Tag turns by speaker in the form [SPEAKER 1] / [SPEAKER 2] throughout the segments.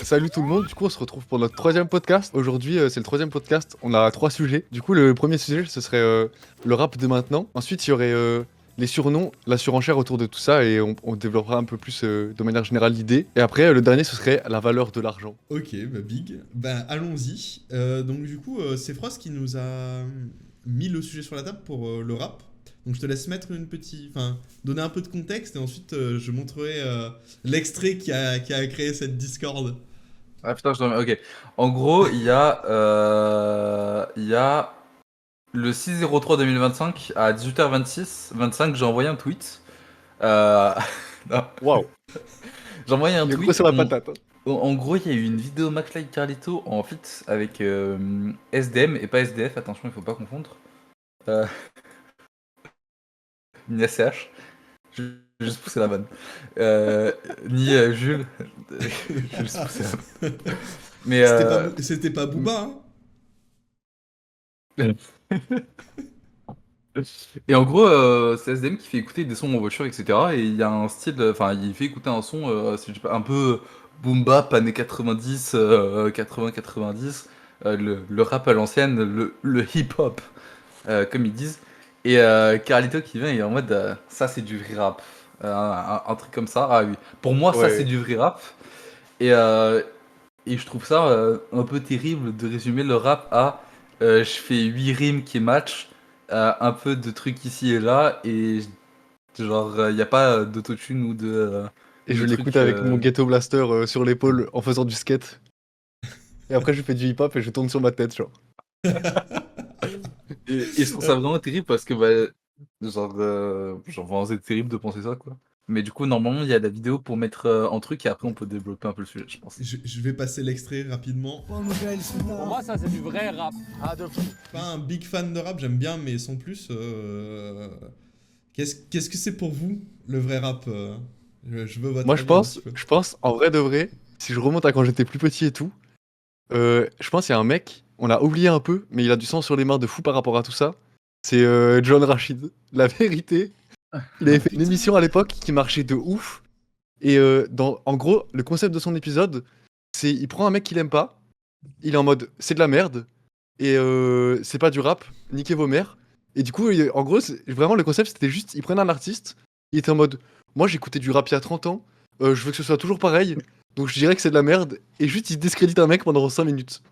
[SPEAKER 1] Salut tout le monde, du coup on se retrouve pour notre troisième podcast. Aujourd'hui c'est le troisième podcast, on a trois sujets. Du coup le premier sujet ce serait le rap de maintenant. Ensuite il y aurait les surnoms, la surenchère autour de tout ça et on développera un peu plus de manière générale l'idée. Et après le dernier ce serait la valeur de l'argent.
[SPEAKER 2] Ok, bah big. Bah allons-y. Donc du coup, c'est Frost qui nous a mis le sujet sur la table pour le rap. Donc je te laisse mettre enfin, donner un peu de contexte et ensuite je montrerai l'extrait qui a créé cette Discord.
[SPEAKER 3] Ah putain, je dois... Ok. En gros, il y a le 6/03/2025 à 18h26, j'ai envoyé un tweet. Euh, non,
[SPEAKER 1] Waouh,
[SPEAKER 3] j'ai envoyé un
[SPEAKER 1] il est gros
[SPEAKER 3] tweet.
[SPEAKER 1] sur la patate. Hein.
[SPEAKER 3] En gros, il y a eu une vidéo Max Light Carlito en feat avec SDM et pas SDF. Attention, il faut pas confondre. Euh, ni ACH. J'ai juste poussé la vanne. Ni Jules. J'ai juste poussé la vanne. Mais
[SPEAKER 2] C'était pas Booba, hein.
[SPEAKER 3] Et en gros, c'est SDM qui fait écouter des sons en voiture, etc. Et il y a un style, enfin, il fait écouter un son, si je sais pas, un peu boom bap, années 90, 80-90, le rap à l'ancienne, le hip-hop, comme ils disent. Et Carlito qui vient et est en mode, ça c'est du vrai rap. Un truc comme ça. Ah oui. Pour moi, ça c'est
[SPEAKER 1] Ouais.
[SPEAKER 3] du vrai rap. Et, euh, et je trouve ça un peu terrible de résumer le rap à je fais 8 rimes qui matchent, un peu de trucs ici et là, et genre, il n'y a pas d'autotune
[SPEAKER 1] Et
[SPEAKER 3] ou
[SPEAKER 1] je
[SPEAKER 3] de
[SPEAKER 1] l'écoute
[SPEAKER 3] trucs.
[SPEAKER 1] avec mon ghetto blaster sur l'épaule en faisant du skate. Et après je fais du hip hop et je tourne sur ma tête genre.
[SPEAKER 3] Et je trouve ça vraiment terrible parce que, bah, genre vraiment, c'est terrible de penser ça, quoi. Mais du coup, normalement, il y a la vidéo pour mettre en truc et après, on peut développer un peu le sujet, je pense.
[SPEAKER 2] Je vais passer l'extrait rapidement.
[SPEAKER 4] Pour moi, ça, c'est du vrai rap. Ah, de fou.
[SPEAKER 2] Pas un big fan de rap, j'aime bien, mais sans plus. Qu'est-ce que c'est pour vous, le vrai rap je veux votre
[SPEAKER 1] Moi
[SPEAKER 2] avis un petit peu.
[SPEAKER 1] je pense en vrai de vrai, si je remonte à quand j'étais plus petit et tout, je pense qu'il y a un mec, on l'a oublié un peu, mais il a du sang sur les mains de fou par rapport à tout ça. C'est John Rachid. La vérité, il avait fait une émission à l'époque qui marchait de ouf. Et en gros, le concept de son épisode, c'est il prend un mec qu'il aime pas, il est en mode c'est de la merde, et c'est pas du rap, niquez vos mères. Et du coup, en gros, vraiment le concept c'était juste, il prenait un artiste, il était en mode moi j'écoutais du rap il y a 30 ans, je veux que ce soit toujours pareil, donc je dirais que c'est de la merde, et juste il discrédite un mec pendant 5 minutes.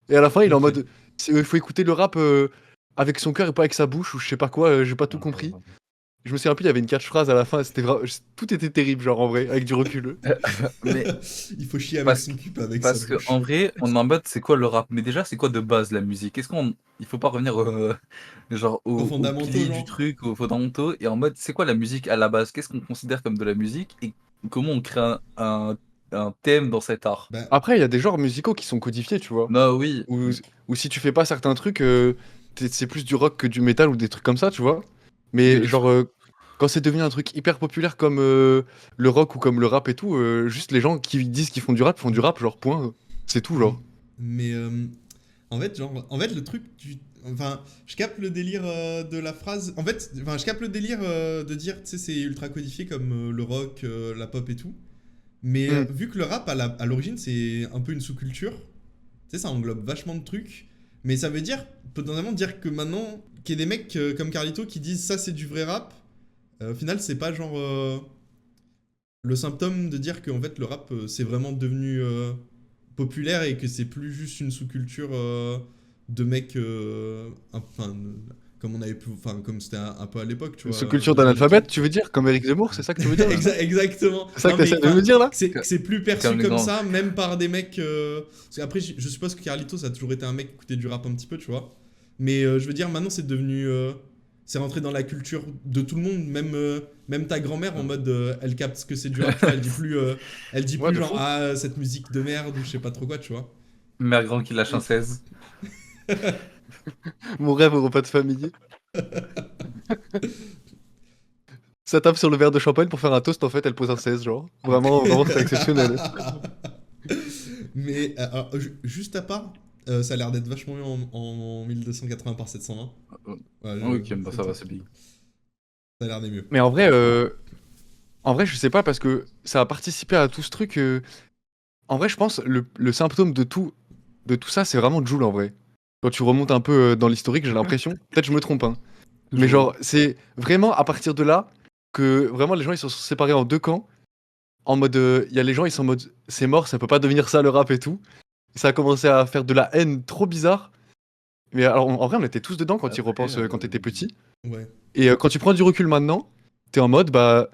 [SPEAKER 1] Et à la fin, il est en
[SPEAKER 2] Ok.
[SPEAKER 1] mode il faut écouter le rap avec son cœur et pas avec sa bouche, ou je sais pas quoi, j'ai pas tout compris. Je me souviens plus, il y avait une catchphrase à la fin, tout était terrible, genre en vrai, avec du recul.
[SPEAKER 3] Mais
[SPEAKER 2] Il faut chier avec
[SPEAKER 3] parce
[SPEAKER 2] son cul, pas avec sa
[SPEAKER 3] Parce que
[SPEAKER 2] bouche.
[SPEAKER 3] en vrai, on est en mode c'est quoi le rap? Mais déjà, c'est quoi de base la musique? Est-ce qu'on il faut pas revenir genre
[SPEAKER 2] Aux
[SPEAKER 3] aux
[SPEAKER 2] fondamentaux,
[SPEAKER 3] piliers du
[SPEAKER 2] genre.
[SPEAKER 3] truc, aux fondamentaux et en mode c'est quoi la musique à la base? Qu'est-ce qu'on considère comme de la musique et comment on crée un thème dans cet art?
[SPEAKER 2] Bah,
[SPEAKER 1] Après, il y a des genres musicaux qui sont codifiés, tu vois.
[SPEAKER 3] Non, oui,
[SPEAKER 1] Ou si tu fais pas certains trucs, c'est plus du rock que du métal ou des trucs comme ça, tu vois.
[SPEAKER 3] mais
[SPEAKER 1] Mais genre, quand c'est devenu un truc hyper populaire comme le rock ou comme le rap et tout, juste les gens qui disent qu'ils font du rap, genre point. C'est tout, genre.
[SPEAKER 2] mais en fait, le truc, enfin, je capte le délire de la phrase. En fait, enfin, je capte le délire de dire, tu sais, c'est ultra codifié comme le rock, la pop et tout. Mais
[SPEAKER 1] Hmm.
[SPEAKER 2] vu que le rap, à l'origine, c'est un peu une sous-culture, tu sais, ça englobe vachement de trucs. Mais ça veut dire, potentiellement, dire que maintenant, qu'il y ait des mecs comme Carlito qui disent ça, c'est du vrai rap, au final, c'est pas genre le symptôme de dire que en fait, le rap, c'est vraiment devenu populaire et que c'est plus juste une sous-culture de mecs, enfin, comme on avait pu, enfin, comme c'était un peu à l'époque, tu
[SPEAKER 1] Une
[SPEAKER 2] vois,
[SPEAKER 1] sous-culture
[SPEAKER 2] 2015.
[SPEAKER 1] d'analphabète, tu veux dire, comme Eric Zemmour, c'est ça que tu veux dire là?
[SPEAKER 2] Exactement.
[SPEAKER 1] C'est ça
[SPEAKER 2] Non
[SPEAKER 1] que
[SPEAKER 2] mais
[SPEAKER 1] t'essaies de me
[SPEAKER 2] enfin,
[SPEAKER 1] dire là?
[SPEAKER 2] que c'est plus perçu
[SPEAKER 3] comme les
[SPEAKER 2] comme
[SPEAKER 3] grands.
[SPEAKER 2] ça, même par des mecs. Parce qu'après, je suppose que Carlito, ça a toujours été un mec qui écoutait du rap un petit peu, tu vois. Mais je veux dire, maintenant, c'est devenu. C'est rentré dans la culture de tout le monde, même ta grand-mère en mode elle capte ce que c'est du rap, tu vois, elle dit
[SPEAKER 1] Ouais,
[SPEAKER 2] plus
[SPEAKER 1] de
[SPEAKER 2] genre
[SPEAKER 1] fou.
[SPEAKER 2] ah cette musique de merde ou je sais pas trop quoi, tu vois.
[SPEAKER 3] Mère grand qui lâche un
[SPEAKER 2] Et-
[SPEAKER 3] 16.
[SPEAKER 1] Mon rêve au repas de famille. Ça tape sur le verre de champagne pour faire un toast, en fait, elle pose un 16, genre. Vraiment, vraiment, c'est exceptionnel.
[SPEAKER 2] Mais alors, juste à part, ça a l'air d'être vachement mieux en 1280 par 720. Ouais,
[SPEAKER 3] Ok, bah ça va, c'est big.
[SPEAKER 2] ça a l'air des mieux.
[SPEAKER 1] Mais en vrai, je sais pas, parce que ça a participé à tout ce truc. en vrai, je pense le symptôme de tout ça, c'est vraiment Jul en vrai. Quand tu remontes un peu dans l'historique, j'ai l'impression. Peut-être je me trompe, hein. Mais genre, c'est vraiment à partir de là que vraiment les gens ils se sont séparés en deux camps. En mode, il y a les gens ils sont en mode, c'est mort, ça peut pas devenir ça le rap et tout. Et ça a commencé à faire de la haine trop bizarre. Mais alors en vrai, on était tous dedans quand tu y
[SPEAKER 3] Après,
[SPEAKER 1] repenses quand t'étais petit.
[SPEAKER 2] Ouais.
[SPEAKER 1] Et quand tu prends du recul maintenant, t'es en mode, bah,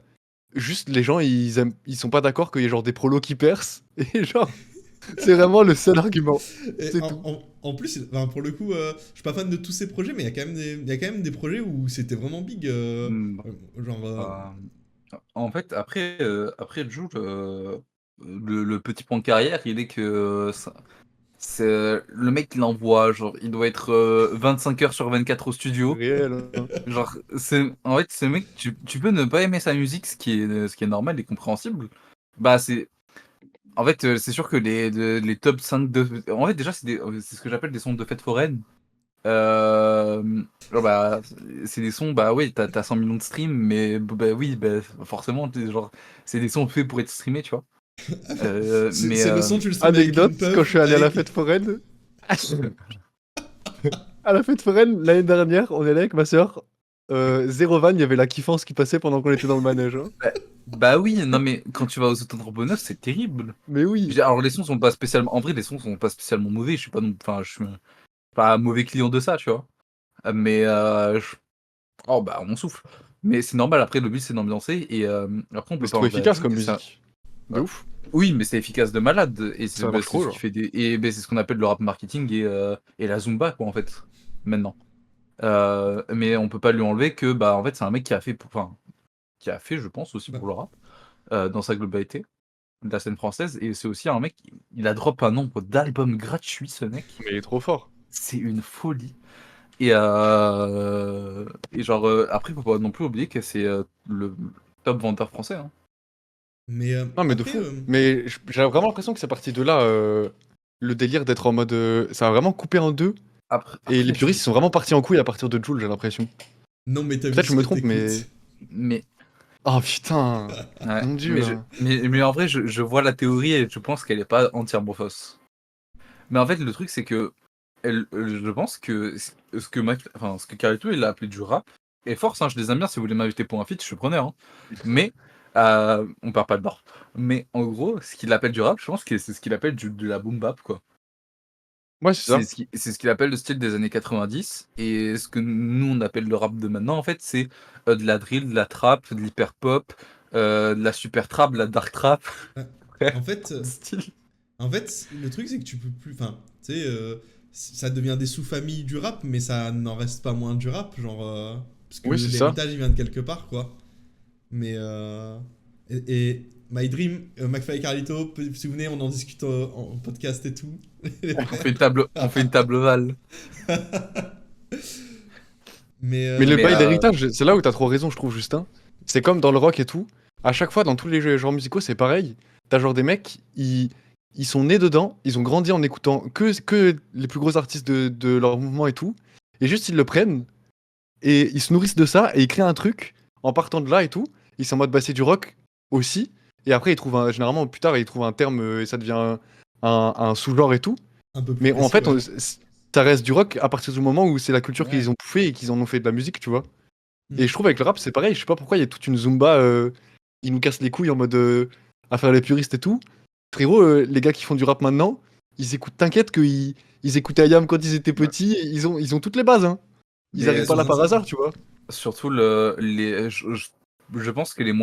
[SPEAKER 1] juste les gens ils sont pas d'accord qu'il y ait genre des prolos qui percent. Et genre, c'est vraiment le seul argument.
[SPEAKER 2] Et
[SPEAKER 1] C'est
[SPEAKER 2] en,
[SPEAKER 1] tout.
[SPEAKER 2] en plus, enfin, pour le coup, je suis pas fan de tous ces projets, mais il y a quand même des projets où c'était vraiment big.
[SPEAKER 3] Hmm,
[SPEAKER 2] Genre.
[SPEAKER 3] En fait, après Jul, le petit point de carrière, il est que c'est le mec il envoie, genre, il doit être 25 heures sur 24 au studio.
[SPEAKER 1] Réel, hein.
[SPEAKER 3] Genre, en fait, ce mec, tu peux ne pas aimer sa musique, ce qui est normal et compréhensible. Bah, en fait, c'est sûr que les top 5 de. En fait, déjà, c'est ce que j'appelle des sons de fête foraine. Genre, bah, c'est des sons, bah oui, t'as 100 millions de streams, mais bah oui, bah, forcément, genre, c'est des sons faits pour être streamés, tu vois. Mais
[SPEAKER 2] C'est le son, tu le stream avec
[SPEAKER 1] Anecdote,
[SPEAKER 2] une
[SPEAKER 1] quand
[SPEAKER 2] puff.
[SPEAKER 1] je suis allé à la fête foraine, à la fête foraine, l'année dernière, on est allé avec ma soeur. Zéro van, il y avait la kiffance qui passait pendant qu'on était dans le manège, hein.
[SPEAKER 3] bah oui, non, mais quand tu vas aux auto-entrepreneurs, c'est terrible.
[SPEAKER 1] Mais oui.
[SPEAKER 3] Alors, les sons sont pas spécialement. En vrai, les sons sont pas spécialement mauvais. Je suis pas enfin, je suis pas un mauvais client de ça, tu vois. Mais oh bah on souffle. Mais c'est normal. Après, le but c'est d'ambiancer et après on
[SPEAKER 1] Mais
[SPEAKER 3] peut
[SPEAKER 1] c'est
[SPEAKER 3] pas
[SPEAKER 1] trop
[SPEAKER 3] enlever à
[SPEAKER 1] efficace
[SPEAKER 3] Jul
[SPEAKER 1] comme
[SPEAKER 3] que ça.
[SPEAKER 1] musique. De ouf.
[SPEAKER 3] Oui, mais c'est efficace de malade et
[SPEAKER 1] Ça
[SPEAKER 3] bah,
[SPEAKER 1] marche
[SPEAKER 3] c'est
[SPEAKER 1] trop,
[SPEAKER 3] ce qui
[SPEAKER 1] genre.
[SPEAKER 3] fait des et bah, c'est ce qu'on appelle le rap marketing et la zumba quoi en fait maintenant. Mais on peut pas lui enlever que bah en fait c'est un mec qui a fait enfin qui a fait je pense aussi
[SPEAKER 2] Bah,
[SPEAKER 3] pour le rap dans sa globalité de la scène française et c'est aussi un mec il a drop un nombre d'albums gratuits ce mec.
[SPEAKER 1] Mais il est trop fort.
[SPEAKER 3] C'est une folie. Et genre, après, faut pas non plus oublier que c'est le top vendeur français. Hein.
[SPEAKER 2] mais
[SPEAKER 1] Non, mais de
[SPEAKER 2] après,
[SPEAKER 1] fou. Mais j'ai vraiment l'impression que c'est parti de là, le délire d'être en mode. Ça a vraiment coupé en deux. Et les
[SPEAKER 3] Après,
[SPEAKER 1] puristes ils sont vraiment partis en couille à partir de Jul, j'ai l'impression.
[SPEAKER 2] non, mais t'as vu
[SPEAKER 1] Peut-être je
[SPEAKER 2] ce
[SPEAKER 1] me
[SPEAKER 2] que
[SPEAKER 1] trompe, mais.
[SPEAKER 2] t'écoutes.
[SPEAKER 3] mais,
[SPEAKER 1] Oh putain!
[SPEAKER 3] ouais,
[SPEAKER 1] Mon dieu!
[SPEAKER 3] mais en vrai, je vois la théorie et je pense qu'elle est pas entièrement fausse. Mais en fait, le truc, c'est que je pense que ce que Carlito il a appelé du rap, et force, hein, je les aime bien, si vous voulez m'inviter pour un feat, je suis preneur. Hein. Mais, on perd pas de bord. Mais en gros, ce qu'il appelle du rap, je pense que c'est ce qu'il appelle de la boom bap, quoi.
[SPEAKER 1] Ouais, c'est ça.
[SPEAKER 3] C'est ce qu'il appelle le style des années 90. Et ce que nous, on appelle le rap de maintenant, en fait, c'est de la drill, de la trap, de l'hyper pop, de la super trap, de la dark trap.
[SPEAKER 2] En fait,
[SPEAKER 3] Style.
[SPEAKER 2] le truc, c'est que tu peux plus. Enfin, tu sais, ça devient des sous-familles du rap, mais ça n'en reste pas moins du rap, genre. Parce que
[SPEAKER 1] Oui, c'est ça.
[SPEAKER 2] l'héritage, il vient de quelque part, quoi. Mais. Et My Dream, McFly et Carlito, si vous vous souvenez, on en discute en podcast et tout.
[SPEAKER 3] On fait une table ovale.
[SPEAKER 1] Mais le
[SPEAKER 3] Mais,
[SPEAKER 1] bail d'héritage, c'est là où t'as trop raison, je trouve, Justin. C'est comme dans le rock et tout. À chaque fois, dans tous les genres musicaux, c'est pareil. T'as genre des mecs, ils sont nés dedans, ils ont grandi en écoutant que les plus gros artistes de leur mouvement et tout. Et juste, ils le prennent et ils se nourrissent de ça et ils créent un truc en partant de là et tout. Ils sont en mode, bah, c'est du rock aussi. Et après, généralement, plus tard, ils trouvent un terme et ça devient un sous-genre et tout.
[SPEAKER 2] Un peu plus
[SPEAKER 1] Mais en
[SPEAKER 2] précis,
[SPEAKER 1] fait,
[SPEAKER 2] ouais.
[SPEAKER 1] ça reste du rock à partir du moment où c'est la culture
[SPEAKER 2] Ouais.
[SPEAKER 1] qu'ils ont bouffé et qu'ils en ont fait de la musique, tu vois.
[SPEAKER 2] Mm.
[SPEAKER 1] Et je trouve avec le rap, c'est pareil. Je sais pas pourquoi il y a toute une Zumba, ils nous cassent les couilles en mode à faire les puristes et tout. Frérot, les gars qui font du rap maintenant, ils écoutent, t'inquiète ils écoutaient IAM quand ils étaient petits, ils ont toutes les bases, hein. Ils
[SPEAKER 3] Mais
[SPEAKER 1] arrivent pas là par hasard, tu vois.
[SPEAKER 3] surtout, je pense que les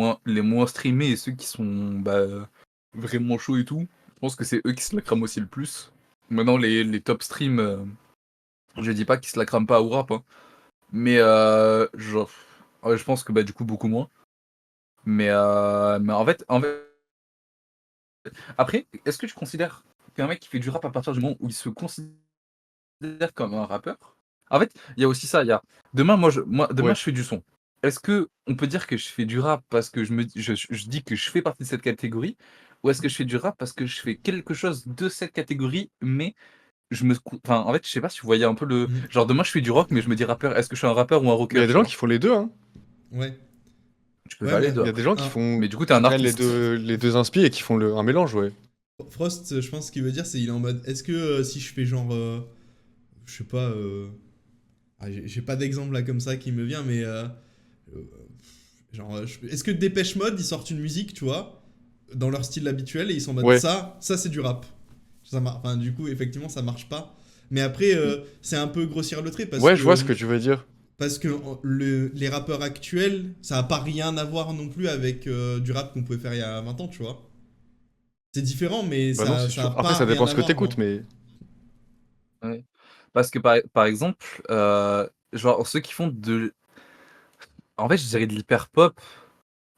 [SPEAKER 3] moins streamés et ceux qui sont bah, vraiment chauds et tout, je pense que c'est eux qui se la crament aussi le plus. Maintenant, les top streams, je dis pas qu'ils se la crament pas au rap, hein, mais genre, ouais, je pense que bah, du coup, beaucoup moins. Mais en fait, après, est-ce que tu considères qu'un mec qui fait du rap à partir du moment où il se considère comme un rappeur? En fait, il y a aussi ça, il y a demain
[SPEAKER 1] Ouais.
[SPEAKER 3] je fais du son. Est-ce que on peut dire que je fais du rap parce que je dis que je fais partie de cette catégorie? Ou est-ce que je fais du rap parce que je fais quelque chose de cette catégorie, mais enfin, en fait, je sais pas si vous voyez un peu le
[SPEAKER 2] Mm.
[SPEAKER 3] genre demain je fais du rock, mais je me dis rappeur. Est-ce que je suis un rappeur ou un
[SPEAKER 1] Mais il y
[SPEAKER 3] rocker,
[SPEAKER 1] a des
[SPEAKER 3] tu
[SPEAKER 1] gens
[SPEAKER 3] vois?
[SPEAKER 1] qui font les deux, hein.
[SPEAKER 2] Ouais.
[SPEAKER 3] Tu peux
[SPEAKER 2] Ouais,
[SPEAKER 3] faire les
[SPEAKER 2] mais
[SPEAKER 3] deux
[SPEAKER 1] Il y a des
[SPEAKER 3] après.
[SPEAKER 1] gens qui
[SPEAKER 2] un,
[SPEAKER 1] font,
[SPEAKER 3] Mais du coup, t'es un
[SPEAKER 1] qui prennent
[SPEAKER 3] artiste.
[SPEAKER 1] les deux inspi et qui font un mélange, ouais.
[SPEAKER 2] Frost, je pense qu'il veut dire, c'est il est en mode, est-ce que si je fais genre, je sais pas, j'ai pas d'exemple là comme ça qui me vient, mais euh, genre, est-ce que Dépêche Mode, ils sortent une musique, tu vois, dans leur style habituel et ils sont en mode,
[SPEAKER 1] Ouais.
[SPEAKER 2] ça c'est du rap. Enfin, du coup, effectivement, ça marche pas. Mais après, c'est un peu grossir le trait
[SPEAKER 1] Ouais, je vois ce que tu veux dire.
[SPEAKER 2] parce que les rappeurs actuels, ça a pas rien à voir non plus avec du rap qu'on pouvait faire il y a 20 ans, tu vois. C'est différent, mais
[SPEAKER 1] Bah non, c'est
[SPEAKER 2] ça a
[SPEAKER 1] sûr. Après,
[SPEAKER 2] pas
[SPEAKER 1] ça
[SPEAKER 2] rien
[SPEAKER 1] dépend
[SPEAKER 2] à
[SPEAKER 1] ce que
[SPEAKER 2] voir,
[SPEAKER 1] t'écoutes,
[SPEAKER 2] genre.
[SPEAKER 1] mais
[SPEAKER 3] Ouais. Parce que par exemple, genre ceux qui font de en fait, je dirais de l'hyper pop,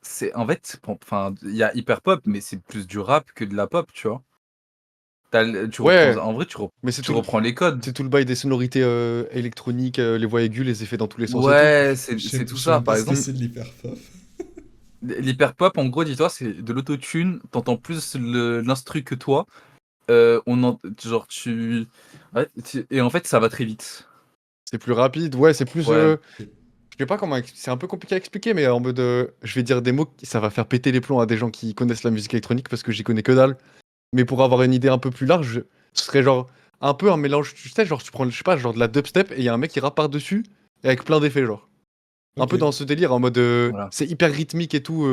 [SPEAKER 3] c'est en fait, enfin, il y a hyper pop, mais c'est plus du rap que de la pop, tu vois? Tu reprends
[SPEAKER 1] ouais,
[SPEAKER 3] en vrai,
[SPEAKER 1] mais
[SPEAKER 3] tu reprends les codes.
[SPEAKER 1] c'est tout le bail des sonorités électroniques, les voix aiguës, les effets dans tous les sens et tout.
[SPEAKER 3] Ouais,
[SPEAKER 2] Je
[SPEAKER 3] c'est
[SPEAKER 2] sais
[SPEAKER 3] tout
[SPEAKER 2] je sais
[SPEAKER 3] ça.
[SPEAKER 2] même pas
[SPEAKER 3] Par
[SPEAKER 2] ce que
[SPEAKER 3] exemple,
[SPEAKER 1] Mm.
[SPEAKER 2] c'est de l'hyperpop.
[SPEAKER 3] l'hyper pop, en gros, dis-toi, c'est de l'autotune, t'entends plus l'instru que toi. Genre, ouais, et en fait, ça va très vite.
[SPEAKER 1] C'est plus rapide, ouais, c'est plus.
[SPEAKER 3] Ouais.
[SPEAKER 1] Je sais pas comment. C'est un peu compliqué à expliquer, mais en mode. Je vais dire des mots, ça va faire péter les plombs à des gens qui connaissent la musique électronique parce que j'y connais que dalle. Mais pour avoir une idée un peu plus large, ce serait genre un peu un mélange. Tu sais, genre tu prends, je sais pas, genre de la dubstep et il y a un mec qui rappe par-dessus et avec plein d'effets, genre. Un
[SPEAKER 2] Ok.
[SPEAKER 1] peu dans ce délire, en mode.
[SPEAKER 3] Voilà.
[SPEAKER 1] C'est hyper rythmique et tout.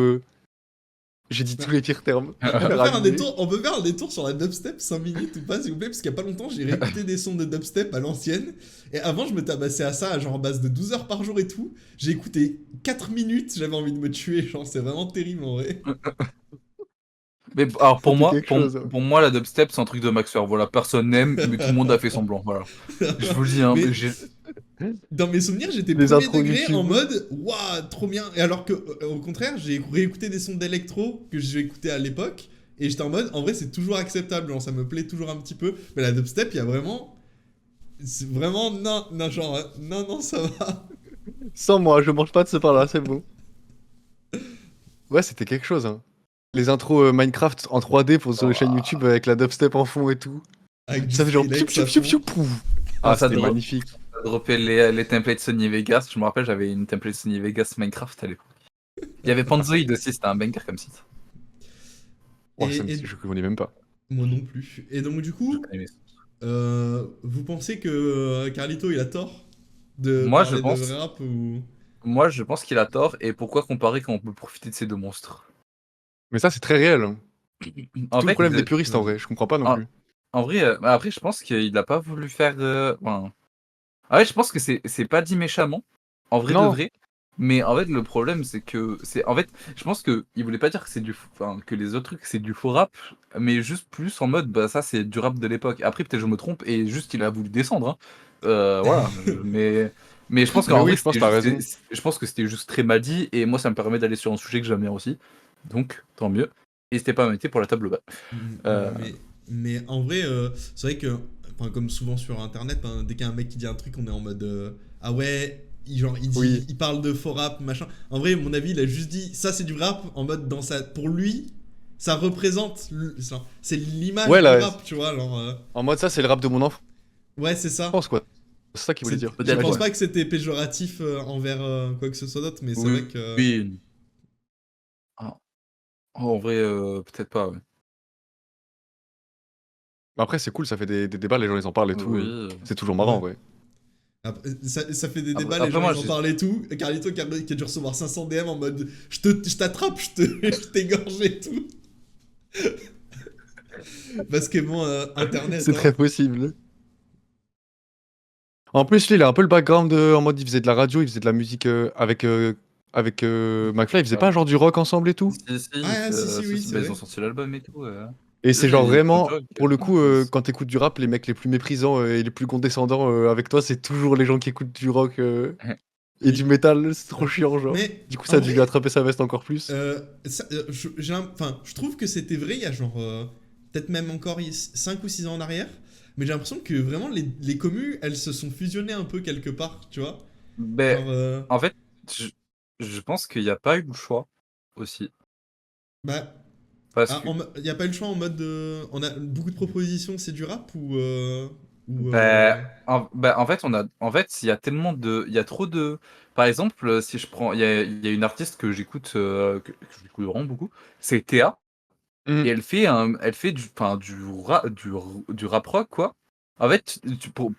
[SPEAKER 1] J'ai dit tous
[SPEAKER 2] Bah,
[SPEAKER 1] les pires termes.
[SPEAKER 2] on peut faire un
[SPEAKER 1] Ramener.
[SPEAKER 2] détour, on peut faire un détour sur la dubstep 5 minutes ou pas, s'il vous plaît, parce qu'il y a pas longtemps, j'ai réécouté des sons de dubstep à l'ancienne. Et avant, je me tabassais à ça, à genre en base de 12 heures par jour et tout. J'ai écouté 4 minutes, j'avais envie de me tuer. Genre, c'est vraiment terrible en vrai.
[SPEAKER 3] Mais alors
[SPEAKER 1] C'était quelque chose, hein.
[SPEAKER 3] pour moi, la dubstep, c'est un truc de maxeur. Voilà, personne n'aime, mais tout le monde a fait semblant. Voilà. Je vous le dis, hein,
[SPEAKER 2] Mais dans mes souvenirs, j'étais
[SPEAKER 1] Les
[SPEAKER 2] premier
[SPEAKER 1] intros
[SPEAKER 2] degré en
[SPEAKER 1] YouTube.
[SPEAKER 2] mode waouh, trop bien. Et alors que, au contraire, j'ai réécouté des sons d'électro que j'ai écouté à l'époque. Et j'étais en mode, en vrai, c'est toujours acceptable. Genre, ça me plaît toujours un petit peu. Mais la dubstep, il y a vraiment. C'est vraiment. Non, non, genre, non, non, ça va.
[SPEAKER 1] Sans moi, je mange pas de ce pain-là, c'est bon. Ouais, c'était quelque chose, hein. Les intros Minecraft en 3D pour sur les chaînes YouTube avec la dubstep en fond et tout.
[SPEAKER 2] Avec du
[SPEAKER 1] Ça fait genre piou
[SPEAKER 2] Skrillex
[SPEAKER 1] piou
[SPEAKER 2] à
[SPEAKER 1] piou
[SPEAKER 2] fond.
[SPEAKER 1] piou pouf.
[SPEAKER 3] Ah,
[SPEAKER 1] Ah, c'était magnifique.
[SPEAKER 3] ça dropait les templates Sony Vegas. Je me rappelle, j'avais une template Sony Vegas Minecraft à l'époque. Il y avait Panzoid aussi, c'était un banger comme site.
[SPEAKER 1] Oh, ça me...
[SPEAKER 2] Et
[SPEAKER 1] je connais même pas.
[SPEAKER 2] moi non plus. Et donc, du
[SPEAKER 3] Je
[SPEAKER 2] coup,
[SPEAKER 3] connais.
[SPEAKER 2] vous pensez que Carlito, il a tort de
[SPEAKER 3] Moi, je
[SPEAKER 2] parler de
[SPEAKER 3] pense,
[SPEAKER 2] vrai rap ou.
[SPEAKER 3] moi, je pense qu'il a tort. Et pourquoi comparer quand on peut profiter de ces deux monstres?
[SPEAKER 1] Mais ça, c'est très réel, hein.
[SPEAKER 3] En
[SPEAKER 1] Tout le
[SPEAKER 3] fait,
[SPEAKER 1] problème des puristes en
[SPEAKER 2] Ouais.
[SPEAKER 1] vrai, je comprends pas non
[SPEAKER 3] en,
[SPEAKER 1] plus.
[SPEAKER 3] en vrai, après, je pense qu'il a pas voulu faire. Enfin, ah ouais, je pense que c'est pas dit méchamment, en vrai de
[SPEAKER 1] Non,
[SPEAKER 3] vrai. Mais en fait, le problème, c'est que en fait, je pense que il voulait pas dire que enfin, que les autres trucs c'est du faux rap, mais juste plus en mode, bah ça c'est du rap de l'époque. Après, peut-être je me trompe et juste il a voulu descendre, hein. Voilà. Mais je pense
[SPEAKER 1] mais
[SPEAKER 3] qu'en
[SPEAKER 1] oui,
[SPEAKER 3] vrai,
[SPEAKER 1] je pense que t'as raison.
[SPEAKER 3] je pense que c'était juste très mal dit et moi ça me permet d'aller sur un sujet que j'aime bien aussi. Donc, tant mieux. N'hésitez pas à m'inviter pour la table basse. Euh,
[SPEAKER 2] Mais en vrai, c'est vrai que, enfin, comme souvent sur internet, hein, dès qu'il y a un mec qui dit un truc, on est en mode ah ouais, genre il dit,
[SPEAKER 1] Oui.
[SPEAKER 2] il parle de faux rap, machin. En vrai, mon avis, il a juste dit ça c'est du rap en mode dans sa, pour lui, ça représente, c'est l'image
[SPEAKER 1] Ouais,
[SPEAKER 2] du
[SPEAKER 1] là,
[SPEAKER 2] rap, tu vois. Alors,
[SPEAKER 1] en mode ça, c'est le rap de mon enfance,
[SPEAKER 2] ouais, c'est ça.
[SPEAKER 1] quoi. C'est ça qu'il voulait dire,
[SPEAKER 2] Je
[SPEAKER 3] Peut-être,
[SPEAKER 2] pense
[SPEAKER 1] j'imagine.
[SPEAKER 3] ouais.
[SPEAKER 2] pas que c'était péjoratif envers quoi que ce soit d'autre, mais c'est
[SPEAKER 3] Oui,
[SPEAKER 2] vrai que.
[SPEAKER 3] oui. Ah, en vrai, peut-être pas, ouais.
[SPEAKER 1] Après, c'est cool, ça fait des débats, les gens ils en parlent et tout.
[SPEAKER 3] Oui.
[SPEAKER 1] C'est toujours marrant,
[SPEAKER 2] Ouais.
[SPEAKER 1] ouais.
[SPEAKER 2] Ça fait des
[SPEAKER 3] Après,
[SPEAKER 2] débats, les
[SPEAKER 3] après
[SPEAKER 2] gens
[SPEAKER 3] moi,
[SPEAKER 2] ils en parlent et tout. Carlito qui a dû recevoir 500 DM en mode je t'attrape, je t'égorge et tout. Parce que bon, internet,
[SPEAKER 1] C'est
[SPEAKER 2] hein.
[SPEAKER 1] très possible. En plus, lui, il a un peu le background en mode il faisait de la radio, il faisait de la musique avec McFly, ils faisaient pas
[SPEAKER 3] ouais.
[SPEAKER 1] genre du rock ensemble et tout.
[SPEAKER 2] Ah, si, si, oui, c'est
[SPEAKER 3] Bah, ils ont
[SPEAKER 2] vrai.
[SPEAKER 3] sorti l'album et tout.
[SPEAKER 1] Et c'est genre
[SPEAKER 3] Et Joe
[SPEAKER 1] vraiment,
[SPEAKER 3] Jog,
[SPEAKER 1] pour le coup,
[SPEAKER 2] Yes.
[SPEAKER 1] quand t'écoutes du rap, les mecs les plus méprisants et les plus condescendants avec toi, c'est toujours les gens qui écoutent du rock et du
[SPEAKER 2] Oui.
[SPEAKER 1] métal, c'est trop chiant, genre.
[SPEAKER 2] Mais
[SPEAKER 1] Du coup, ça
[SPEAKER 2] en
[SPEAKER 1] a dû lui
[SPEAKER 2] vrai,
[SPEAKER 1] attraper sa veste encore plus.
[SPEAKER 2] enfin, je trouve que c'était vrai il y a genre peut-être même encore 5 ou 6 ans en arrière. Mais j'ai l'impression que vraiment les communes, elles se sont fusionnées un peu quelque part, tu vois.
[SPEAKER 3] ben,
[SPEAKER 2] Genre,
[SPEAKER 3] en fait, je, je pense qu'il n'y a pas eu le choix aussi.
[SPEAKER 2] bah,
[SPEAKER 3] Parce que,
[SPEAKER 2] il n'y a pas eu le choix en mode on a beaucoup de propositions, c'est du rap ou
[SPEAKER 3] ben, en fait, en fait, il y a trop de. Par exemple, si je prends, il y a une artiste que j'écoute vraiment beaucoup, c'est Théa.
[SPEAKER 1] Mmh.
[SPEAKER 3] et elle fait du rap rock, quoi. En fait,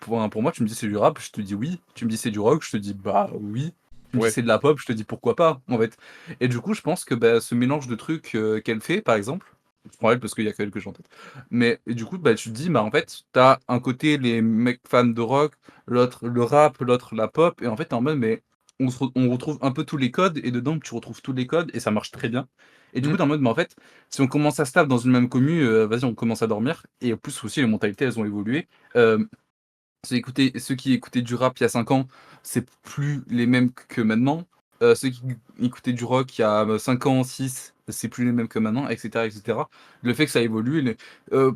[SPEAKER 3] pour moi, tu me dis c'est du rap, je te dis oui. Tu me dis c'est du rock, je te dis bah oui. Tu me dis
[SPEAKER 1] Ouais.
[SPEAKER 3] c'est de la pop, je te dis pourquoi pas, en fait. Et du coup, je pense que bah, ce mélange de trucs qu'elle fait, par exemple, je prends elle parce qu'il y a que elle que j'ai en tête. Mais et du coup, bah, tu te dis, bah en fait, t'as un côté les mecs fans de rock, l'autre le rap, l'autre la pop, et en fait, t'es en mode, mais on retrouve un peu tous les codes, et dedans, tu retrouves tous les codes, et ça marche très bien. Et du coup,
[SPEAKER 1] Mmh.
[SPEAKER 3] t'es en mode, mais en fait, si on commence à se taper dans une même commu, vas-y, on commence à dormir. Et en plus aussi, les mentalités, elles ont évolué. Euh, ceux qui écoutaient du rap il y a 5 ans, c'est plus les mêmes que maintenant. Ceux qui écoutaient du rock il y a 5 ans, 6, c'est plus les mêmes que maintenant, etc., etc. Le fait que ça évolue,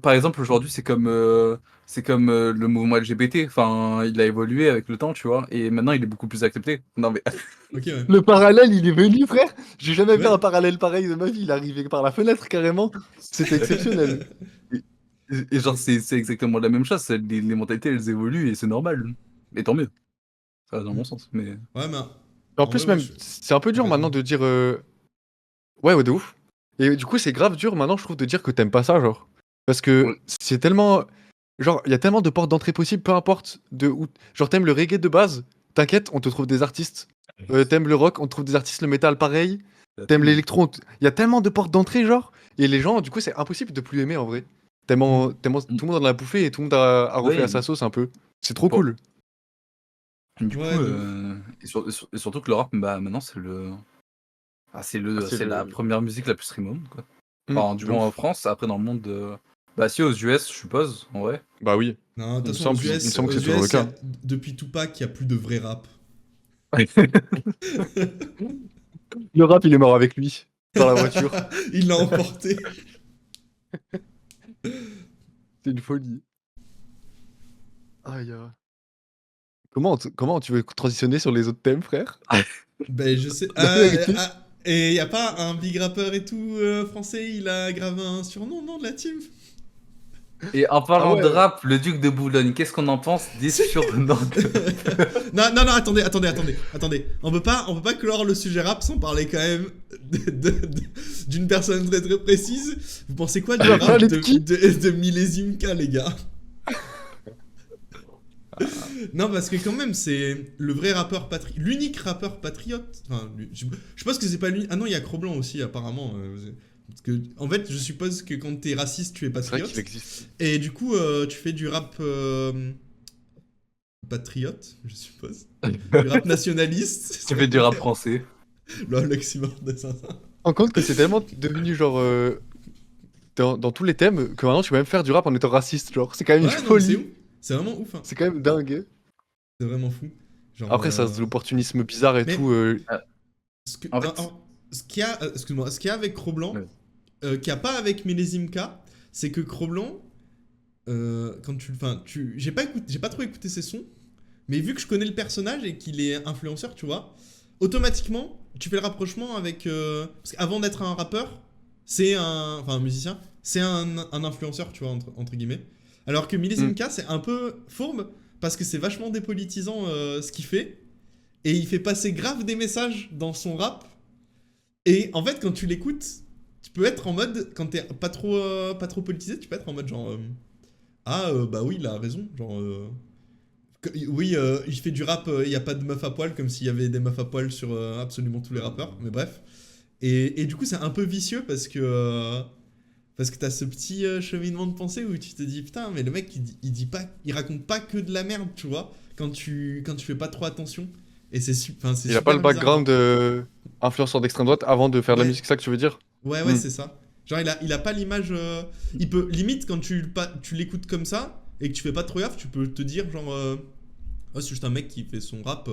[SPEAKER 3] par exemple, aujourd'hui, c'est comme le mouvement LGBT. Enfin, il a évolué avec le temps, tu vois, et maintenant, il est beaucoup plus accepté. Non, mais
[SPEAKER 2] Ok, ouais.
[SPEAKER 1] Le parallèle, il est venu, frère. J'ai jamais vu
[SPEAKER 2] Ouais.
[SPEAKER 1] un parallèle pareil de ma vie. Il est arrivé par la fenêtre, carrément. C'était exceptionnel.
[SPEAKER 3] et genre, c'est exactement la même chose. Les mentalités, elles évoluent et c'est normal. Et tant mieux. Ça va dans mon sens. Mais
[SPEAKER 2] Ouais, mais
[SPEAKER 1] En
[SPEAKER 2] en vrai,
[SPEAKER 1] plus,
[SPEAKER 2] ouais,
[SPEAKER 1] même, c'est un peu dur
[SPEAKER 2] Vas-y.
[SPEAKER 1] maintenant de dire. Ouais, ouais, de ouf. Et du coup, c'est grave dur maintenant, je trouve, de dire que t'aimes pas ça, genre. Parce que
[SPEAKER 3] ouais,
[SPEAKER 1] c'est tellement. Genre, il y a tellement de portes d'entrée possibles, peu importe de où. Genre, t'aimes le reggae de base, t'inquiète, on te trouve des artistes. T'aimes le rock, on te trouve des artistes, le métal, pareil.
[SPEAKER 3] t'as
[SPEAKER 1] T'aimes
[SPEAKER 3] tout.
[SPEAKER 1] l'électro, il y a tellement de portes d'entrée, genre. Et les gens, du coup, c'est impossible de plus aimer en vrai. Tellement, tellement
[SPEAKER 3] Mm.
[SPEAKER 1] tout le monde en a bouffé et tout le monde a refait à
[SPEAKER 3] Ouais,
[SPEAKER 1] sa sauce un peu. C'est trop
[SPEAKER 3] pour-
[SPEAKER 1] cool.
[SPEAKER 3] du coup,
[SPEAKER 2] Ouais, de ouf.
[SPEAKER 3] et surtout que le rap, bah maintenant
[SPEAKER 1] Ah, c'est
[SPEAKER 3] c'est la
[SPEAKER 1] le.
[SPEAKER 3] première musique la plus streamée au monde, quoi. Enfin, du
[SPEAKER 1] De
[SPEAKER 3] moins en
[SPEAKER 1] ouf.
[SPEAKER 3] France, après dans le monde, bah si aux US, je suppose, en vrai.
[SPEAKER 1] Bah oui.
[SPEAKER 2] Non, de toute
[SPEAKER 1] Il me
[SPEAKER 2] façon, aux
[SPEAKER 1] semble, il me
[SPEAKER 2] US,
[SPEAKER 1] semble que
[SPEAKER 2] aux
[SPEAKER 1] c'est toujours le
[SPEAKER 2] US,
[SPEAKER 1] cas.
[SPEAKER 2] depuis Tupac, il n'y a plus de vrai rap.
[SPEAKER 1] Le rap, il est mort avec lui, dans la voiture.
[SPEAKER 2] Il l'a emporté.
[SPEAKER 1] C'est une folie. Aïe. Comment tu veux transitionner sur les autres thèmes, frère?
[SPEAKER 2] Ben, je sais.
[SPEAKER 1] La vérité.
[SPEAKER 2] Et il n'y a pas un big rapper et tout français, il a gravé un surnom, non, de la team?
[SPEAKER 3] Et en
[SPEAKER 1] Ah
[SPEAKER 3] parlant de
[SPEAKER 1] ouais.
[SPEAKER 3] rap, le duc de Boulogne, qu'est-ce qu'on en pense des surnoms
[SPEAKER 2] Non, non, non, attendez. On peut pas clore le sujet rap sans parler quand même d'une personne très très précise. Vous pensez quoi
[SPEAKER 1] Tu
[SPEAKER 2] du
[SPEAKER 1] vas
[SPEAKER 2] rap
[SPEAKER 1] parler de qui?
[SPEAKER 2] de Millésime K, les gars? Non, parce que quand même, c'est le vrai rappeur patriote, l'unique rappeur patriote. Enfin, je pense que c'est pas lui. Ah non, il y a Cro-Blanc aussi, apparemment. Parce que, en fait, je suppose que quand t'es raciste, tu es
[SPEAKER 1] C'est vrai qu'il
[SPEAKER 2] patriote.
[SPEAKER 1] existe.
[SPEAKER 2] Et du coup, tu fais du rap patriote, je suppose. Du rap nationaliste.
[SPEAKER 3] Tu fais du rap français.
[SPEAKER 2] L'oxymore de Tintin.
[SPEAKER 1] En compte que c'est tellement devenu genre dans tous les thèmes que maintenant tu peux même faire du rap en étant raciste, genre c'est quand même une
[SPEAKER 2] Ouais, non, mais c'est ouf.
[SPEAKER 1] folie.
[SPEAKER 2] C'est vraiment ouf, hein.
[SPEAKER 1] C'est quand même dingue.
[SPEAKER 2] C'est vraiment fou. Genre.
[SPEAKER 1] Après ça, c'est de l'opportunisme bizarre et
[SPEAKER 2] Mais
[SPEAKER 1] tout.
[SPEAKER 3] En fait,
[SPEAKER 2] ce qu'il y a, excuse-moi, ce qu'il y a avec Cro-Blanc,
[SPEAKER 3] Ouais.
[SPEAKER 2] qu'il n'y a pas avec Millésime K, c'est que Cro-Blanc, quand j'ai pas trop écouté ses sons, mais vu que je connais le personnage et qu'il est influenceur, tu vois, automatiquement, tu fais le rapprochement avec, parce qu'avant d'être un rappeur, enfin un musicien, c'est un influenceur, tu vois, entre guillemets. Alors que Millésime K, c'est un peu fourbe parce que c'est vachement dépolitisant ce qu'il fait. Et il fait passer grave des messages dans son rap. Et en fait, quand tu l'écoutes, tu peux être en mode, quand t'es pas trop politisé, tu peux être en mode genre, bah oui, il a raison. Genre, oui, il fait du rap, il n'y a pas de meufs à poil, comme s'il y avait des meufs à poil sur absolument tous les rappeurs. Mais bref. Et du coup, c'est un peu vicieux parce que t'as ce petit cheminement de pensée où tu te dis, putain, mais le mec, il raconte pas que de la merde, tu vois, quand tu fais pas trop attention. Et c'est c'est
[SPEAKER 1] Il a pas le
[SPEAKER 2] super bizarre.
[SPEAKER 1] background influenceur d'extrême droite avant de faire de la
[SPEAKER 2] Ouais.
[SPEAKER 1] musique, c'est ça que tu veux dire?
[SPEAKER 2] Ouais, c'est ça. Genre, il a pas l'image. Il peut, limite, quand tu l'écoutes comme ça et que tu fais pas trop gaffe, tu peux te dire, genre, oh, c'est juste un mec qui fait son rap.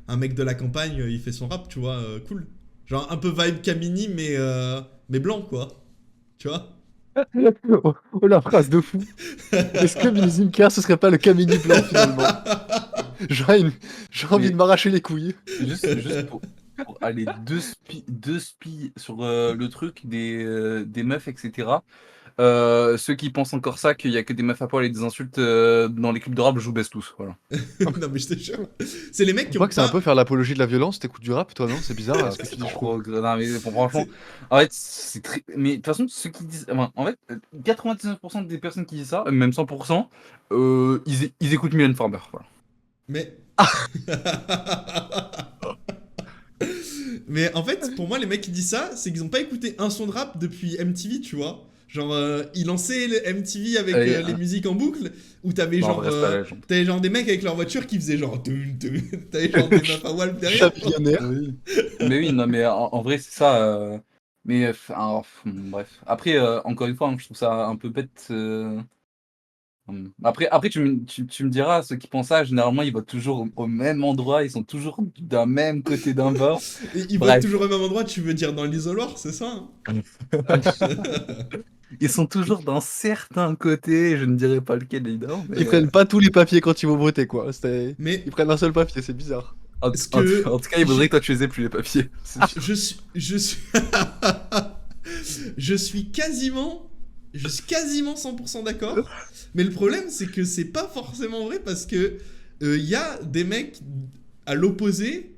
[SPEAKER 2] Un mec de la campagne, il fait son rap, tu vois, cool. Genre, un peu vibe Kamini, mais blanc, quoi. Tu vois?
[SPEAKER 1] Oh, la phrase de fou. Est-ce que Millésime K ce serait pas le Kamini blanc finalement? J'ai envie
[SPEAKER 3] Mais-
[SPEAKER 1] de m'arracher les couilles.
[SPEAKER 3] juste pour aller deux spies sur le truc des meufs, etc. Ceux qui pensent encore ça, qu'il y a que des meufs à poil et des insultes dans les clips de rap, je vous baisse tous. Voilà.
[SPEAKER 2] Non, mais je te jure. C'est les mecs
[SPEAKER 1] Je
[SPEAKER 2] qui ont
[SPEAKER 1] crois que c'est un
[SPEAKER 2] pas.
[SPEAKER 1] peu faire l'apologie de la violence, t'écoutes du rap, toi, non? C'est bizarre
[SPEAKER 3] Ah,
[SPEAKER 1] ce que tu
[SPEAKER 3] c'est
[SPEAKER 1] dis, je trouve.
[SPEAKER 3] trop non, mais franchement, en fait, c'est très. Mais de toute façon, ceux qui disent. Enfin, en fait, 99% des personnes qui disent ça, même 100%, ils écoutent Mylène Farmer. Voilà.
[SPEAKER 2] Mais. Mais en fait, pour moi, les mecs qui disent ça, c'est qu'ils ont pas écouté un son de rap depuis MTV, tu vois. Genre, ils lançaient le MTV avec les musiques en boucle, où t'avais
[SPEAKER 3] Non, en
[SPEAKER 2] genre,
[SPEAKER 3] vrai, c'est pas la légende.
[SPEAKER 2] t'avais genre des mecs avec leur voiture qui faisaient genre. T'avais genre des meufs à Walp derrière.
[SPEAKER 1] Millionnaire.
[SPEAKER 3] Mais oui, non, mais en vrai, c'est ça. Mais bref. Après, encore une fois, hein, je trouve ça un peu bête. Après tu me diras, ceux qui pensent ça, généralement, ils votent toujours au même endroit, ils sont toujours d'un même côté d'un bord.
[SPEAKER 2] Et ils votent
[SPEAKER 3] Bref.
[SPEAKER 2] toujours au même endroit, tu veux dire dans l'isoloir, c'est ça hein?
[SPEAKER 3] Ils sont toujours d'un certain côté, je ne dirais pas lequel, évidemment. Mais,
[SPEAKER 1] Ils prennent pas tous les papiers quand ils vont voter, quoi.
[SPEAKER 2] Mais
[SPEAKER 1] Ils prennent un seul papier, c'est bizarre.
[SPEAKER 3] en,
[SPEAKER 2] Est-ce
[SPEAKER 3] en-
[SPEAKER 2] que-
[SPEAKER 3] en tout cas, il faudrait que toi tu les aies plus les papiers. C'est sûr.
[SPEAKER 2] je suis. Je suis quasiment 100% d'accord. Mais le problème, c'est que c'est pas forcément vrai parce que y a des mecs à l'opposé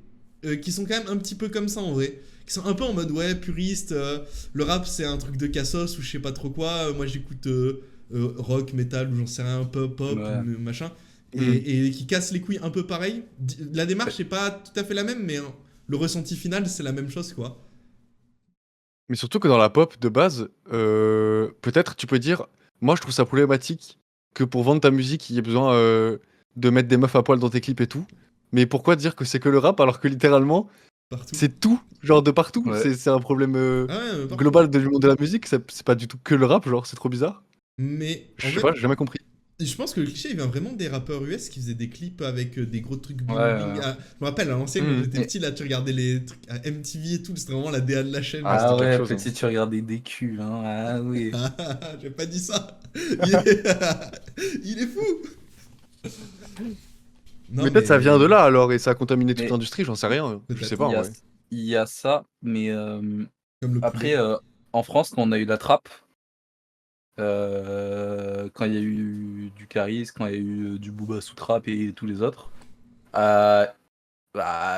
[SPEAKER 2] qui sont quand même un petit peu comme ça en vrai. Qui sont un peu en mode ouais, puriste, le rap c'est un truc de cassos ou je sais pas trop quoi. Moi j'écoute rock, metal ou j'en sais rien, pop,
[SPEAKER 3] Ouais.
[SPEAKER 2] ou machin. Et qui cassent les couilles un peu pareil. La démarche est pas tout à fait la même, mais le ressenti final c'est la même chose quoi.
[SPEAKER 1] Mais surtout que dans la pop, de base, peut-être tu peux dire, moi je trouve ça problématique que pour vendre ta musique, il y ait besoin de mettre des meufs à poil dans tes clips et tout. Mais pourquoi dire que c'est que le rap alors que littéralement,
[SPEAKER 2] Partout.
[SPEAKER 1] c'est tout, genre de partout.
[SPEAKER 3] Ouais.
[SPEAKER 1] C'est un problème
[SPEAKER 2] Ah ouais, partout.
[SPEAKER 1] global du monde de la musique, c'est pas du tout que le rap, genre c'est trop bizarre.
[SPEAKER 2] Mais en
[SPEAKER 1] Je sais
[SPEAKER 2] fait,
[SPEAKER 1] pas, j'ai jamais compris.
[SPEAKER 2] je pense que le cliché il vient vraiment des rappeurs US qui faisaient des clips avec des gros trucs bling
[SPEAKER 3] Ouais,
[SPEAKER 2] bling.
[SPEAKER 3] ouais.
[SPEAKER 2] Ah, je me rappelle à l'ancienne quand
[SPEAKER 1] Mm.
[SPEAKER 2] j'étais petit là tu regardais les trucs à MTV et tout, c'était vraiment la DA de la chaîne.
[SPEAKER 3] Ah
[SPEAKER 1] c'était quelque
[SPEAKER 3] ouais,
[SPEAKER 1] chose,
[SPEAKER 3] petit, tu regardais des culs, hein. Ah oui.
[SPEAKER 2] J'ai pas dit ça. Il est fou. Non,
[SPEAKER 1] Mais peut-être ça vient de là alors et ça a contaminé toute
[SPEAKER 3] Mais-
[SPEAKER 1] l'industrie, j'en sais rien. Je
[SPEAKER 2] Peut-être.
[SPEAKER 1] sais pas.
[SPEAKER 3] Il y a,
[SPEAKER 1] Ouais.
[SPEAKER 3] il y a ça, mais
[SPEAKER 2] Comme le
[SPEAKER 3] après,
[SPEAKER 2] poulet.
[SPEAKER 3] en France, quand on a eu la trappe, quand il y a eu du Caris, quand il y a eu du Booba sous trappe et tous les autres,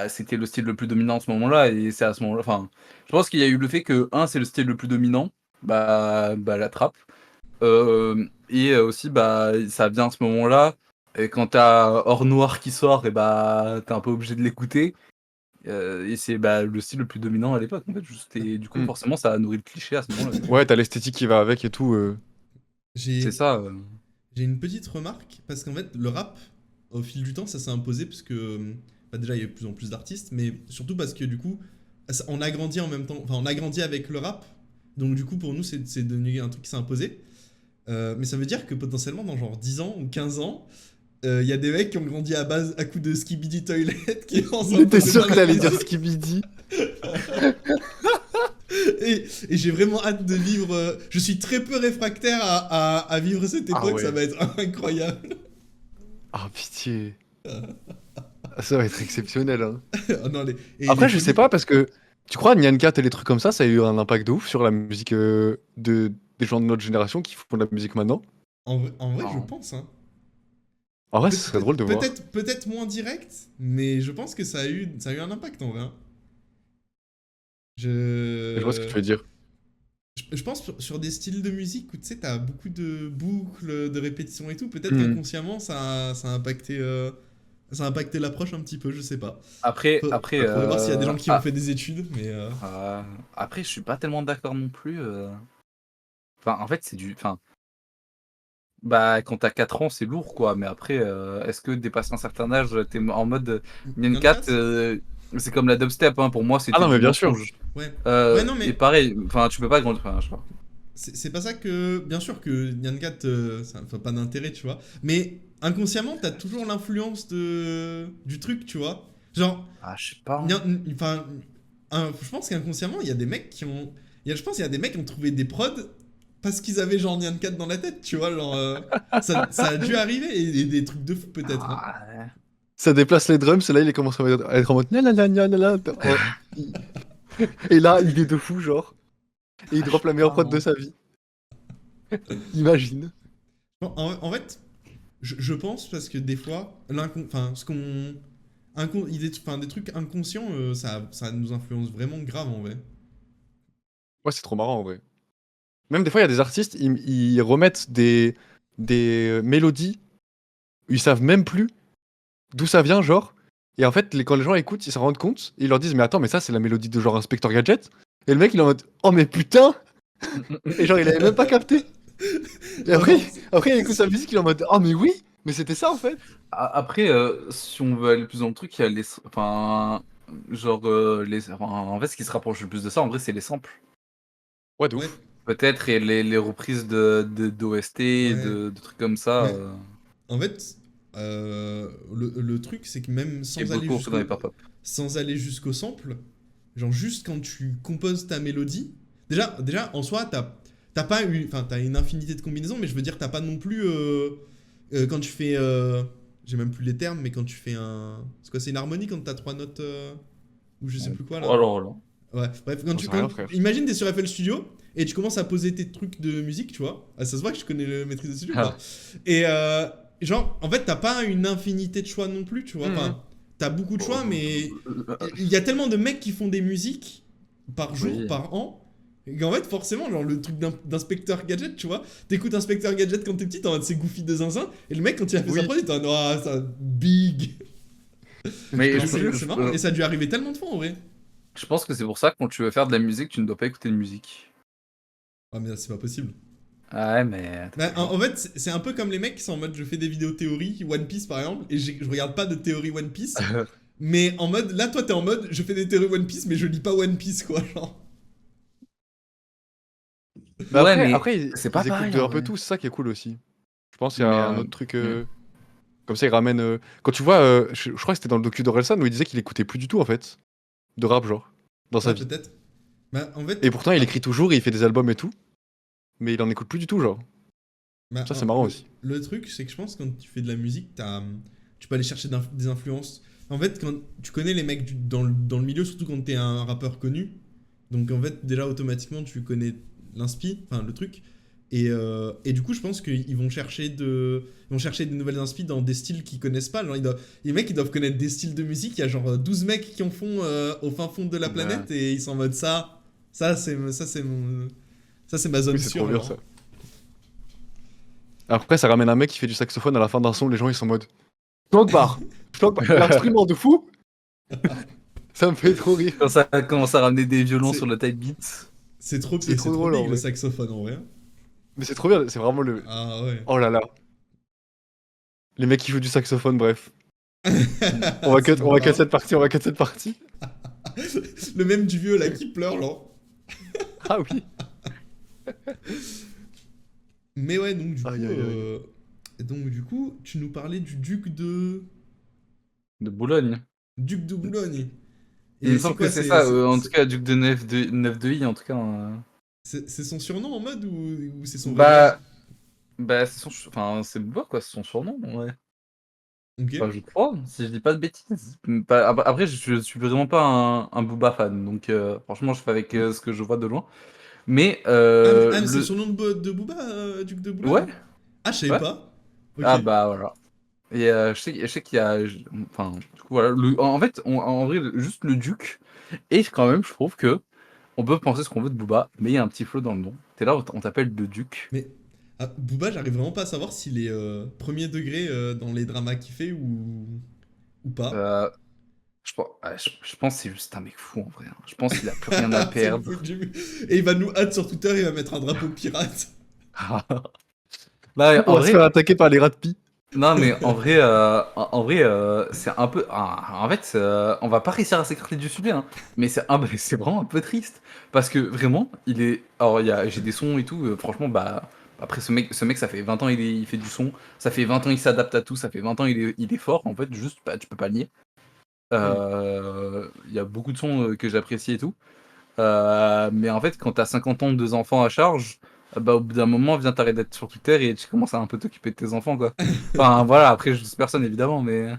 [SPEAKER 3] c'était le style le plus dominant à ce moment-là. Et c'est à ce moment-là. Enfin, je pense qu'il y a eu le fait que, c'est le style le plus dominant, la trappe. Et aussi, ça vient à ce moment-là. Et quand t'as Or Noir qui sort, et t'es un peu obligé de l'écouter. Et c'est le style le plus dominant à l'époque, en fait. Et du coup,
[SPEAKER 1] Mm.
[SPEAKER 3] forcément, ça a nourri le cliché à ce moment-là.
[SPEAKER 1] Ouais, t'as l'esthétique qui va avec et tout.
[SPEAKER 3] C'est ça.
[SPEAKER 2] J'ai une petite remarque, parce qu'en fait, le rap, au fil du temps, ça s'est imposé, parce que déjà, il y a de plus en plus d'artistes, mais surtout parce que du coup, on a grandi en même temps, enfin, on a grandi avec le rap, donc du coup, pour nous, c'est devenu un truc qui s'est imposé. Mais ça veut dire que potentiellement, dans genre 10 ans ou 15 ans, il y a des mecs qui ont grandi à coup de Skibidi Toilet, qui
[SPEAKER 1] J'étais sûr que t'allais dire Skibidi.
[SPEAKER 2] Et j'ai vraiment hâte de vivre. Je suis très peu réfractaire à vivre cette époque,
[SPEAKER 1] ouais.
[SPEAKER 2] ça va être incroyable.
[SPEAKER 1] Ah, pitié. Ça va être exceptionnel. Hein.
[SPEAKER 2] Oh non,
[SPEAKER 1] Après, je sais pas, parce que tu crois Nyan Cat et les trucs comme ça a eu un impact de ouf sur la musique des gens de notre génération qui font de la musique maintenant.
[SPEAKER 2] En vrai,
[SPEAKER 3] Non.
[SPEAKER 2] je pense. Hein.
[SPEAKER 1] En vrai, ce serait drôle de voir.
[SPEAKER 2] Peut-être moins direct, mais je pense que ça a eu un impact en vrai. Hein.
[SPEAKER 1] Je vois ce que tu veux dire.
[SPEAKER 2] Je pense sur des styles de musique où tu sais, t'as beaucoup de boucles, de répétitions et tout. Peut-être
[SPEAKER 1] Mhm.
[SPEAKER 2] qu'inconsciemment, ça a impacté l'approche un petit peu, je sais pas.
[SPEAKER 3] Après,
[SPEAKER 2] Faudrait voir s'il y a des gens qui ont fait des études, mais.
[SPEAKER 3] après, je suis pas tellement d'accord non plus. Enfin, en fait, c'est du. Enfin, quand t'as 4 ans, c'est lourd, quoi. Mais après, est-ce que dépasser un certain âge, t'es en mode Nyan Cat, c'est comme la dubstep, hein. Pour moi, c'était.
[SPEAKER 1] Ah non, mais
[SPEAKER 3] du
[SPEAKER 1] bien sûr.
[SPEAKER 3] mensonge.
[SPEAKER 2] Ouais. Non, mais.
[SPEAKER 3] Et pareil, enfin, tu peux pas grandir. Enfin, je sais pas.
[SPEAKER 2] C'est pas ça que. Bien sûr que Nyan Cat, ça n'a pas d'intérêt, tu vois. Mais inconsciemment, t'as toujours l'influence du truc, tu vois. Genre.
[SPEAKER 3] Ah, je sais pas.
[SPEAKER 2] Enfin. Je pense qu'inconsciemment, il y a des mecs qui ont. Je pense qu'il y a des mecs qui ont trouvé des prods parce qu'ils avaient genre Nyan Cat dans la tête, tu vois. Genre. Ça a dû arriver et des trucs de fou, peut-être. Hein.
[SPEAKER 3] Ah, ouais.
[SPEAKER 1] Ça déplace les drums, et là, il commence à être en mode gna gna gna gna gna. Et là, idée de fou, genre. Et il drop la meilleure prod de sa vie. Imagine.
[SPEAKER 2] Non, en fait, je pense parce que des fois, enfin, ce qu'on. Enfin, des trucs inconscients, ça nous influence vraiment grave en vrai.
[SPEAKER 1] Ouais, c'est trop marrant en vrai. Même des fois, il y a des artistes, ils remettent des mélodies, ils savent même plus d'où ça vient, genre. Et en fait, quand les gens écoutent, ils s'en rendent compte, et ils leur disent, mais attends, mais ça, c'est la mélodie de genre Inspector Gadget. Et le mec, il est en mode, oh mais putain! Et genre, il avait même pas capté. Et
[SPEAKER 2] Oh
[SPEAKER 1] après,
[SPEAKER 2] non,
[SPEAKER 1] après, il écoute sa musique, il est en mode, oh mais oui! Mais c'était ça en fait!
[SPEAKER 3] Après, si on veut aller plus dans le truc, il y a les. Enfin. Genre, enfin, en fait, ce qui se rapproche le plus de ça, en vrai, c'est les samples.
[SPEAKER 1] Ouais, de
[SPEAKER 2] ouais,
[SPEAKER 1] ouf.
[SPEAKER 3] Peut-être, et les reprises d'OST,
[SPEAKER 2] ouais.
[SPEAKER 3] de trucs comme ça.
[SPEAKER 2] Mais en fait, le truc, c'est que même
[SPEAKER 3] Et beaucoup repris dans les pop-up.
[SPEAKER 2] sans aller jusqu'au sample, genre juste quand tu composes ta mélodie, déjà en soi, t'as pas eu, enfin, t'as une infinité de combinaisons, mais je veux dire, t'as pas non plus, quand tu fais, j'ai même plus les termes, mais quand tu fais un, c'est quoi, c'est une harmonie quand t'as trois notes, ou je sais plus quoi là.
[SPEAKER 3] Oh alors là.
[SPEAKER 2] Ouais, bref,
[SPEAKER 1] J'en sais rien, frère.
[SPEAKER 2] imagine t'es sur FL Studio et tu commences à poser tes trucs de musique, tu vois. Ah, ça se voit que je connais le maîtrise de studio,
[SPEAKER 3] Ah.
[SPEAKER 2] quoi. Et genre, en fait, t'as pas une infinité de choix non plus, tu vois.
[SPEAKER 1] Mhm.
[SPEAKER 2] Enfin, t'as beaucoup de choix, mais il y a tellement de mecs qui font des musiques par jour,
[SPEAKER 3] Oui.
[SPEAKER 2] par an. En fait, forcément, genre le truc d'inspecteur gadget, tu vois, t'écoutes inspecteur gadget quand t'es petit, t'es en mode c'est goofy de zinzin, et le mec, quand il a fait
[SPEAKER 1] Oui.
[SPEAKER 2] sa prod, il était en mode ah, ça big.
[SPEAKER 3] Mais
[SPEAKER 2] Genre, c'est marrant, et ça a dû arriver tellement de fois en vrai.
[SPEAKER 3] je pense que c'est pour ça que quand tu veux faire de la musique, tu ne dois pas écouter de musique.
[SPEAKER 2] Ah, mais c'est pas possible.
[SPEAKER 3] Ah ouais, mais.
[SPEAKER 2] Bah, en fait, c'est un peu comme les mecs qui sont en mode je fais des vidéos théorie, One Piece par exemple, et je regarde pas de théorie One Piece, mais en mode, là toi t'es en mode je fais des théories One Piece, mais je lis pas One Piece quoi, genre.
[SPEAKER 1] Mais
[SPEAKER 3] Ouais,
[SPEAKER 1] après,
[SPEAKER 3] mais
[SPEAKER 1] après ils,
[SPEAKER 3] c'est
[SPEAKER 1] ils
[SPEAKER 3] pas
[SPEAKER 1] écoutent
[SPEAKER 3] pareil
[SPEAKER 1] de
[SPEAKER 3] en
[SPEAKER 1] un peu
[SPEAKER 3] vrai.
[SPEAKER 1] tout, c'est ça qui est cool aussi. Je pense qu'il y
[SPEAKER 3] Mais.
[SPEAKER 1] a un autre truc. Comme ça, ils ramènent. Quand tu vois, je crois que c'était dans le docu d'Orelsan où il disait qu'il écoutait plus du tout en fait. De rap, genre. Dans sa
[SPEAKER 2] Ouais,
[SPEAKER 1] vie.
[SPEAKER 2] peut-être. Bah, en fait,
[SPEAKER 1] Et pourtant, il écrit toujours et il fait des albums et tout. Mais il en écoute plus du tout, genre.
[SPEAKER 2] bah,
[SPEAKER 1] Ça, c'est marrant aussi.
[SPEAKER 2] le truc, c'est que je pense que quand tu fais de la musique, tu peux aller chercher des influences. En fait, quand tu connais les mecs dans le milieu, surtout quand t'es un rappeur connu, donc en fait, déjà automatiquement, tu connais l'inspi, enfin le truc. Et du coup, je pense qu'ils vont chercher des nouvelles inspi dans des styles qu'ils connaissent pas. Genre, les mecs, ils doivent connaître des styles de musique. Il y a genre 12 mecs qui en font au fin fond de la
[SPEAKER 3] Ouais.
[SPEAKER 2] planète et ils sont en mode ça c'est ma zone
[SPEAKER 1] Oui, c'est trop
[SPEAKER 2] sûre.
[SPEAKER 1] bien
[SPEAKER 2] genre.
[SPEAKER 1] ça. Après, ça ramène un mec qui fait du saxophone à la fin d'un son, les gens ils sont en mode. Schlockbar L'instrument de fou. Ça me fait trop rire.
[SPEAKER 3] Quand ça commence à ramener des violons
[SPEAKER 2] C'est-
[SPEAKER 3] sur le type beat.
[SPEAKER 2] C'est trop,
[SPEAKER 1] C'est
[SPEAKER 2] et
[SPEAKER 1] trop
[SPEAKER 2] c'est trop
[SPEAKER 1] drôle, en
[SPEAKER 2] big le
[SPEAKER 1] vrai.
[SPEAKER 2] saxophone en vrai. Hein.
[SPEAKER 1] Mais c'est trop bien, c'est vraiment le.
[SPEAKER 2] Ah ouais.
[SPEAKER 1] Oh là là. Les mecs qui jouent du saxophone, bref. On va cut,
[SPEAKER 2] C'est
[SPEAKER 1] on va cut
[SPEAKER 2] marrant.
[SPEAKER 1] cette partie, on va cut cette partie.
[SPEAKER 2] Le même du vieux là qui pleure là.
[SPEAKER 1] Ah oui.
[SPEAKER 2] Mais ouais, donc du coup,
[SPEAKER 1] Aïe, aïe, aïe.
[SPEAKER 2] tu nous parlais du
[SPEAKER 3] De Boulogne.
[SPEAKER 2] duc de Boulogne.
[SPEAKER 3] Il me
[SPEAKER 2] Et c'est
[SPEAKER 3] semble que
[SPEAKER 2] quoi,
[SPEAKER 3] c'est ça, en tout cas, Duc de 9 de I, en tout cas.
[SPEAKER 2] c'est son surnom en mode ou c'est son vrai
[SPEAKER 3] Bah. Bah, c'est enfin, c'est Booba, quoi, c'est son surnom, ouais.
[SPEAKER 2] nom? Ok.
[SPEAKER 3] Enfin, je crois, si je dis pas de bêtises. Après, je suis vraiment pas un Booba fan, donc franchement, je fais avec ce que je vois de loin. Mais
[SPEAKER 2] Mais c'est le surnom de Booba, duc de
[SPEAKER 3] ouais,
[SPEAKER 2] Boulogne? Ah, je savais
[SPEAKER 3] ouais.
[SPEAKER 2] pas. Ok.
[SPEAKER 3] Ah bah voilà. Et je sais qu'il y a. Enfin, du coup, voilà. En fait, en vrai, juste le Duc. Et quand même, je trouve que on peut penser ce qu'on veut de Booba, mais il y a un petit flow dans le nom. T'es là, on t'appelle le Duc.
[SPEAKER 2] Mais Booba, j'arrive vraiment pas à savoir s'il est premier degré dans les dramas qu'il fait ou pas.
[SPEAKER 3] Euh, je pense que c'est juste un mec fou en vrai. Hein. Je pense qu'il a plus rien à
[SPEAKER 2] C'est le
[SPEAKER 3] perdre.
[SPEAKER 2] fou du- Et il va nous hâte sur Twitter, il va mettre un drapeau pirate.
[SPEAKER 3] Bah,
[SPEAKER 1] On
[SPEAKER 3] en
[SPEAKER 1] va se faire
[SPEAKER 3] vrai,
[SPEAKER 1] attaquer par les rats de pie.
[SPEAKER 3] non, mais en vrai, c'est un peu. En fait, on va pas réussir à s'écarter du sujet, hein, mais c'est vraiment un peu triste. Parce que vraiment, il est. Alors, j'ai des sons et tout, franchement, bah. Après, ce mec, ça fait 20 ans il fait du son, ça fait 20 ans il s'adapte à tout, ça fait 20 ans il est fort, en fait, juste, bah, tu peux pas le nier. Il y a beaucoup de sons que j'apprécie et tout. Mais en fait, quand t'as 50 ans, deux enfants à charge, bah, au bout d'un moment, viens t'arrêter d'être sur Twitter et tu commences à un peu t'occuper de tes enfants, quoi. Enfin, voilà, après, je dis personne, évidemment, mais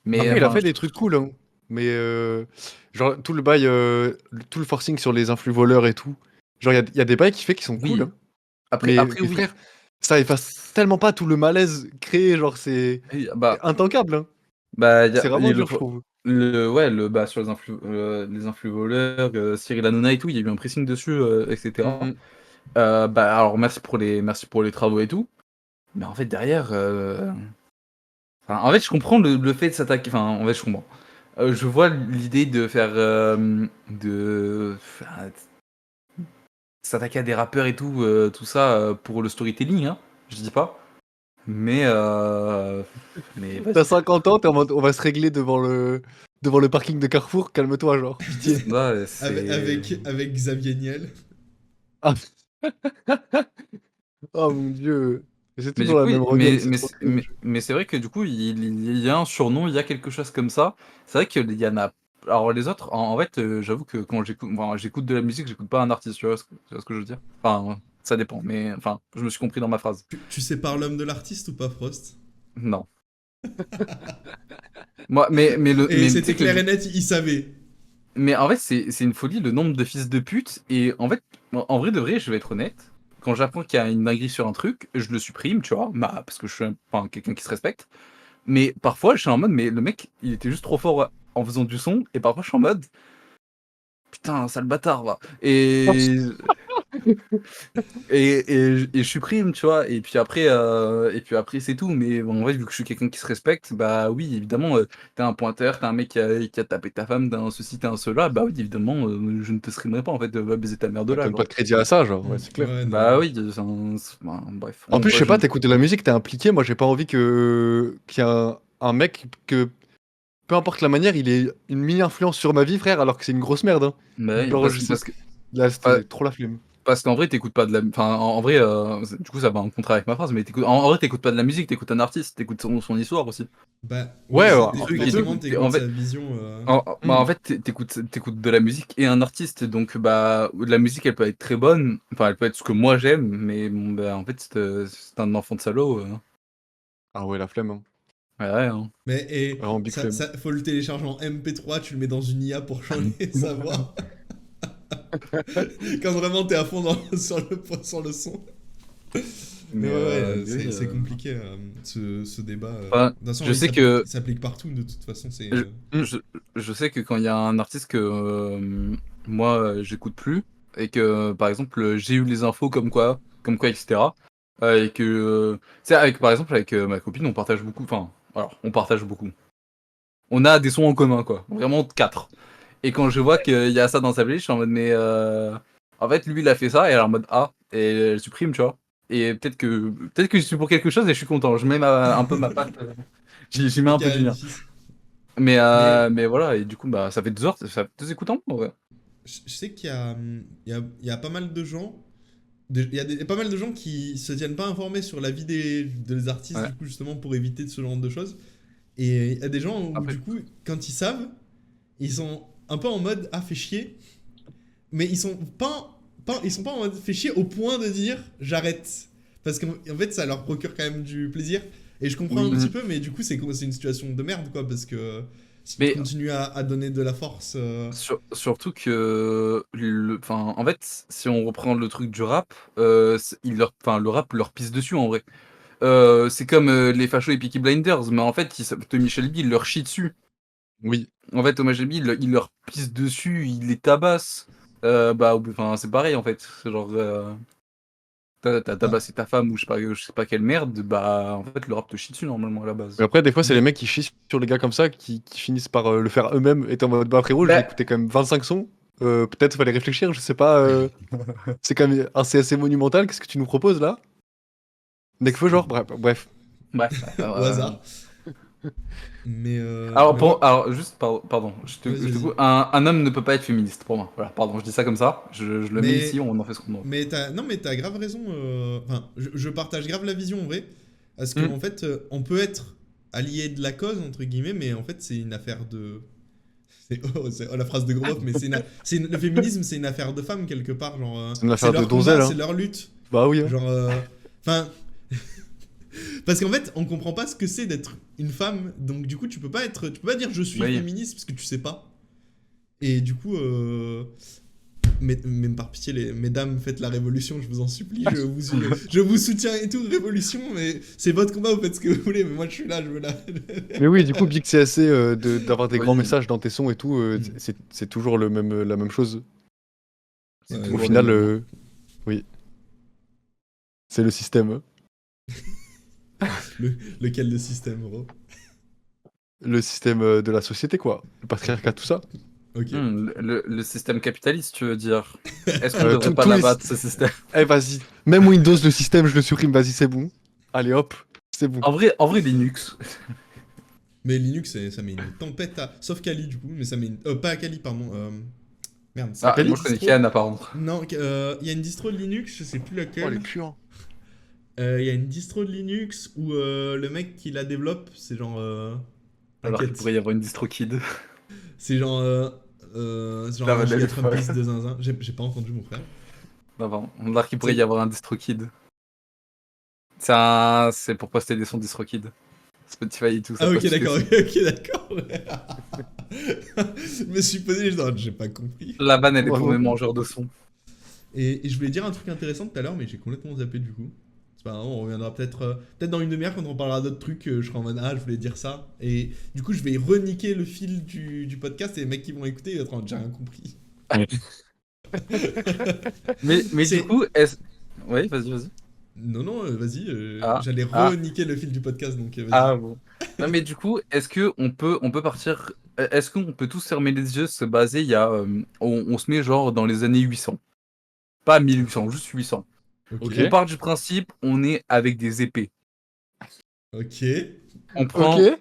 [SPEAKER 1] Après, il a
[SPEAKER 3] enfin,
[SPEAKER 1] fait des trucs cool, hein. Mais genre, tout le bail, tout le forcing sur les influx voleurs et tout. Genre, il y a des bails qu'il fait qui sont cool,
[SPEAKER 3] oui.
[SPEAKER 1] hein.
[SPEAKER 3] Après,
[SPEAKER 1] Mais
[SPEAKER 3] oui.
[SPEAKER 1] frère, ça efface tellement pas tout le malaise créé, genre c'est
[SPEAKER 3] Et, bah,
[SPEAKER 1] intankable, hein.
[SPEAKER 3] bah,
[SPEAKER 1] C'est
[SPEAKER 3] il y
[SPEAKER 1] vraiment
[SPEAKER 3] a
[SPEAKER 1] dur, je trouve.
[SPEAKER 3] bah, sur les influx voleurs, Cyril Hanouna et tout, il y a eu un pressing dessus, etc.
[SPEAKER 1] Mmh.
[SPEAKER 3] Bah, alors merci pour les travaux et tout. Mais en fait, derrière, en fait, je comprends le fait de s'attaquer. Enfin, en fait, je comprends. Je vois l'idée de faire, enfin, s'attaquer à des rappeurs et tout ça, pour le storytelling, hein. Je dis pas. Mais,
[SPEAKER 1] Tu
[SPEAKER 3] vas-y.
[SPEAKER 1] 50 ans, tu en mode: «On va se régler devant le parking de Carrefour, calme-toi, genre, pitié».
[SPEAKER 3] Là,
[SPEAKER 2] Avec Xavier Niel.
[SPEAKER 1] Ah, oh mon Dieu, c'est
[SPEAKER 3] Mais du
[SPEAKER 1] toujours la
[SPEAKER 3] coup,
[SPEAKER 1] même rengaine, c'est trop cringe.
[SPEAKER 3] mais c'est vrai que du coup, il y a un surnom, il y a quelque chose comme ça. C'est vrai qu'il y en a. Alors les autres, en fait, j'avoue que quand j'écoute de la musique, j'écoute pas un artiste, tu vois ce que je veux dire? Enfin, ça dépend, mais enfin, je me suis compris dans ma phrase.
[SPEAKER 2] Tu sépares l'homme de l'artiste ou pas, Frost?
[SPEAKER 3] Non. Moi,
[SPEAKER 2] Et
[SPEAKER 3] mais tu
[SPEAKER 2] c'était
[SPEAKER 3] sais que
[SPEAKER 2] clair et net, il savait.
[SPEAKER 3] mais en fait, c'est une folie le nombre de fils de pute. Et en fait, en vrai de vrai, je vais être honnête. Quand j'apprends qu'il y a une dinguerie sur un truc, je le supprime, tu vois, bah, parce que je suis enfin, quelqu'un qui se respecte. Mais parfois, je suis en mode, mais le mec, il était juste trop fort en faisant du son. Et parfois, je suis en mode, putain, sale bâtard, va. Et je supprime, tu vois. Et puis après c'est tout. Mais bon, en vrai, vu que je suis quelqu'un qui se respecte, bah oui, évidemment, t'as un pointeur, t'as un mec qui a tapé ta femme, t'as un ceci, t'as un cela. Bah oui, évidemment, je ne te streamerai pas, en fait, va baiser ta mère de
[SPEAKER 1] Ouais,
[SPEAKER 3] là,
[SPEAKER 1] donne pas
[SPEAKER 3] genre.
[SPEAKER 1] de crédit à ça, genre, ouais, c'est clair.
[SPEAKER 2] Ouais,
[SPEAKER 3] Bah
[SPEAKER 2] non.
[SPEAKER 3] oui, bah, bref.
[SPEAKER 1] En
[SPEAKER 3] On
[SPEAKER 1] plus, je
[SPEAKER 3] va,
[SPEAKER 1] sais pas, t'écoutes de la musique, t'es impliqué, moi j'ai pas envie qu'il y ait un mec que, peu importe la manière, il ait une mini influence sur ma vie, frère, alors que c'est une grosse merde, hein.
[SPEAKER 3] bah oui,
[SPEAKER 1] Genre, je sais là,
[SPEAKER 3] pa-
[SPEAKER 1] c'était trop la flemme.
[SPEAKER 3] parce qu'en vrai, t'écoutes pas de la. Enfin, en vrai, du coup, ça va en contrat avec ma phrase, mais en vrai, t'écoutes pas de la musique, t'écoutes un artiste, t'écoutes son histoire aussi.
[SPEAKER 2] Bah, oui,
[SPEAKER 1] Ouais,
[SPEAKER 3] T'écoutes
[SPEAKER 1] ouais,
[SPEAKER 3] des trucs et
[SPEAKER 2] forcément,
[SPEAKER 3] en
[SPEAKER 2] t'écoutes
[SPEAKER 3] fait,
[SPEAKER 2] sa vision.
[SPEAKER 3] Bah,
[SPEAKER 1] mmh.
[SPEAKER 3] en fait, t'écoutes de la musique et un artiste, donc bah, la musique, elle peut être très bonne, enfin, elle peut être ce que moi j'aime, mais bon, bah, en fait, c'est un enfant de salaud.
[SPEAKER 1] Ah ouais, la flemme, hein.
[SPEAKER 3] Ouais, ouais, hein.
[SPEAKER 2] Mais et
[SPEAKER 1] Vraiment big
[SPEAKER 2] ça,
[SPEAKER 1] flemme.
[SPEAKER 2] ça, faut le télécharger en MP3, tu le mets dans une IA pour changer sa voix. Quand vraiment t'es à fond sur le son. Mais
[SPEAKER 3] Mais,
[SPEAKER 2] ouais, ouais,
[SPEAKER 3] mais oui,
[SPEAKER 2] c'est compliqué ce débat.
[SPEAKER 3] enfin,
[SPEAKER 2] De toute façon,
[SPEAKER 3] je sais que
[SPEAKER 2] il s'applique partout, de toute façon. C'est.
[SPEAKER 3] je,
[SPEAKER 1] Mmh.
[SPEAKER 3] je, je sais que quand il y a un artiste que moi j'écoute plus et que par exemple j'ai eu les infos comme quoi, etc. Et que tu sais, avec par exemple avec ma copine, on partage beaucoup. Enfin, alors on partage beaucoup. On a des sons en commun, quoi. Vraiment 4. Et quand je vois qu'il y a ça dans sa playlist, je suis en mode, mais en fait, lui, il a fait ça, et elle est en mode, ah, et elle supprime, tu vois. Et peut-être que je suis pour quelque chose et je suis content. Je mets un peu ma patte, j'y mets un
[SPEAKER 2] Ok,
[SPEAKER 3] peu du mien.
[SPEAKER 2] l'édifice. Mais
[SPEAKER 3] Mais voilà, et du coup, bah, ça fait 2 heures, ça fait 2 écoutes en moins, ouais.
[SPEAKER 2] je sais qu'il y a, il y a pas mal de gens. Il y a pas mal de gens qui se tiennent pas informés sur la vie des artistes,
[SPEAKER 3] Ouais.
[SPEAKER 2] du coup, justement, pour éviter ce genre de choses. Et il y a des gens où,
[SPEAKER 3] Après,
[SPEAKER 2] du coup, quand ils savent, ils sont un peu en mode ah, fait chier. Mais ils sont pas en mode fait chier au point de dire j'arrête. Parce qu'en fait, ça leur procure quand même du plaisir. Et je comprends un
[SPEAKER 3] oui.
[SPEAKER 2] petit peu, mais du coup, c'est une situation de merde, quoi. Parce que si tu
[SPEAKER 3] Mais
[SPEAKER 2] continues à donner de la force.
[SPEAKER 3] surtout que, enfin, en fait, si on reprend le truc du rap, enfin, le rap leur pisse dessus, en vrai. C'est comme les fachos et Peaky Blinders, mais en fait, Tommy Shelby, il leur chie dessus.
[SPEAKER 1] Oui.
[SPEAKER 3] En fait, Thomas Shelby, il leur pisse dessus, il les tabasse. Bah, enfin, c'est pareil en fait. C'est genre, t'as
[SPEAKER 2] Bah,
[SPEAKER 3] tabassé ta femme ou je sais pas quelle merde, bah, en fait, le rap te chie dessus normalement à la
[SPEAKER 1] Mais
[SPEAKER 3] base.
[SPEAKER 1] après, des fois, c'est les
[SPEAKER 2] mais
[SPEAKER 1] mecs qui chient sur les gars comme ça, qui finissent par le faire eux-mêmes, étant en mode bah frérot, j'ai
[SPEAKER 3] Bah,
[SPEAKER 1] écouté quand même 25 sons. Peut-être fallait réfléchir, je sais pas. C'est quand même assez monumental, qu'est-ce que tu nous proposes là? Nekfeu, genre, bref.
[SPEAKER 3] bref.
[SPEAKER 2] au hasard. Mais ouais,
[SPEAKER 3] Alors, juste, pardon,
[SPEAKER 2] vas-y,
[SPEAKER 3] je te
[SPEAKER 2] vas-y.
[SPEAKER 3] coupe. Un homme ne peut pas être féministe pour moi. Voilà, pardon, je dis ça comme ça. Je le mets ici,
[SPEAKER 2] Mais,
[SPEAKER 3] on en fait ce qu'on veut.
[SPEAKER 2] non, mais t'as grave raison. Enfin, je partage grave la vision en vrai. Parce qu'en
[SPEAKER 1] Hmm.
[SPEAKER 2] en fait, on peut être allié de la cause, entre guillemets, mais en fait, c'est une affaire de. La phrase de gros, mais le féminisme, c'est une affaire de femmes quelque part. Genre,
[SPEAKER 1] C'est une
[SPEAKER 2] c'est
[SPEAKER 1] affaire de
[SPEAKER 2] leur combat,
[SPEAKER 1] donzelle,
[SPEAKER 2] c'est
[SPEAKER 1] hein.
[SPEAKER 2] leur lutte.
[SPEAKER 1] Bah oui, hein.
[SPEAKER 2] Genre, enfin, parce qu'en fait, on comprend pas ce que c'est d'être une femme. Donc du coup, tu peux pas dire je suis
[SPEAKER 3] Oui.
[SPEAKER 2] féministe parce que tu sais pas. Et du coup, même par pitié, mesdames, faites la révolution, je vous en supplie, je vous soutiens et tout, révolution, mais c'est votre combat, vous faites ce que vous voulez, mais moi je suis là, je veux la...
[SPEAKER 1] Mais oui, du coup, bien que c'est assez d'avoir des
[SPEAKER 3] Oui.
[SPEAKER 1] grands messages dans tes sons et tout,
[SPEAKER 2] Mm.
[SPEAKER 1] c'est toujours la même chose.
[SPEAKER 3] C'est
[SPEAKER 2] Ouais,
[SPEAKER 3] toujours
[SPEAKER 1] Au
[SPEAKER 3] le
[SPEAKER 1] final,
[SPEAKER 3] même.
[SPEAKER 1] oui. C'est le système.
[SPEAKER 2] Lequel de système, gros?
[SPEAKER 1] Le système de la société, quoi. Le patriarcat, tout ça.
[SPEAKER 2] Ok.
[SPEAKER 3] Le système capitaliste, tu veux dire? Est-ce qu'on ne devrait pas
[SPEAKER 1] tous les...
[SPEAKER 3] l'abattre, ce système?
[SPEAKER 1] Eh, vas-y. Même Windows, le système, je le supprime, vas-y, c'est bon. Allez, hop, c'est bon.
[SPEAKER 3] En vrai, Linux.
[SPEAKER 2] Mais Linux, ça met une tempête à... Sauf Kali, du coup, mais ça met une... pas Kali, pardon. Merde, c'est
[SPEAKER 3] Ah,
[SPEAKER 2] quelle
[SPEAKER 3] moi je connais
[SPEAKER 2] distro
[SPEAKER 3] Kian, apparemment.
[SPEAKER 2] Non, il y a une distro de Linux, je sais plus
[SPEAKER 1] Oh, les
[SPEAKER 2] laquelle.
[SPEAKER 1] puants.
[SPEAKER 2] Il y a une distro de Linux où le mec qui la développe, c'est genre...
[SPEAKER 3] Alors qu'il
[SPEAKER 2] T'inquiète.
[SPEAKER 3] pourrait y avoir une DistroKid.
[SPEAKER 2] C'est genre... c'est genre
[SPEAKER 3] La
[SPEAKER 2] un
[SPEAKER 3] modèle
[SPEAKER 2] giga
[SPEAKER 3] est
[SPEAKER 2] Trumpiste
[SPEAKER 3] folle.
[SPEAKER 2] de zinzin. J'ai pas entendu, mon frère.
[SPEAKER 3] Non, pardon. Alors qu'il pourrait
[SPEAKER 2] C'est-
[SPEAKER 3] y avoir un DistroKid. C'est pour poster des sons DistroKid. Spotify et tout ça.
[SPEAKER 2] Ah ok,
[SPEAKER 3] poste des
[SPEAKER 2] d'accord,
[SPEAKER 3] sons.
[SPEAKER 2] ok, d'accord. Je me suis posé, j'ai pas compris.
[SPEAKER 3] La vanne, elle est
[SPEAKER 1] Moi
[SPEAKER 3] pour
[SPEAKER 1] non
[SPEAKER 3] mes
[SPEAKER 1] plus.
[SPEAKER 3] mangeurs de sons.
[SPEAKER 2] Et je voulais dire un truc intéressant tout à l'heure, mais j'ai complètement zappé du coup. C'est pas grave, on reviendra peut-être dans une demi-heure quand on parlera d'autres trucs. Je serai en mode, ah, je voulais dire ça. Et du coup, je vais reniquer le fil du podcast et les mecs qui vont écouter, ils vont être en mode, j'ai rien compris.
[SPEAKER 3] Mais
[SPEAKER 2] C'est-
[SPEAKER 3] du coup, Oui, vas-y.
[SPEAKER 2] Non, non, vas-y,
[SPEAKER 3] Ah,
[SPEAKER 2] j'allais
[SPEAKER 3] ah.
[SPEAKER 2] reniquer le fil du podcast, donc vas-y.
[SPEAKER 3] Ah bon. Non mais du coup, est-ce que on peut partir. Est-ce qu'on peut tous fermer les yeux, se baser, on se met genre dans les années 800. Pas 1800, juste 800.
[SPEAKER 2] Ok.
[SPEAKER 3] On part du principe, on est avec des épées.
[SPEAKER 2] Ok.
[SPEAKER 3] On prend,
[SPEAKER 1] Ok.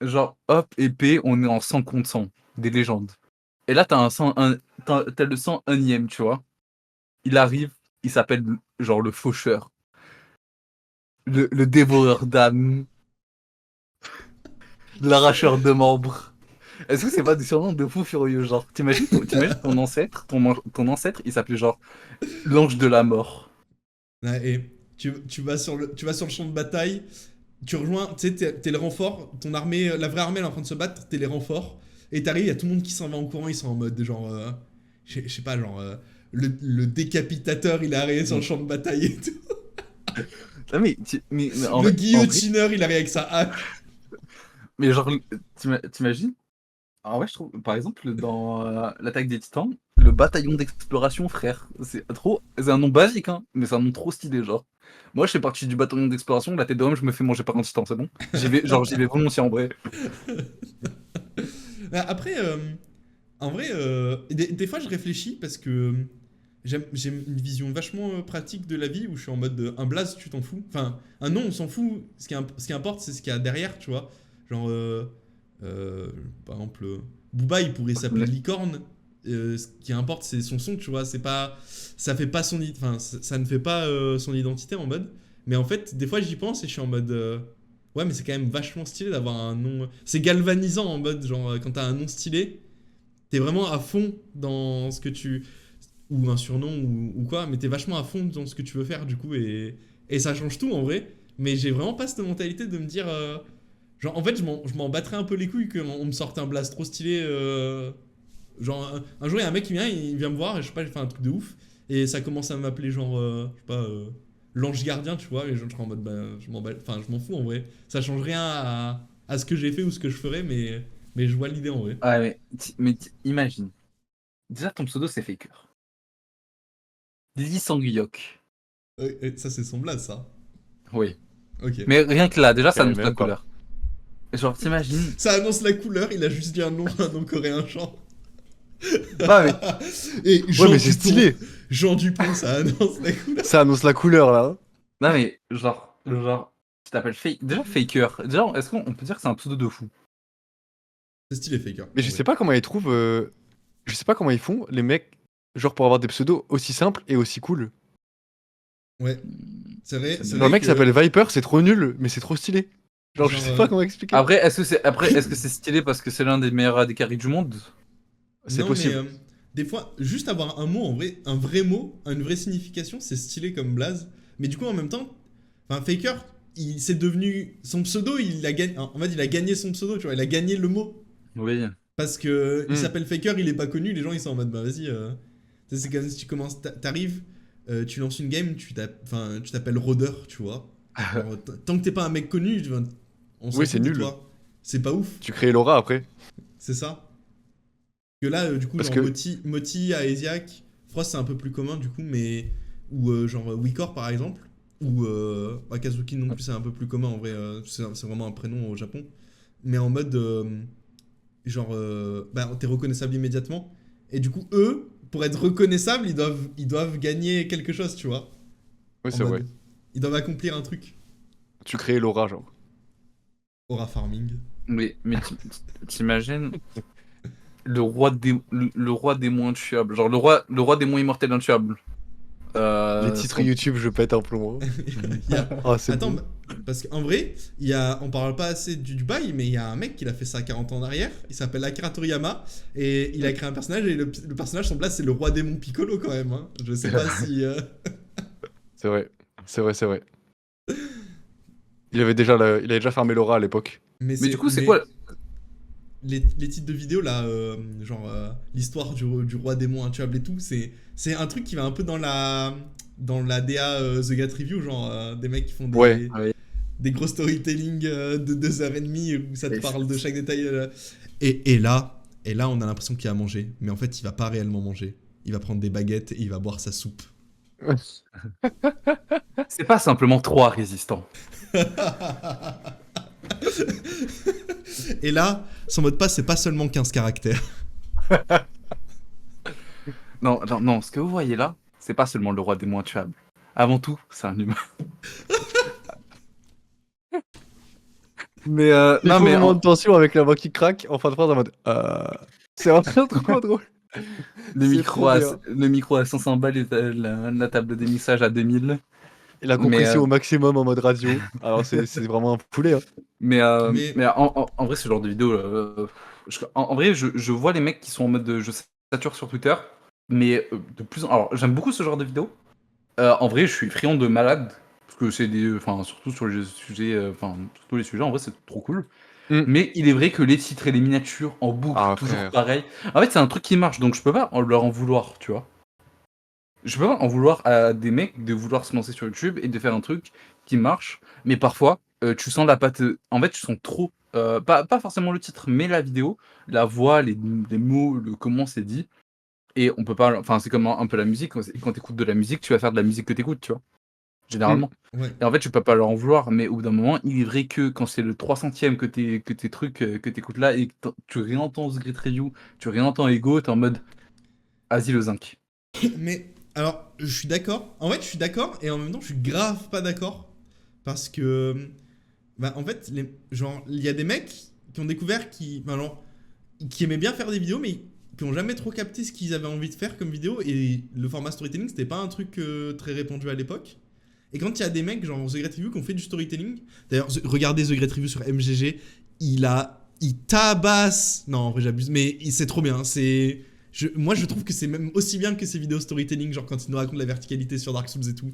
[SPEAKER 3] genre, hop, épée, on est en 100 contre 100, des légendes. Et là, t'as le 101ème, tu vois. Il arrive, il s'appelle, genre, le faucheur. Le dévoreur d'âmes. L'arracheur de membres. Est-ce que c'est pas des surnoms de fou furieux, genre, t'imagines ton ancêtre, ton ancêtre, il s'appelait genre l'ange de la mort.
[SPEAKER 2] Ouais, et tu vas sur le champ de bataille, tu rejoins, tu sais, t'es le renfort, ton armée, la vraie armée elle est en train de se battre, t'es les renforts, et t'arrives, il y a tout le monde qui s'en va en courant, ils sont en mode genre, je sais pas, genre, le décapitateur il est arrivé sur le champ de bataille et tout.
[SPEAKER 3] Non mais en
[SPEAKER 2] Le
[SPEAKER 3] vrai,
[SPEAKER 2] guillotineur il arrive avec sa hache.
[SPEAKER 3] mais genre, t'imagines? Ah ouais, je trouve, par exemple, dans l'attaque des Titans, le bataillon d'exploration, frère, c'est un nom basique, hein, mais c'est un nom trop stylé, genre. Moi, je fais partie du bataillon d'exploration, la tête de homme, je me fais manger par un titan, c'est bon? J'y vais volontiers en vrai.
[SPEAKER 2] Après, en vrai, des fois je réfléchis parce que j'ai une vision vachement pratique de la vie où je suis en mode un blaze, tu t'en fous. Enfin, un nom, on s'en fout. Ce qui importe, c'est ce qu'il y a derrière, tu vois. Genre, par exemple, Booba, il pourrait s'appeler
[SPEAKER 3] Ouais.
[SPEAKER 2] Licorne. Ce qui importe, c'est son son, tu vois. C'est pas, ça fait pas son, enfin, ça ne fait pas son identité en mode. Mais en fait, des fois, j'y pense et je suis en mode. Ouais, mais c'est quand même vachement stylé d'avoir un nom. C'est galvanisant en mode, genre, quand t'as un nom stylé, t'es vraiment à fond dans ce que tu. Ou un surnom ou quoi, mais t'es vachement à fond dans ce que tu veux faire du coup, et ça change tout en vrai. Mais j'ai vraiment pas cette mentalité de me dire. Genre, en fait, je m'en battrais un peu les couilles qu'on me sorte un blast trop stylé. Genre, un jour, il y a un mec qui vient, il vient me voir, et je sais pas, j'ai fait un truc de ouf, et ça commence à m'appeler genre, je sais pas, l'ange gardien, tu vois, et je serais en mode, bah, enfin, je m'en fous en vrai. Ça change rien à ce que j'ai fait ou ce que je ferais, mais je vois l'idée en vrai.
[SPEAKER 3] Ouais, imagine. Déjà, ton pseudo, c'est Faker. Lee Sang-hyuk.
[SPEAKER 2] Ça, c'est son blast, ça.
[SPEAKER 3] Oui.
[SPEAKER 2] Ok.
[SPEAKER 3] Mais rien que là, déjà, ça
[SPEAKER 1] Ouais,
[SPEAKER 3] annonce la
[SPEAKER 1] même pas.
[SPEAKER 3] couleur. Genre, t'imagines?
[SPEAKER 2] Ça annonce la couleur, il a juste dit un nom coréen, genre.
[SPEAKER 3] Bah, mais
[SPEAKER 2] Et
[SPEAKER 1] Ouais,
[SPEAKER 2] Jean
[SPEAKER 1] mais c'est
[SPEAKER 2] Dupont,
[SPEAKER 1] stylé.
[SPEAKER 2] Jean Dupont, ça annonce la couleur.
[SPEAKER 1] Ça annonce la couleur, là.
[SPEAKER 3] non, mais genre, tu t'appelles Déjà, Faker. Déjà, est-ce qu'on peut dire que c'est un pseudo de fou?
[SPEAKER 2] C'est stylé, Faker.
[SPEAKER 1] Mais je sais pas comment ils trouvent. Je sais pas comment ils font, les mecs, genre pour avoir des pseudos aussi simples et aussi cool.
[SPEAKER 2] Ouais, c'est vrai.
[SPEAKER 3] C'est
[SPEAKER 2] c'est
[SPEAKER 1] Genre,
[SPEAKER 2] vrai
[SPEAKER 1] le mec
[SPEAKER 2] que-
[SPEAKER 1] s'appelle Viper, c'est trop nul, mais c'est trop stylé. Genre, je
[SPEAKER 2] Genre,
[SPEAKER 1] sais pas comment expliquer.
[SPEAKER 3] Après, est-ce que c'est stylé parce que c'est l'un des meilleurs AD carry du monde?
[SPEAKER 1] C'est
[SPEAKER 2] Non,
[SPEAKER 1] possible.
[SPEAKER 2] mais des fois, juste avoir un mot en vrai, un vrai mot, une vraie signification, c'est stylé comme blaze. Mais du coup, en même temps, enfin, Faker, il s'est devenu son pseudo, il a gagné. En fait, il a gagné son pseudo, tu vois, il a gagné le mot.
[SPEAKER 3] Oui.
[SPEAKER 2] Parce que il
[SPEAKER 1] Hmm.
[SPEAKER 2] s'appelle Faker, il est pas connu, les gens ils sont en mode bah vas-y. C'est comme si tu commences, t'arrives, tu lances une game, tu t'appelles rôdeur, tu vois. Genre, tant que t'es pas un mec connu, on s'en
[SPEAKER 1] Oui,
[SPEAKER 2] fout
[SPEAKER 1] c'est
[SPEAKER 2] de
[SPEAKER 1] nul.
[SPEAKER 2] toi. C'est pas ouf,
[SPEAKER 1] Tu crées l'aura après.
[SPEAKER 2] c'est ça. Que là, du coup,
[SPEAKER 1] Parce
[SPEAKER 2] genre
[SPEAKER 1] que-
[SPEAKER 2] Moti, Aesiac, Frost c'est un peu plus commun du coup, mais. Ou genre Wikor par exemple. Ou Akazuki non plus, c'est un peu plus commun en vrai. C'est vraiment un prénom au Japon. Mais en mode. Genre. Bah, t'es reconnaissable immédiatement. Et du coup, eux, pour être reconnaissables, ils doivent gagner quelque chose, tu vois.
[SPEAKER 1] Oui,
[SPEAKER 2] En
[SPEAKER 1] c'est
[SPEAKER 2] mode,
[SPEAKER 1] vrai.
[SPEAKER 2] ils doivent accomplir un truc.
[SPEAKER 1] Tu crées l'aura, genre.
[SPEAKER 2] Aura farming.
[SPEAKER 3] Mais t'imagines le roi démon intuable, genre le roi démon immortel intuable.
[SPEAKER 1] Les titres YouTube, je pète un plomb.
[SPEAKER 2] Il y a-
[SPEAKER 1] Ah, c'est
[SPEAKER 2] Attends,
[SPEAKER 1] beau.
[SPEAKER 2] parce qu'en vrai, on parle pas assez du bail, mais il y a un mec qui l'a fait ça à 40 ans derrière. Il s'appelle Akira Toriyama et il a créé un personnage et le personnage, son place, c'est le roi démon Piccolo quand même. Hein. Je sais pas si.
[SPEAKER 1] C'est vrai. C'est vrai, c'est vrai. Il avait déjà fermé l'aura à l'époque.
[SPEAKER 3] Mais du coup, c'est quoi?
[SPEAKER 2] Les titres de vidéos là, genre l'histoire du roi démon intuable et tout, c'est un truc qui va un peu dans la DA The Gat Review, genre des mecs qui font
[SPEAKER 1] Ouais.
[SPEAKER 2] des gros storytelling de 2h30 où ça te
[SPEAKER 3] Et
[SPEAKER 2] parle de chaque détail. Et là, on a l'impression qu'il va manger, mais en fait, il va pas réellement manger. Il va prendre des baguettes et il va boire sa soupe.
[SPEAKER 3] C'est pas simplement 3 résistants.
[SPEAKER 2] Et là, son mot de passe, c'est pas seulement 15 caractères.
[SPEAKER 3] Non, non, non, ce que vous voyez là, c'est pas seulement le roi démon intuable. Avant tout, c'est un humain. Mais
[SPEAKER 1] Il
[SPEAKER 3] non,
[SPEAKER 1] faut
[SPEAKER 3] mais
[SPEAKER 1] moment de tension avec la voix qui craque en fin de phrase en mode. C'est vraiment trop drôle.
[SPEAKER 3] le
[SPEAKER 1] c'est
[SPEAKER 3] micro,
[SPEAKER 1] trop bien.
[SPEAKER 3] le micro à 500 balles et la table de mixage à 2000.
[SPEAKER 1] Et la compression au maximum en mode radio. Alors c'est vraiment un poulet. Hein.
[SPEAKER 3] Mais
[SPEAKER 2] Mais-
[SPEAKER 3] en vrai, ce genre de vidéo, en vrai, je vois les mecs qui sont en mode je sature sur Twitter, mais de plus en... Alors, j'aime beaucoup ce genre de vidéo. En vrai, je suis friand de malade, parce que c'est des... Enfin, surtout sur les sujets... Enfin, sur tous les sujets, en vrai, c'est trop cool.
[SPEAKER 1] Mm.
[SPEAKER 3] Mais il est vrai que les titres et les miniatures en boucle,
[SPEAKER 1] Ah,
[SPEAKER 3] toujours
[SPEAKER 1] frère.
[SPEAKER 3] pareil. En fait, c'est un truc qui marche, donc je peux pas leur en vouloir, tu vois. Je peux pas en vouloir à des mecs de vouloir se lancer sur YouTube et de faire un truc qui marche, mais parfois, tu sens la patte. En fait, tu sens trop. Pas forcément le titre, mais la vidéo, la voix, les mots, comment c'est dit. Et on peut pas. Enfin, c'est comme un peu la musique. Quand t'écoutes de la musique, tu vas faire de la musique que t'écoutes, tu vois. Généralement.
[SPEAKER 2] Ouais.
[SPEAKER 3] Et en fait, tu peux pas leur en vouloir, mais au bout d'un moment, il est vrai que quand c'est le 300e que tes trucs, que t'écoutes là, et que tu réentends The Great Review, tu réentends Ego, t'es en mode. Vas-y, le zinc.
[SPEAKER 2] Mais alors, je suis d'accord. En fait, je suis d'accord et en même temps, je suis grave pas d'accord parce que, bah, en fait, genre, il y a des mecs qui ont découvert qui aimaient bien faire des vidéos, mais qui ont jamais trop capté ce qu'ils avaient envie de faire comme vidéo et le format storytelling, c'était pas un truc très répandu à l'époque. Et quand il y a des mecs genre The Great Review qui ont fait du storytelling, d'ailleurs, regardez The Great Review sur MGG, il tabasse. Non, en vrai, j'abuse, mais c'est trop bien. Moi, je trouve que c'est même aussi bien que ces vidéos storytelling, genre quand il nous raconte la verticalité sur Dark Souls et tout.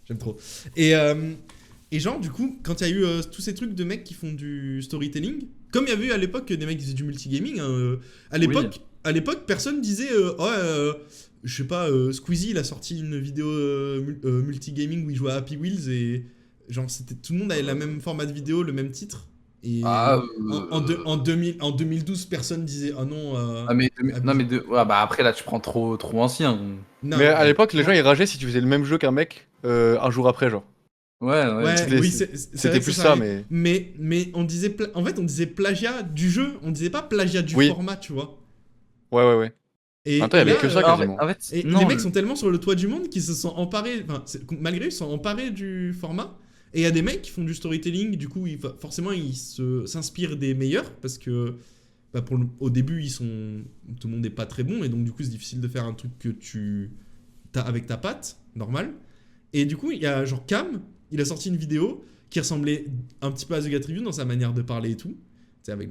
[SPEAKER 2] J'aime trop. Et genre, du coup, quand il y a eu tous ces trucs de mecs qui font du storytelling, comme il y avait eu à l'époque des mecs qui faisaient du multigaming, hein, à l'époque, personne disait je sais pas, Squeezie, il a sorti une vidéo multigaming où il jouait à Happy Wheels et genre, tout le monde avait le même format de vidéo, le même titre. Et en 2012, personne disait ah non.
[SPEAKER 3] Non, mais bah après, là, tu prends trop ancien.
[SPEAKER 2] Non,
[SPEAKER 1] Mais à l'époque, les gens ils rageaient si tu faisais le même jeu qu'un mec un jour après, genre.
[SPEAKER 3] Ouais.
[SPEAKER 1] C'était-
[SPEAKER 2] oui,
[SPEAKER 1] C'était
[SPEAKER 2] vrai que
[SPEAKER 1] plus
[SPEAKER 2] ça
[SPEAKER 1] ça,
[SPEAKER 2] arrive.
[SPEAKER 1] mais.
[SPEAKER 2] Mais on disait en fait on disait plagiat du jeu, on disait pas plagiat du
[SPEAKER 1] Oui.
[SPEAKER 2] format, tu vois.
[SPEAKER 1] Ouais.
[SPEAKER 2] Et,
[SPEAKER 1] Attends, il y avait
[SPEAKER 2] là,
[SPEAKER 1] que ça, quasiment.
[SPEAKER 3] En fait,
[SPEAKER 2] et
[SPEAKER 3] non,
[SPEAKER 2] les mecs sont tellement sur le toit du monde qu'ils se sont emparés, malgré eux, ils sont emparés du format. Et il y a des mecs qui font du storytelling, du coup, forcément, ils s'inspirent des meilleurs parce que bah, au début, tout le monde n'est pas très bon et donc du coup, c'est difficile de faire un truc que tu as avec ta patte, normal. Et du coup, il y a genre Cam, il a sorti une vidéo qui ressemblait un petit peu à The Gat Review dans sa manière de parler et tout. C'est avec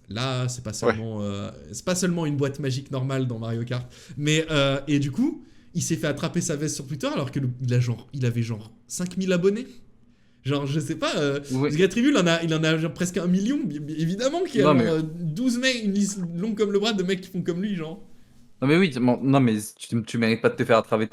[SPEAKER 2] là, c'est pas seulement une boîte magique normale dans Mario Kart, mais et du coup, il s'est fait attraper sa veste sur Twitter alors que il avait genre 5000 abonnés. Genre, je sais pas,
[SPEAKER 3] Ouais.
[SPEAKER 2] The Gat Review, il en a genre presque 1 million, évidemment qu'il y a
[SPEAKER 3] Non,
[SPEAKER 2] genre, 12 mecs, une liste longue comme le bras de mecs qui font comme lui, genre.
[SPEAKER 3] Non mais oui, non mais tu mérites pas de te faire attraper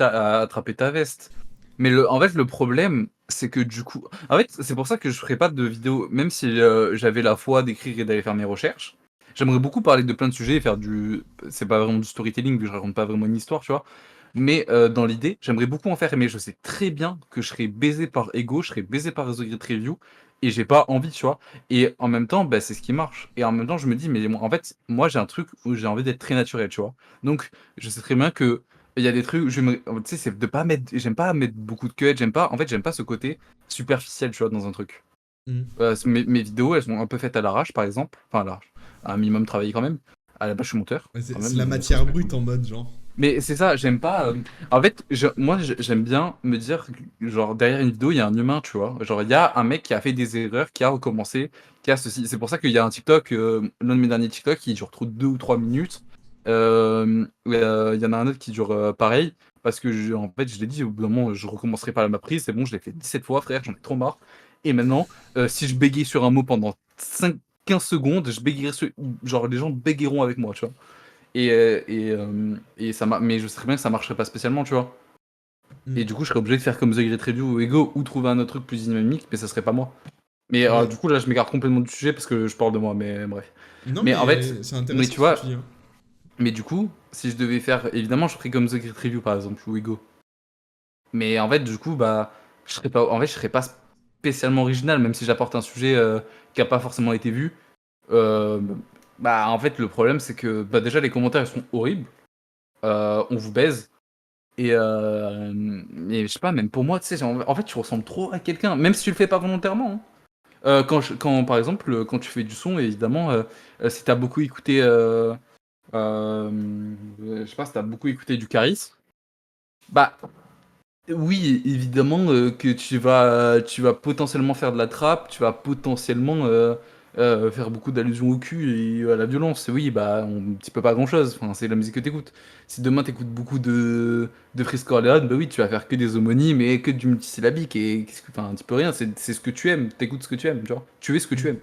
[SPEAKER 3] ta veste. Mais en fait, le problème, c'est que du coup... En fait, c'est pour ça que je ferai pas de vidéo, même si j'avais la foi d'écrire et d'aller faire mes recherches. J'aimerais beaucoup parler de plein de sujets et faire du... C'est pas vraiment du storytelling, vu que je raconte pas vraiment une histoire, tu vois. Mais dans l'idée, j'aimerais beaucoup en faire, mais je sais très bien que je serais baisé par Ego, je serais baisé par Resolute Review, et j'ai pas envie, tu vois. Et en même temps, bah, c'est ce qui marche. Et en même temps, je me dis, mais en fait, moi, j'ai un truc où j'ai envie d'être très naturel, tu vois. Donc, je sais très bien que il y a des trucs, tu sais, c'est de pas mettre, j'aime pas mettre beaucoup de cut, j'aime pas ce côté superficiel, tu vois, dans un truc.
[SPEAKER 2] Mhm.
[SPEAKER 3] Mes vidéos, elles sont un peu faites à l'arrache, par exemple. Enfin, à l'arrache. À un minimum travaillé quand même. À la base, je suis monteur,
[SPEAKER 2] Ouais,
[SPEAKER 3] quand
[SPEAKER 2] c'est
[SPEAKER 3] même,
[SPEAKER 2] la
[SPEAKER 3] donc faut se
[SPEAKER 2] matière
[SPEAKER 3] respecter.
[SPEAKER 2] brute en mode genre.
[SPEAKER 3] Mais c'est ça, j'aime pas. En fait, j'aime bien me dire, genre, derrière une vidéo, il y a un humain, tu vois. Genre, il y a un mec qui a fait des erreurs, qui a recommencé, qui a ceci. C'est pour ça qu'il y a un TikTok, l'un de mes derniers TikTok, qui dure trop 2 ou 3 minutes. Il y en a un autre qui dure pareil, parce que, en fait, je l'ai dit, au bout d'un moment, je recommencerai pas à ma prise, c'est bon, je l'ai fait 17 fois, frère, j'en ai trop marre. Et maintenant, si je bégaye sur un mot pendant 15 secondes, je bégayerai genre, les gens bégayeront avec moi, tu vois. Et mais je sais très bien que ça marcherait pas spécialement, tu vois.
[SPEAKER 2] Mhm.
[SPEAKER 3] Et du coup, je serais obligé de faire comme The Great Review ou Ego ou trouver un autre truc plus dynamique, mais ça serait pas moi. Mais
[SPEAKER 2] Ouais.
[SPEAKER 3] du coup, là, je m'égare complètement du sujet parce que je parle de moi, mais bref.
[SPEAKER 2] Non,
[SPEAKER 3] Mais en fait,
[SPEAKER 2] mais c'est
[SPEAKER 3] mais
[SPEAKER 2] intéressant
[SPEAKER 3] tu
[SPEAKER 2] ce que tu
[SPEAKER 3] vois,
[SPEAKER 2] dis, hein.
[SPEAKER 3] mais du coup, si je devais faire, évidemment, je ferais comme The Great Review par exemple ou Ego. Mais en fait, du coup, bah, je serais pas spécialement original, même si j'apporte un sujet qui a pas forcément été vu. Euh, Bah, en fait, le problème, c'est que bah, déjà, les commentaires ils sont horribles. On vous baise. Et je sais pas, même pour moi, tu sais, en fait, tu ressembles trop à quelqu'un, même si tu le fais pas volontairement, hein. Par exemple, quand tu fais du son, évidemment, si t'as beaucoup écouté, je sais pas, si t'as beaucoup écouté du Caris, bah oui, évidemment que tu vas potentiellement faire de la trappe, tu vas potentiellement faire beaucoup d'allusions au cul et à la violence. Oui, bah, tu peux pas grand-chose. Enfin, c'est la musique que t'écoutes. Si demain t'écoutes beaucoup de Freeze Corleone, bah oui, tu vas faire que des homonymes et que du multisyllabique. Et enfin, tu peux rien. C'est ce que tu aimes. T'écoutes ce que tu aimes, tu vois. Tu es ce que tu
[SPEAKER 2] Mhm.
[SPEAKER 3] aimes.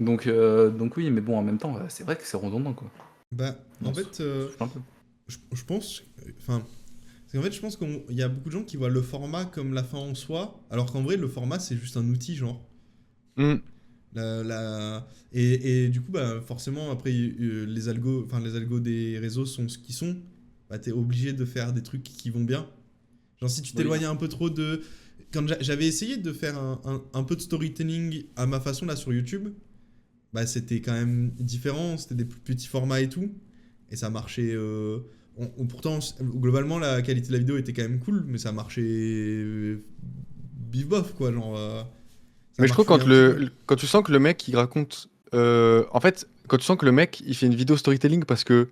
[SPEAKER 3] Donc oui, mais bon, en même temps, c'est vrai que c'est redondant, quoi.
[SPEAKER 2] Bah, en
[SPEAKER 3] On se
[SPEAKER 2] fait,
[SPEAKER 3] on se fout un peu.
[SPEAKER 2] je pense. Enfin, parce qu'en fait, je pense qu'il y a beaucoup de gens qui voient le format comme la fin en soi, alors qu'en vrai, le format, c'est juste un outil, genre.
[SPEAKER 1] Hmm.
[SPEAKER 2] Et du coup, bah, forcément, après, les algos des réseaux sont ce qu'ils sont. Bah, t'es obligé de faire des trucs qui vont bien. Genre, si tu
[SPEAKER 3] Oui.
[SPEAKER 2] t'éloignes un peu trop de. Quand j'avais essayé de faire un peu de storytelling à ma façon là sur YouTube, bah, c'était quand même différent. C'était des plus petits formats et tout. Et ça marchait. Pourtant, globalement, la qualité de la vidéo était quand même cool, mais ça marchait. Bif bof, quoi. Genre. Ça
[SPEAKER 1] Mais je trouve
[SPEAKER 2] marchouillait un petit peu.
[SPEAKER 1] quand tu sens que le mec il raconte. En fait, quand tu sens que le mec il fait une vidéo storytelling parce que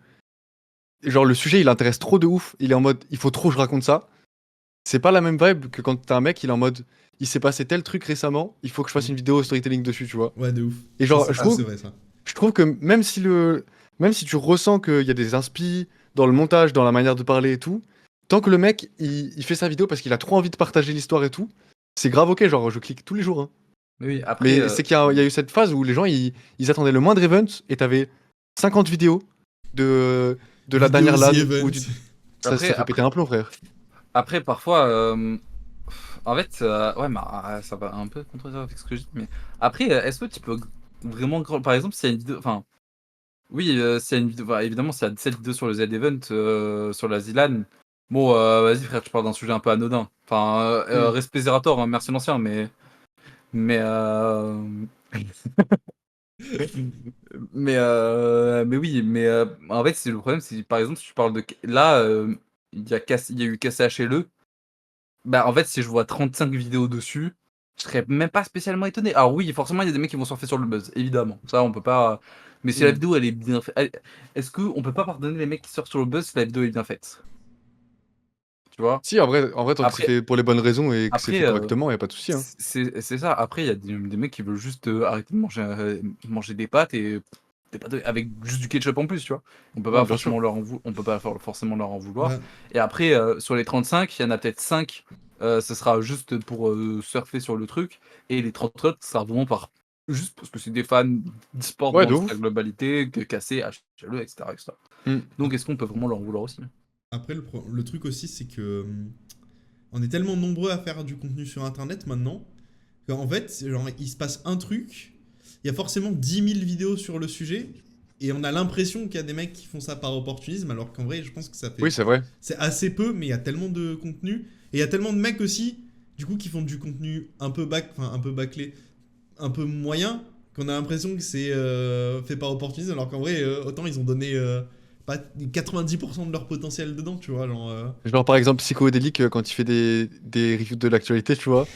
[SPEAKER 1] genre le sujet il intéresse trop de ouf, il est en mode il faut trop que je raconte ça. C'est pas la même vibe que quand t'as un mec il est en mode il s'est passé tel truc récemment, il faut que je fasse
[SPEAKER 2] Mm.
[SPEAKER 1] une vidéo storytelling dessus, tu vois.
[SPEAKER 2] Ouais, de ouf.
[SPEAKER 1] Et
[SPEAKER 2] Ça,
[SPEAKER 1] genre
[SPEAKER 2] ça c'est vrai, ça.
[SPEAKER 1] je trouve que même si tu ressens qu'il y a des inspi dans le montage, dans la manière de parler et tout, tant que le mec il fait sa vidéo parce qu'il a trop envie de partager l'histoire et tout, c'est grave ok, genre je clique tous les jours, hein.
[SPEAKER 3] Mais oui, après,
[SPEAKER 1] Mais c'est qu'il y a eu cette phase où les gens ils attendaient le moindre event et t'avais 50 vidéos de, de la
[SPEAKER 2] Vidéo
[SPEAKER 1] dernière
[SPEAKER 2] The
[SPEAKER 1] LAN où
[SPEAKER 2] Event.
[SPEAKER 1] ça fait péter un plomb, frère.
[SPEAKER 3] après, parfois, en fait, ouais, mais ça va un peu contredire avec ce que je dis, mais après, est-ce que tu peux vraiment, par exemple, s'il y a une vidéo, enfin, oui, s'il y a une vidéo, bah, évidemment, s'il y a cette vidéo sur le Z-Event, sur la ZLAN, bon, vas-y, frère, tu parles d'un sujet un peu anodin. Enfin,
[SPEAKER 1] Hmm.
[SPEAKER 3] respect Zerator, hein, merci l'ancien, mais, mais oui, mais en fait, c'est le problème, c'est par exemple, si tu parles de, là, il y a eu KCHLE. Bah, en fait, si je vois 35 vidéos dessus, je serais même pas spécialement étonné. Alors oui, forcément, il y a des mecs qui vont surfer sur le buzz, évidemment. Ça, on peut pas. Mais si la
[SPEAKER 1] Hmm.
[SPEAKER 3] vidéo, elle est bien faite. Est-ce qu'on peut pas pardonner les mecs qui surfent sur le buzz si la vidéo est bien faite? Tu vois?
[SPEAKER 1] Si, en vrai, tant que c'est
[SPEAKER 3] Après,
[SPEAKER 1] fait pour les bonnes raisons et que c'est
[SPEAKER 3] après
[SPEAKER 1] fait correctement, y a pas de souci, hein.
[SPEAKER 3] c'est ça. Après, il y a des mecs qui veulent juste arrêter de manger des pâtes et des pâtes avec juste du ketchup en plus, tu vois.
[SPEAKER 1] Ouais, bien sûr.
[SPEAKER 3] On peut pas forcément leur en vouloir.
[SPEAKER 2] Bah,
[SPEAKER 3] Et après, sur les 35, il y en a peut-être 5, ce sera juste pour surfer sur le truc. Et les 30 autres, ça sera vraiment par juste parce que c'est des fans d'e-sport
[SPEAKER 1] Ouais,
[SPEAKER 3] dans
[SPEAKER 1] de
[SPEAKER 3] sa
[SPEAKER 1] ouf.
[SPEAKER 3] globalité, que casser, HLE, etc., etc.
[SPEAKER 1] Mm.
[SPEAKER 3] Donc est-ce qu'on peut vraiment leur en vouloir aussi?
[SPEAKER 2] Après, le truc aussi, c'est que on est tellement nombreux à faire du contenu sur Internet maintenant qu'en fait, genre, il se passe un truc, il y a forcément 10 000 vidéos sur le sujet, et on a l'impression qu'il y a des mecs qui font ça par opportunisme, alors qu'en vrai, je pense que ça fait...
[SPEAKER 1] Oui, c'est vrai.
[SPEAKER 2] C'est assez peu, mais il y a tellement de contenu, et il y a tellement de mecs aussi, du coup, qui font du contenu un peu un peu bâclé, un peu moyen, qu'on a l'impression que c'est fait par opportunisme, alors qu'en vrai, autant ils ont donné pas 90% de leur potentiel dedans, tu vois, genre...
[SPEAKER 1] Genre par exemple Psychodélique quand il fait des reviews de l'actualité, tu vois.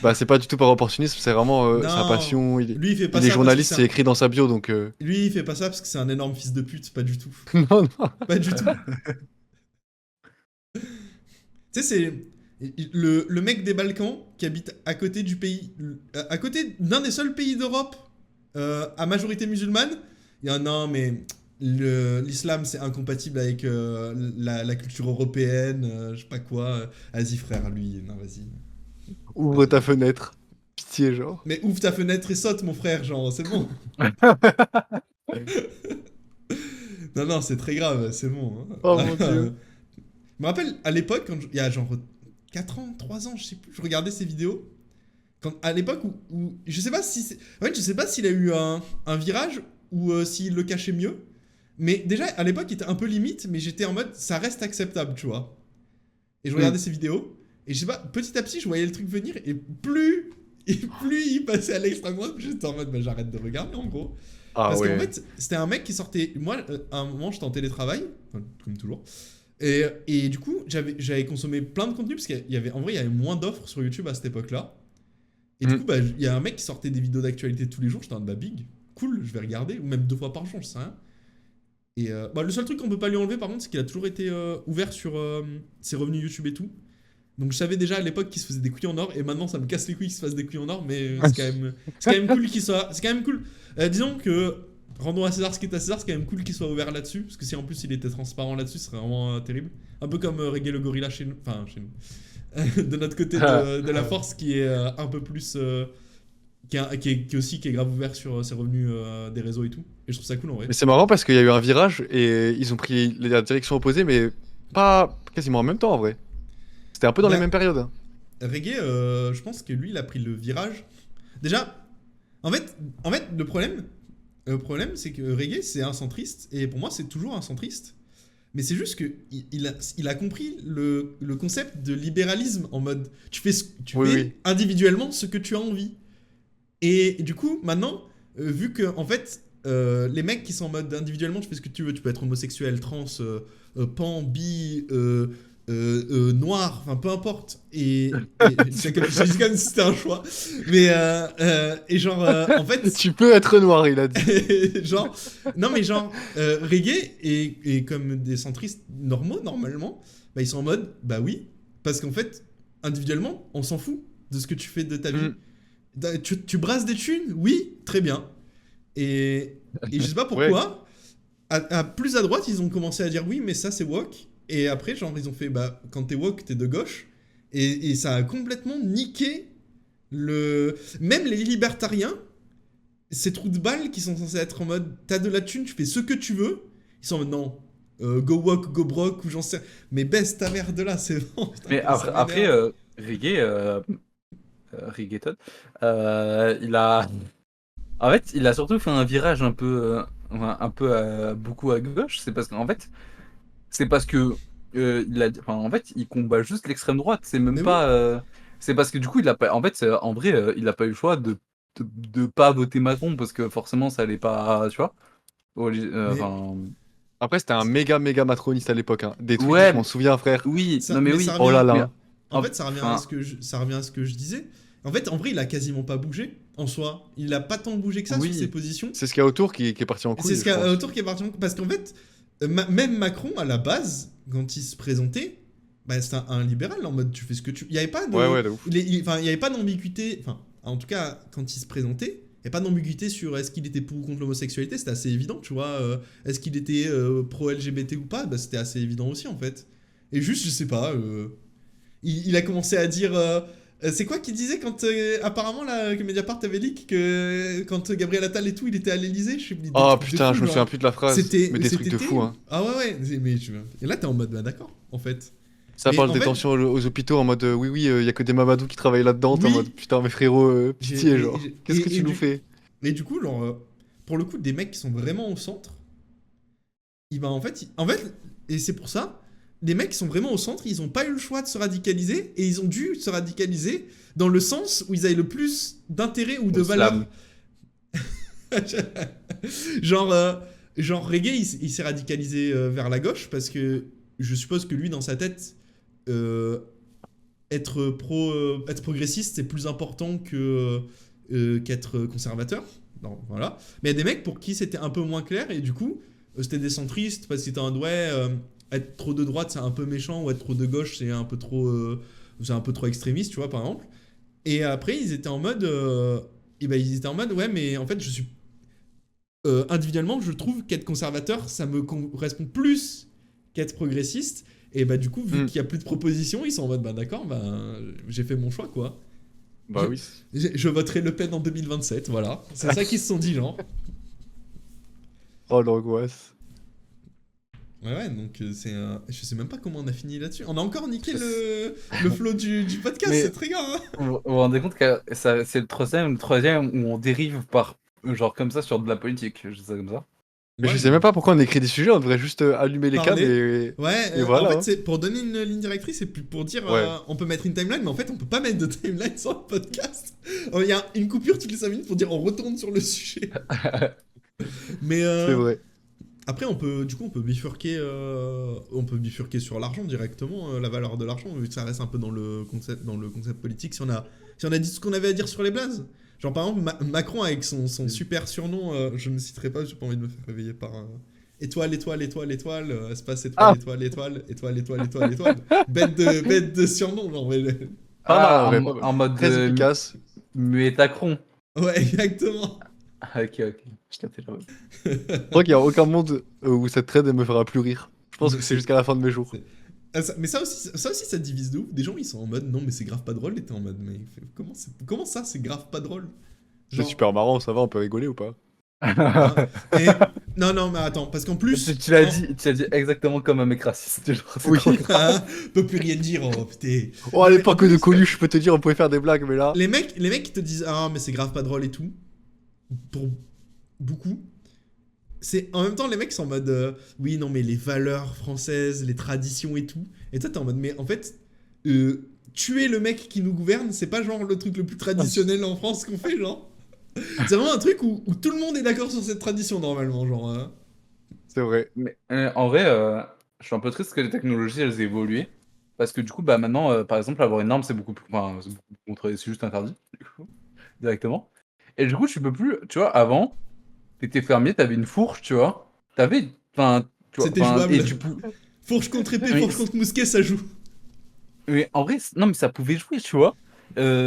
[SPEAKER 1] Bah c'est pas du tout par opportunisme, c'est vraiment sa
[SPEAKER 2] Non,
[SPEAKER 1] passion.
[SPEAKER 2] lui il fait pas
[SPEAKER 1] Il est
[SPEAKER 2] ça parce que
[SPEAKER 1] journaliste, c'est écrit dans sa bio donc.
[SPEAKER 2] Lui il fait pas ça parce que c'est un énorme fils de pute, pas du tout.
[SPEAKER 1] Non, non.
[SPEAKER 2] Pas du tout. Tu sais, c'est le mec des Balkans qui habite à côté du pays, à côté d'un des seuls pays d'Europe à majorité musulmane. Il y a non, mais l'islam c'est incompatible avec la culture européenne, je sais pas quoi. Vas-y frère, lui, non, vas-y.
[SPEAKER 1] Ouvre ta fenêtre. Pitié, genre.
[SPEAKER 2] Mais ouvre ta fenêtre et saute, mon frère, genre, c'est bon. Non, non, c'est très grave, c'est bon. Hein.
[SPEAKER 1] Oh mon dieu.
[SPEAKER 2] Je me rappelle à l'époque, il y a genre 4 ans, 3 ans, je sais plus, je regardais ses vidéos. À l'époque où je sais pas si en fait, je sais pas s'il a eu un virage ou s'il le cachait mieux. Mais déjà, à l'époque, il était un peu limite, mais j'étais en mode, ça reste acceptable, tu vois. Et je regardais ses vidéos, et je sais pas, petit à petit, je voyais le truc venir, et plus il passait à l'extrême droite, j'étais en mode, bah, j'arrête de regarder, en gros.
[SPEAKER 1] Ah
[SPEAKER 2] Parce qu'en
[SPEAKER 1] ouais.
[SPEAKER 2] fait, c'était un mec qui sortait... Moi, à un moment, j'étais en télétravail, enfin, comme toujours. Et du coup, j'avais consommé plein de contenu, parce en vrai, il y avait moins d'offres sur YouTube à cette époque-là. Et du coup, bah, il y a un mec qui sortait des vidéos d'actualité tous les jours. J'étais en mode, bah, big, cool, je vais regarder. Ou même 2 fois par jour, je sais rien. Et bah, le seul truc qu'on peut pas lui enlever, par contre, c'est qu'il a toujours été ouvert sur ses revenus YouTube et tout. Donc je savais déjà à l'époque qu'il se faisait des couilles en or, et maintenant ça me casse les couilles qu'il se fasse des couilles en or, mais c'est quand même cool qu'il soit... C'est quand même cool. Disons que, rendons à César ce qui est à César, c'est quand même cool qu'il soit ouvert là-dessus, parce que si en plus il était transparent là-dessus, ce serait vraiment terrible. Un peu comme Reggae le Gorilla chez nous, enfin chez nous, de notre côté de la force qui est un peu plus... qui est aussi qui est grave ouvert sur ses revenus des réseaux et tout. Et je trouve ça cool en vrai.
[SPEAKER 1] Mais c'est marrant parce qu'il y a eu un virage et ils ont pris la direction opposée, mais pas quasiment en même temps en vrai. C'était un peu dans les
[SPEAKER 2] Bah,
[SPEAKER 1] mêmes périodes. Hein.
[SPEAKER 2] Reggae, je pense que lui, il a pris le virage. Déjà, en fait le problème, c'est que Reggae, c'est un centriste, et pour moi, c'est toujours un centriste. Mais c'est juste que il a compris le concept de libéralisme en mode tu fais
[SPEAKER 1] Oui.
[SPEAKER 2] individuellement ce que tu as envie. Et du coup, maintenant, vu que en fait, les mecs qui sont en mode individuellement tu fais ce que tu veux, tu peux être homosexuel, trans, pan, bi, noir, enfin peu importe. Et c'est comme si c'était un choix. Mais et genre en fait,
[SPEAKER 1] Tu peux être noir, il a dit.
[SPEAKER 2] genre non mais genre Reggae et comme des centristes normaux normalement, bah ils sont en mode bah oui parce qu'en fait individuellement on s'en fout de ce que tu fais de ta vie. Tu brasses des thunes, oui, très bien. Et je sais pas pourquoi. À plus à droite, ils ont commencé à dire oui, mais ça c'est woke. Et après, genre, ils ont fait bah, quand t'es woke, t'es de gauche. Et ça a complètement niqué même les libertariens, ces trous de balles qui sont censés être en mode t'as de la thune, tu fais ce que tu veux. Ils sont en mode non, go woke, go broke, ou j'en sais. Mais baisse ta mère de là, c'est bon. Putain,
[SPEAKER 3] Mais après Reggae, Reggaeton, il a... En fait, il a surtout fait un virage un peu beaucoup à gauche. C'est parce qu'en fait, en fait, il combat juste l'extrême droite. C'est même
[SPEAKER 2] Mais
[SPEAKER 3] pas. C'est parce que du coup, il a pas. En fait, en vrai, il a pas eu le choix de pas voter Macron parce que forcément, ça allait pas. Tu vois.
[SPEAKER 2] Mais-
[SPEAKER 3] Enfin.
[SPEAKER 1] Après, c'était un méga macroniste à l'époque. Hein. Des trucs,
[SPEAKER 3] Ouais.
[SPEAKER 1] je m'en souviens, frère.
[SPEAKER 3] Oui.
[SPEAKER 2] Ça-
[SPEAKER 3] Non mais
[SPEAKER 2] mais
[SPEAKER 3] oui.
[SPEAKER 2] ça
[SPEAKER 1] Oh là
[SPEAKER 2] revient-
[SPEAKER 1] là.
[SPEAKER 2] En fait, ça revient à
[SPEAKER 3] enfin,
[SPEAKER 2] ce que je disais. En fait, en vrai, il a quasiment pas bougé en soi. Il a pas tant bougé que ça
[SPEAKER 3] Oui.
[SPEAKER 2] sur ses positions.
[SPEAKER 1] C'est ce qu'il y a autour qui est parti en couille.
[SPEAKER 2] C'est ce
[SPEAKER 1] je
[SPEAKER 2] qu'il y a
[SPEAKER 1] pense.
[SPEAKER 2] autour qui est parti en... Parce qu'en fait, même Macron, à la base, quand il se présentait, bah, c'était un libéral en mode tu fais ce que tu... Il n'y avait pas de...
[SPEAKER 1] Ouais, de ouf.
[SPEAKER 2] Enfin, il y avait pas d'ambiguïté. Enfin, en tout cas, quand il se présentait, il n'y avait pas d'ambiguïté sur est-ce qu'il était pour ou contre l'homosexualité. C'était assez évident, tu vois. Est-ce qu'il était pro-LGBT ou pas, bah, c'était assez évident aussi, en fait. Et juste, je sais pas... il a commencé à dire C'est quoi qui disait quand apparemment là que Mediapart avait leak que quand Gabriel Attal et tout il était à l'Elysée, je sais plus.
[SPEAKER 1] Oh putain, je me souviens plus de la phrase. Mais des trucs de fou, hein.
[SPEAKER 2] Ah ouais. Et là t'es en mode bah d'accord en fait.
[SPEAKER 1] Ça
[SPEAKER 2] Mais
[SPEAKER 1] parle
[SPEAKER 2] en
[SPEAKER 1] des
[SPEAKER 2] fait-
[SPEAKER 1] tensions aux hôpitaux en mode oui, y a que des Mamadou qui travaillent là-dedans. T'es en
[SPEAKER 2] Oui.
[SPEAKER 1] mode putain, mais frérot,
[SPEAKER 2] J'ai-
[SPEAKER 1] pitié,
[SPEAKER 2] et-
[SPEAKER 1] genre.
[SPEAKER 2] et-
[SPEAKER 1] Qu'est-ce que
[SPEAKER 2] et
[SPEAKER 1] tu nous
[SPEAKER 2] du-
[SPEAKER 1] fais?
[SPEAKER 2] Et du coup genre pour le coup des mecs qui sont vraiment au centre, en fait et c'est pour ça les mecs qui sont vraiment au centre, ils ont pas eu le choix de se radicaliser et ils ont dû se radicaliser dans le sens où ils avaient le plus d'intérêt ou de
[SPEAKER 3] Au
[SPEAKER 2] valeur.
[SPEAKER 3] slam.
[SPEAKER 2] genre Reggae, il s'est radicalisé vers la gauche parce que je suppose que lui, dans sa tête, être progressiste, c'est plus important qu'être conservateur. Non, voilà. Mais il y a des mecs pour qui c'était un peu moins clair et du coup, c'était des centristes parce qu'ils étaient en mode ouais, être trop de droite, c'est un peu méchant ou être trop de gauche, c'est un peu trop extrémiste, tu vois, par exemple. Et après, ils étaient en mode ouais, mais en fait, je suis individuellement, je trouve qu'être conservateur, ça me correspond plus qu'être progressiste. Et bah du coup, vu qu'il y a plus de propositions, ils sont en mode bah d'accord, bah j'ai fait mon choix quoi.
[SPEAKER 1] Bah oui.
[SPEAKER 2] Je voterai Le Pen en 2027, voilà. C'est ça qu'ils se sont dit, genre.
[SPEAKER 1] Oh l'angoisse.
[SPEAKER 2] Ouais, donc je sais même pas comment on a fini là-dessus. On a encore niqué le flow du podcast,
[SPEAKER 3] Mais-
[SPEAKER 2] c'est très grave. Hein.
[SPEAKER 3] Vous vous rendez compte que c'est le troisième où on dérive par genre comme ça sur de la politique, je dis ça comme ça.
[SPEAKER 1] Mais
[SPEAKER 2] Ouais,
[SPEAKER 1] je sais même pas pourquoi on écrit des sujets, on devrait juste allumer les
[SPEAKER 2] Parler.
[SPEAKER 1] câbles et.
[SPEAKER 2] Ouais,
[SPEAKER 1] Et voilà,
[SPEAKER 2] en fait,
[SPEAKER 1] hein.
[SPEAKER 2] c'est pour donner une ligne directrice, c'est plus pour dire
[SPEAKER 1] Ouais.
[SPEAKER 2] on peut mettre une timeline, mais en fait, on peut pas mettre de timeline sur le podcast. Il y a une coupure toutes les 5 minutes pour dire on retourne sur le sujet. Mais
[SPEAKER 1] C'est vrai.
[SPEAKER 2] après, on peut bifurquer sur l'argent directement, la valeur de l'argent, vu que ça reste un peu dans le concept politique. Si on a dit ce qu'on avait à dire sur les blazes. Genre, par exemple, Macron avec son super surnom, je ne citerai pas, j'ai pas envie de me faire réveiller par étoile, espace étoile. Bête de surnom, genre.
[SPEAKER 1] Ah,
[SPEAKER 3] en,
[SPEAKER 1] ouais,
[SPEAKER 3] en mode
[SPEAKER 1] Très efficace.
[SPEAKER 3] muetacron.
[SPEAKER 2] Ouais, exactement.
[SPEAKER 3] Ah, ok, je captais la bonne.
[SPEAKER 1] Je crois qu'il y a aucun monde où cette trade me fera plus rire. Je pense que c'est jusqu'à la fin de mes jours.
[SPEAKER 2] Ah, mais ça aussi, ça divise de ouf. Des gens, ils sont en mode non, mais c'est grave pas drôle. Et t'es en mode, mais comment ça, c'est grave pas drôle?
[SPEAKER 1] C'est super marrant, ça va, on peut rigoler ou pas?
[SPEAKER 2] Non, mais attends, parce qu'en plus.
[SPEAKER 3] Tu l'as dit exactement comme un mec raciste. Genre, c'est
[SPEAKER 1] Oui.
[SPEAKER 3] trop grave.
[SPEAKER 2] Peut plus rien dire, oh putain.
[SPEAKER 1] Oh, à
[SPEAKER 2] Mais
[SPEAKER 1] l'époque
[SPEAKER 2] en
[SPEAKER 1] de
[SPEAKER 2] plus,
[SPEAKER 1] Coluche, je peux te dire, on pouvait faire des blagues, mais là.
[SPEAKER 2] Les mecs qui te disent ah, mais c'est grave pas drôle et tout, pour beaucoup, c'est en même temps les mecs sont en mode oui, non, mais les valeurs françaises, les traditions et tout. Et toi, t'es en mode, mais en fait, tuer le mec qui nous gouverne, c'est pas genre le truc le plus traditionnel en France qu'on fait, genre. C'est vraiment un truc où tout le monde est d'accord sur cette tradition normalement, genre.
[SPEAKER 1] C'est vrai.
[SPEAKER 3] Mais en vrai, je suis un peu triste que les technologies elles aient évolué. Parce que du coup, bah maintenant, par exemple, avoir une arme, c'est beaucoup plus. Enfin, c'est beaucoup plus contrôlé, c'est juste interdit, du coup, directement. Et du coup, tu peux plus. Tu vois, avant, t'étais fermier, t'avais une fourche, tu vois. T'avais. Enfin, tu vois.
[SPEAKER 2] C'était
[SPEAKER 3] enfin,
[SPEAKER 2] jouable.
[SPEAKER 3] et tu pou-
[SPEAKER 2] Fourche contre épée,
[SPEAKER 3] Oui.
[SPEAKER 2] fourche contre mousquet, ça joue.
[SPEAKER 3] Mais en vrai, non, mais ça pouvait jouer, tu vois,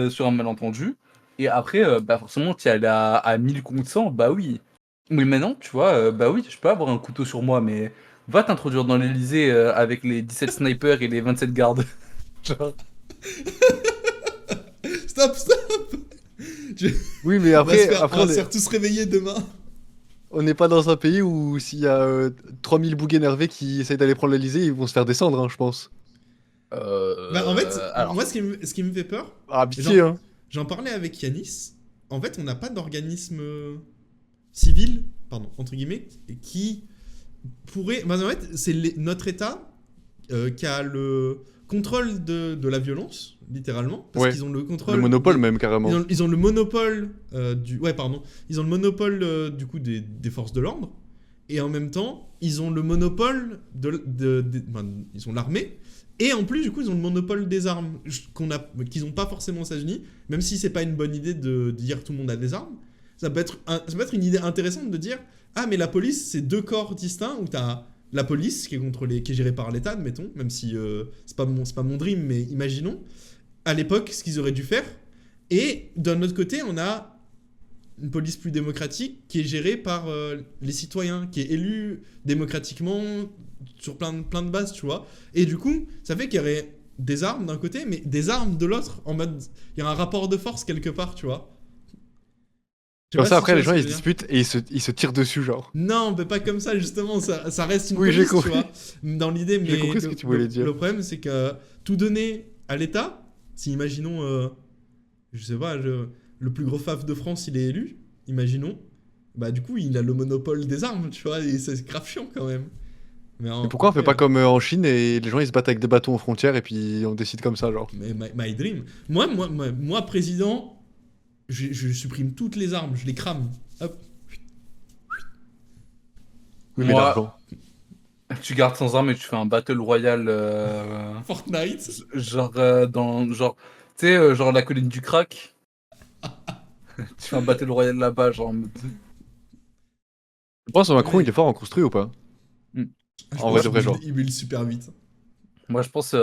[SPEAKER 3] sur un malentendu. Et après, bah forcément, tu allais à 1000 contre 100, bah oui. Mais maintenant, tu vois, bah oui, je peux avoir un couteau sur moi, mais va t'introduire dans l'Elysée avec les 17 snipers et les 27 gardes. Genre,
[SPEAKER 2] Stop.
[SPEAKER 1] Oui, mais
[SPEAKER 2] On va
[SPEAKER 1] après,
[SPEAKER 2] se faire,
[SPEAKER 1] après
[SPEAKER 2] on va se faire tous réveiller demain.
[SPEAKER 1] on n'est pas dans un pays où s'il y a 3000 bougs énervés qui essayent d'aller prendre l'Elysée, ils vont se faire descendre, hein, je pense.
[SPEAKER 2] Bah, en fait,
[SPEAKER 3] alors,
[SPEAKER 2] moi, ce qui me fait peur,
[SPEAKER 1] Ah, pitié, hein.
[SPEAKER 2] j'en parlais avec Yanis. En fait, on n'a pas d'organisme civil, pardon, entre guillemets, qui pourrait. Bah, en fait, c'est notre État qui a le contrôle de la violence, littéralement. Parce
[SPEAKER 1] Ouais.
[SPEAKER 2] qu'ils ont le contrôle.
[SPEAKER 1] Le monopole,
[SPEAKER 2] des-
[SPEAKER 1] même, carrément.
[SPEAKER 2] Ils ont le monopole du. Ouais, pardon. Ils ont le monopole du coup des forces de l'ordre. Et en même temps, ils ont le monopole ils ont l'armée. Et en plus, du coup, ils ont le monopole des armes qu'ils n'ont pas forcément aux États-Unis. Même si c'est pas une bonne idée de dire que tout le monde a des armes. Ça peut être une idée intéressante de dire ah, mais la police, c'est deux corps distincts où t'as la police qui est gérée par l'État, admettons, même si c'est pas mon dream, mais imaginons. À l'époque, ce qu'ils auraient dû faire. Et d'un autre côté, on a une police plus démocratique qui est gérée par les citoyens, qui est élue démocratiquement sur plein de bases, tu vois. Et du coup, ça fait qu'il y aurait des armes d'un côté, mais des armes de l'autre, en mode, il y a un rapport de force quelque part, tu vois. Je sais
[SPEAKER 1] Comme
[SPEAKER 2] pas
[SPEAKER 1] ça,
[SPEAKER 2] si
[SPEAKER 1] après,
[SPEAKER 2] tu
[SPEAKER 1] les
[SPEAKER 2] vois
[SPEAKER 1] gens,
[SPEAKER 2] ce
[SPEAKER 1] ils
[SPEAKER 2] que
[SPEAKER 1] se
[SPEAKER 2] je veux dire.
[SPEAKER 1] disputent et ils se tirent dessus, genre.
[SPEAKER 2] Non, mais pas comme ça, justement, ça reste une
[SPEAKER 1] Oui, j'ai
[SPEAKER 2] police, tu
[SPEAKER 1] compris.
[SPEAKER 2] vois, dans l'idée,
[SPEAKER 1] J'ai
[SPEAKER 2] mais
[SPEAKER 1] compris ce que tu voulais dire.
[SPEAKER 2] le problème, c'est que tout donner à l'État, si imaginons, je sais pas, le plus gros faf de France, il est élu, imaginons, bah du coup, il a le monopole des armes, tu vois, et c'est grave chiant quand même. Mais
[SPEAKER 1] Et pourquoi on fait
[SPEAKER 2] après,
[SPEAKER 1] pas comme en Chine et les gens ils se battent avec des bâtons aux frontières et puis on décide comme ça, genre.
[SPEAKER 2] mais my dream. Moi, président, je supprime toutes les armes, je les crame. Hop.
[SPEAKER 1] Oui, mais
[SPEAKER 3] Moi,
[SPEAKER 1] l'argent.
[SPEAKER 3] tu gardes sans armes et tu fais un battle royal,
[SPEAKER 2] Fortnite.
[SPEAKER 3] genre genre, tu sais, genre la colline du crack. Tu fais un battle royal là-bas, genre.
[SPEAKER 1] Je pense que
[SPEAKER 2] Ah,
[SPEAKER 1] Macron,
[SPEAKER 2] mais
[SPEAKER 1] il est fort en construit ou pas?
[SPEAKER 3] Hmm.
[SPEAKER 2] je
[SPEAKER 1] En vrai
[SPEAKER 2] pense
[SPEAKER 1] de vrai,
[SPEAKER 2] qu'il
[SPEAKER 1] genre.
[SPEAKER 2] il build super vite.
[SPEAKER 3] Moi, je pense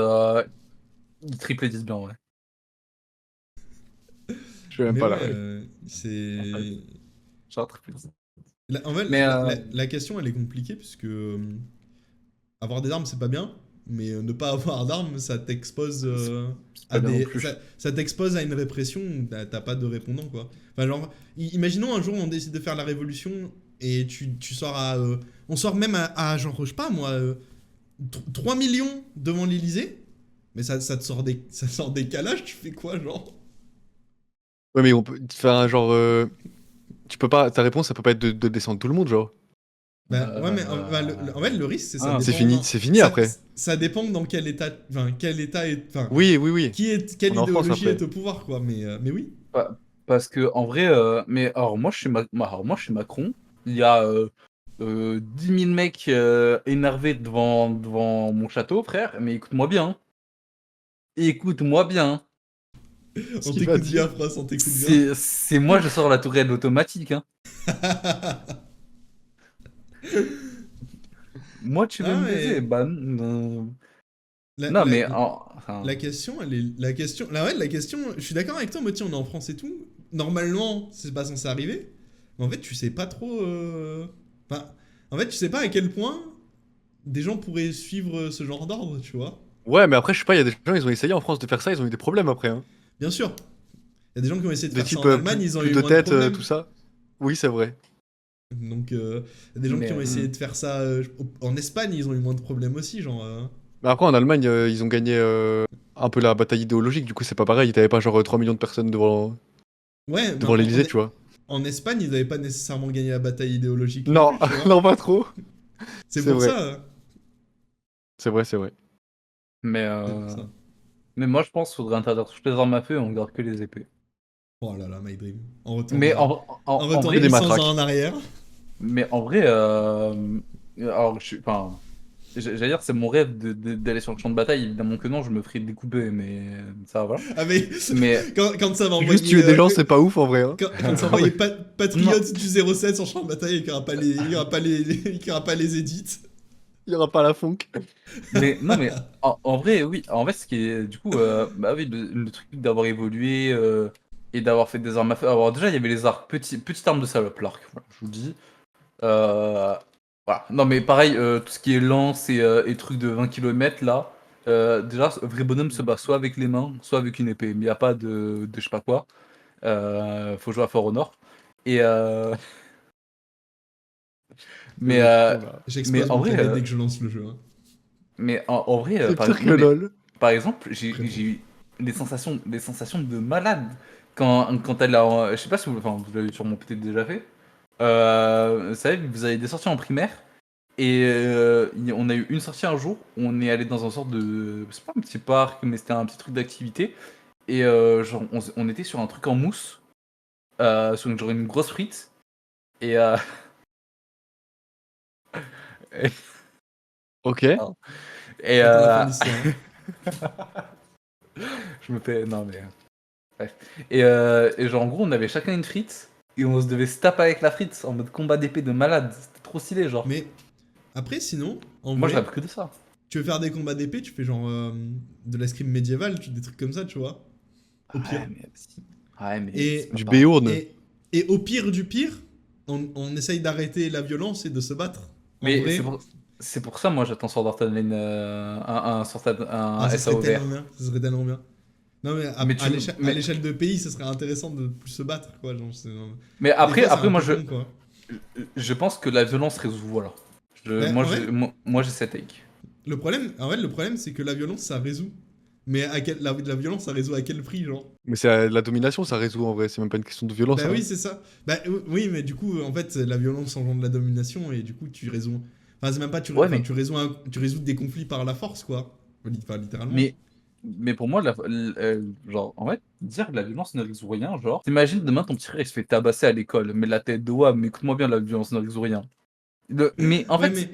[SPEAKER 3] il triple et 10 bien, ouais.
[SPEAKER 1] Je sais même
[SPEAKER 2] Mais
[SPEAKER 1] pas
[SPEAKER 2] ouais,
[SPEAKER 1] là.
[SPEAKER 2] c'est.
[SPEAKER 3] Genre triple 10.
[SPEAKER 2] En fait,
[SPEAKER 3] Mais
[SPEAKER 2] la question, elle est compliquée, puisque avoir des armes, c'est pas bien, mais ne pas avoir d'armes, ça t'expose
[SPEAKER 3] c'est pas
[SPEAKER 2] à
[SPEAKER 3] bien non
[SPEAKER 2] des.
[SPEAKER 3] plus.
[SPEAKER 2] Ça t'expose à une répression où t'as pas de répondant, quoi. Enfin, genre, imaginons un jour, on décide de faire la révolution, et tu sors à. On sort même genre, je sais pas moi, 3 millions devant l'Elysée, mais ça te sort ça sort des calages, tu fais quoi, genre?
[SPEAKER 1] Ouais, mais on peut faire un genre. Tu peux pas. Ta réponse, ça peut pas être de descendre tout le monde, genre.
[SPEAKER 2] Bah, ouais, mais en fait, le risque, c'est ça
[SPEAKER 3] Ah.
[SPEAKER 1] C'est
[SPEAKER 2] dépend.
[SPEAKER 1] fini, c'est fini après.
[SPEAKER 2] Ça dépend dans quel état. Enfin, quel état est. Enfin,
[SPEAKER 1] Oui, oui, oui.
[SPEAKER 2] quelle
[SPEAKER 1] On est en France
[SPEAKER 2] idéologie
[SPEAKER 1] après.
[SPEAKER 2] est au pouvoir, quoi. Mais oui.
[SPEAKER 3] Parce que en vrai, mais alors moi je suis alors moi je suis Macron. Il y a 10 000 mecs énervés devant mon château, frère. Mais écoute-moi bien. Écoute-moi bien.
[SPEAKER 1] Ce
[SPEAKER 2] On
[SPEAKER 1] qu'il va
[SPEAKER 2] t'écoute bien,
[SPEAKER 1] dire.
[SPEAKER 2] Pras, on t'écoute bien.
[SPEAKER 3] C'est moi, je sors la tourelle automatique. Hein. Moi, tu veux
[SPEAKER 2] Ah,
[SPEAKER 3] me baiser?
[SPEAKER 2] mais.
[SPEAKER 3] Bah non.
[SPEAKER 2] La,
[SPEAKER 3] Non,
[SPEAKER 2] la,
[SPEAKER 3] mais enfin,
[SPEAKER 2] la question, elle est. La question. Là, ouais, la question. Je suis d'accord avec toi, mais tiens, on est en France et tout. Normalement, c'est pas censé arriver. Mais en fait, tu sais pas trop. Enfin, en fait, tu sais pas à quel point des gens pourraient suivre ce genre d'ordre, tu vois.
[SPEAKER 1] Ouais, mais après, je sais pas, il y a des gens, ils ont essayé en France de faire ça, ils ont eu des problèmes après, hein.
[SPEAKER 2] Bien sûr. Il y a des gens qui ont essayé de
[SPEAKER 1] Des
[SPEAKER 2] faire ça
[SPEAKER 1] types
[SPEAKER 2] en Allemagne, ils ont
[SPEAKER 1] plus
[SPEAKER 2] eu
[SPEAKER 1] de
[SPEAKER 2] moins de
[SPEAKER 1] tête,
[SPEAKER 2] problèmes.
[SPEAKER 1] tout ça. Oui, c'est vrai.
[SPEAKER 2] Donc, il y a des gens qui
[SPEAKER 3] mais
[SPEAKER 2] ont essayé de faire ça en Espagne, ils ont eu moins de problèmes aussi, genre.
[SPEAKER 1] Mais après, en Allemagne, ils ont gagné un peu la bataille idéologique, du coup, c'est pas pareil. T'avais pas genre 3 millions de personnes
[SPEAKER 2] Ouais, ben,
[SPEAKER 1] devant l'Elysée, tu vois.
[SPEAKER 2] en Espagne, ils n'avaient pas nécessairement gagné la bataille idéologique non
[SPEAKER 1] Non,
[SPEAKER 2] plus, tu vois.
[SPEAKER 1] non, pas trop.
[SPEAKER 2] C'est
[SPEAKER 1] c'est
[SPEAKER 2] pour
[SPEAKER 1] vrai.
[SPEAKER 2] ça.
[SPEAKER 1] C'est vrai, c'est vrai.
[SPEAKER 3] mais
[SPEAKER 2] C'est pour ça.
[SPEAKER 3] mais moi, je pense qu'il faudrait interdire toutes les armes à feu et on garde que les épées.
[SPEAKER 2] Oh là là, my dream. On retourne,
[SPEAKER 3] Mais
[SPEAKER 2] on
[SPEAKER 3] en
[SPEAKER 2] retourne
[SPEAKER 1] Que
[SPEAKER 3] vrai,
[SPEAKER 1] des
[SPEAKER 2] 800
[SPEAKER 1] matraques.
[SPEAKER 2] ans en arrière.
[SPEAKER 3] mais en vrai, alors enfin, j'allais dire c'est mon rêve d'aller sur le champ de bataille. Évidemment que non, je me ferai découper, mais ça voilà.
[SPEAKER 2] Ah, mais
[SPEAKER 3] Mais
[SPEAKER 2] quand ça va
[SPEAKER 1] Juste
[SPEAKER 2] envoyer.
[SPEAKER 1] tuer des gens, c'est pas ouf en vrai, hein.
[SPEAKER 2] Quand ça va envoyer Patriote du 07 sur champ de bataille et qu'il n'y aura pas les, il y aura pas les, il y aura pas les edits.
[SPEAKER 1] Il y aura pas la funk.
[SPEAKER 3] Mais non, mais en vrai, oui. En vrai, ce qui est du coup, bah oui, le truc d'avoir évolué et d'avoir fait des armes à feu. Alors déjà, il y avait les arcs, petite arme de salope, l'arc. Voilà, je vous dis. Euh, voilà. Non, mais pareil, tout ce qui est lance et trucs de 20 km là. Déjà, vrai bonhomme se bat soit avec les mains, soit avec une épée. Mais il n'y a pas de je sais pas quoi. Faut jouer à For Honor. Et
[SPEAKER 1] Le
[SPEAKER 3] mais
[SPEAKER 1] mec
[SPEAKER 3] euh,
[SPEAKER 1] con, là.
[SPEAKER 3] mais
[SPEAKER 2] J'explose
[SPEAKER 3] en
[SPEAKER 2] mon
[SPEAKER 3] vrai,
[SPEAKER 2] clavier dès que je lance le jeu. Hein.
[SPEAKER 3] mais en vrai,
[SPEAKER 1] C'est
[SPEAKER 3] par
[SPEAKER 1] pire
[SPEAKER 3] exemple,
[SPEAKER 1] que LOL.
[SPEAKER 3] par exemple,
[SPEAKER 2] Très
[SPEAKER 3] j'ai
[SPEAKER 2] bon.
[SPEAKER 3] eu des sensations de malade quand elle a, je sais pas si vous, enfin, vous l'avez sûrement peut-être déjà fait. Vous savez, vous avez des sorties en primaire et on a eu une sortie un jour où on est allé dans un sorte de, c'est pas un petit parc, mais c'était un petit truc d'activité et genre on était sur un truc en mousse, sur genre une grosse frite et et,
[SPEAKER 1] Ok.
[SPEAKER 3] et,
[SPEAKER 2] J'attends la fin de l'histoire.
[SPEAKER 3] je me fais, non mais bref. Et genre, en gros, on avait chacun une frite et on se devait se taper avec la frite en mode combat d'épée de malade. C'était trop stylé, genre.
[SPEAKER 2] Mais après, sinon, en
[SPEAKER 3] Moi, j'ai
[SPEAKER 2] vrai,
[SPEAKER 3] appris que de ça.
[SPEAKER 2] tu veux faire des combats d'épée, tu fais genre de l'escrime médiévale, des trucs comme ça, tu vois. Au pire.
[SPEAKER 3] Ouais, mais vas-y. Ouais, mais
[SPEAKER 2] Et-
[SPEAKER 3] c'est pas
[SPEAKER 1] Du
[SPEAKER 3] pareil.
[SPEAKER 1] Béourne.
[SPEAKER 2] Et au pire du pire, on essaye d'arrêter la violence et de se battre. En
[SPEAKER 3] Mais
[SPEAKER 2] vrai,
[SPEAKER 3] c'est pour... C'est pour ça, moi, j'attends Sword Art Online,
[SPEAKER 2] Ah,
[SPEAKER 3] un
[SPEAKER 2] ça serait
[SPEAKER 3] SAO
[SPEAKER 2] tellement
[SPEAKER 3] VR.
[SPEAKER 2] bien. Ça serait tellement bien. Non, mais
[SPEAKER 3] Mais
[SPEAKER 2] à
[SPEAKER 3] tu,
[SPEAKER 2] à
[SPEAKER 3] mais,
[SPEAKER 2] l'échelle de pays, ce serait intéressant de plus se battre, quoi. Genre,
[SPEAKER 3] mais
[SPEAKER 2] des fois, c'est
[SPEAKER 3] après,
[SPEAKER 2] un
[SPEAKER 3] moi,
[SPEAKER 2] peu con, quoi.
[SPEAKER 3] je pense que la violence résout, voilà.
[SPEAKER 2] Mais en fait,
[SPEAKER 3] Moi, j'ai cette take.
[SPEAKER 2] le problème, c'est que la violence, ça résout. Mais la violence, ça résout à quel prix, genre?
[SPEAKER 1] Mais c'est la domination, ça résout en vrai. C'est même pas une question de violence.
[SPEAKER 2] Bah
[SPEAKER 1] Hein.
[SPEAKER 2] oui, c'est ça. Bah oui, mais du coup, en fait, la violence engendre la domination et du coup, tu résous. Enfin, c'est même pas
[SPEAKER 3] Ouais,
[SPEAKER 2] enfin,
[SPEAKER 3] mais,
[SPEAKER 2] tu résous des conflits par la force, quoi. Enfin, littéralement.
[SPEAKER 3] mais, mais pour moi, genre, en fait, dire que la violence ne résout rien, genre, t'imagines demain ton petit frère il se fait tabasser à l'école, mais la tête de ouais, mais écoute-moi bien, la violence ne résout rien. Mais en
[SPEAKER 2] Ouais,
[SPEAKER 3] fait,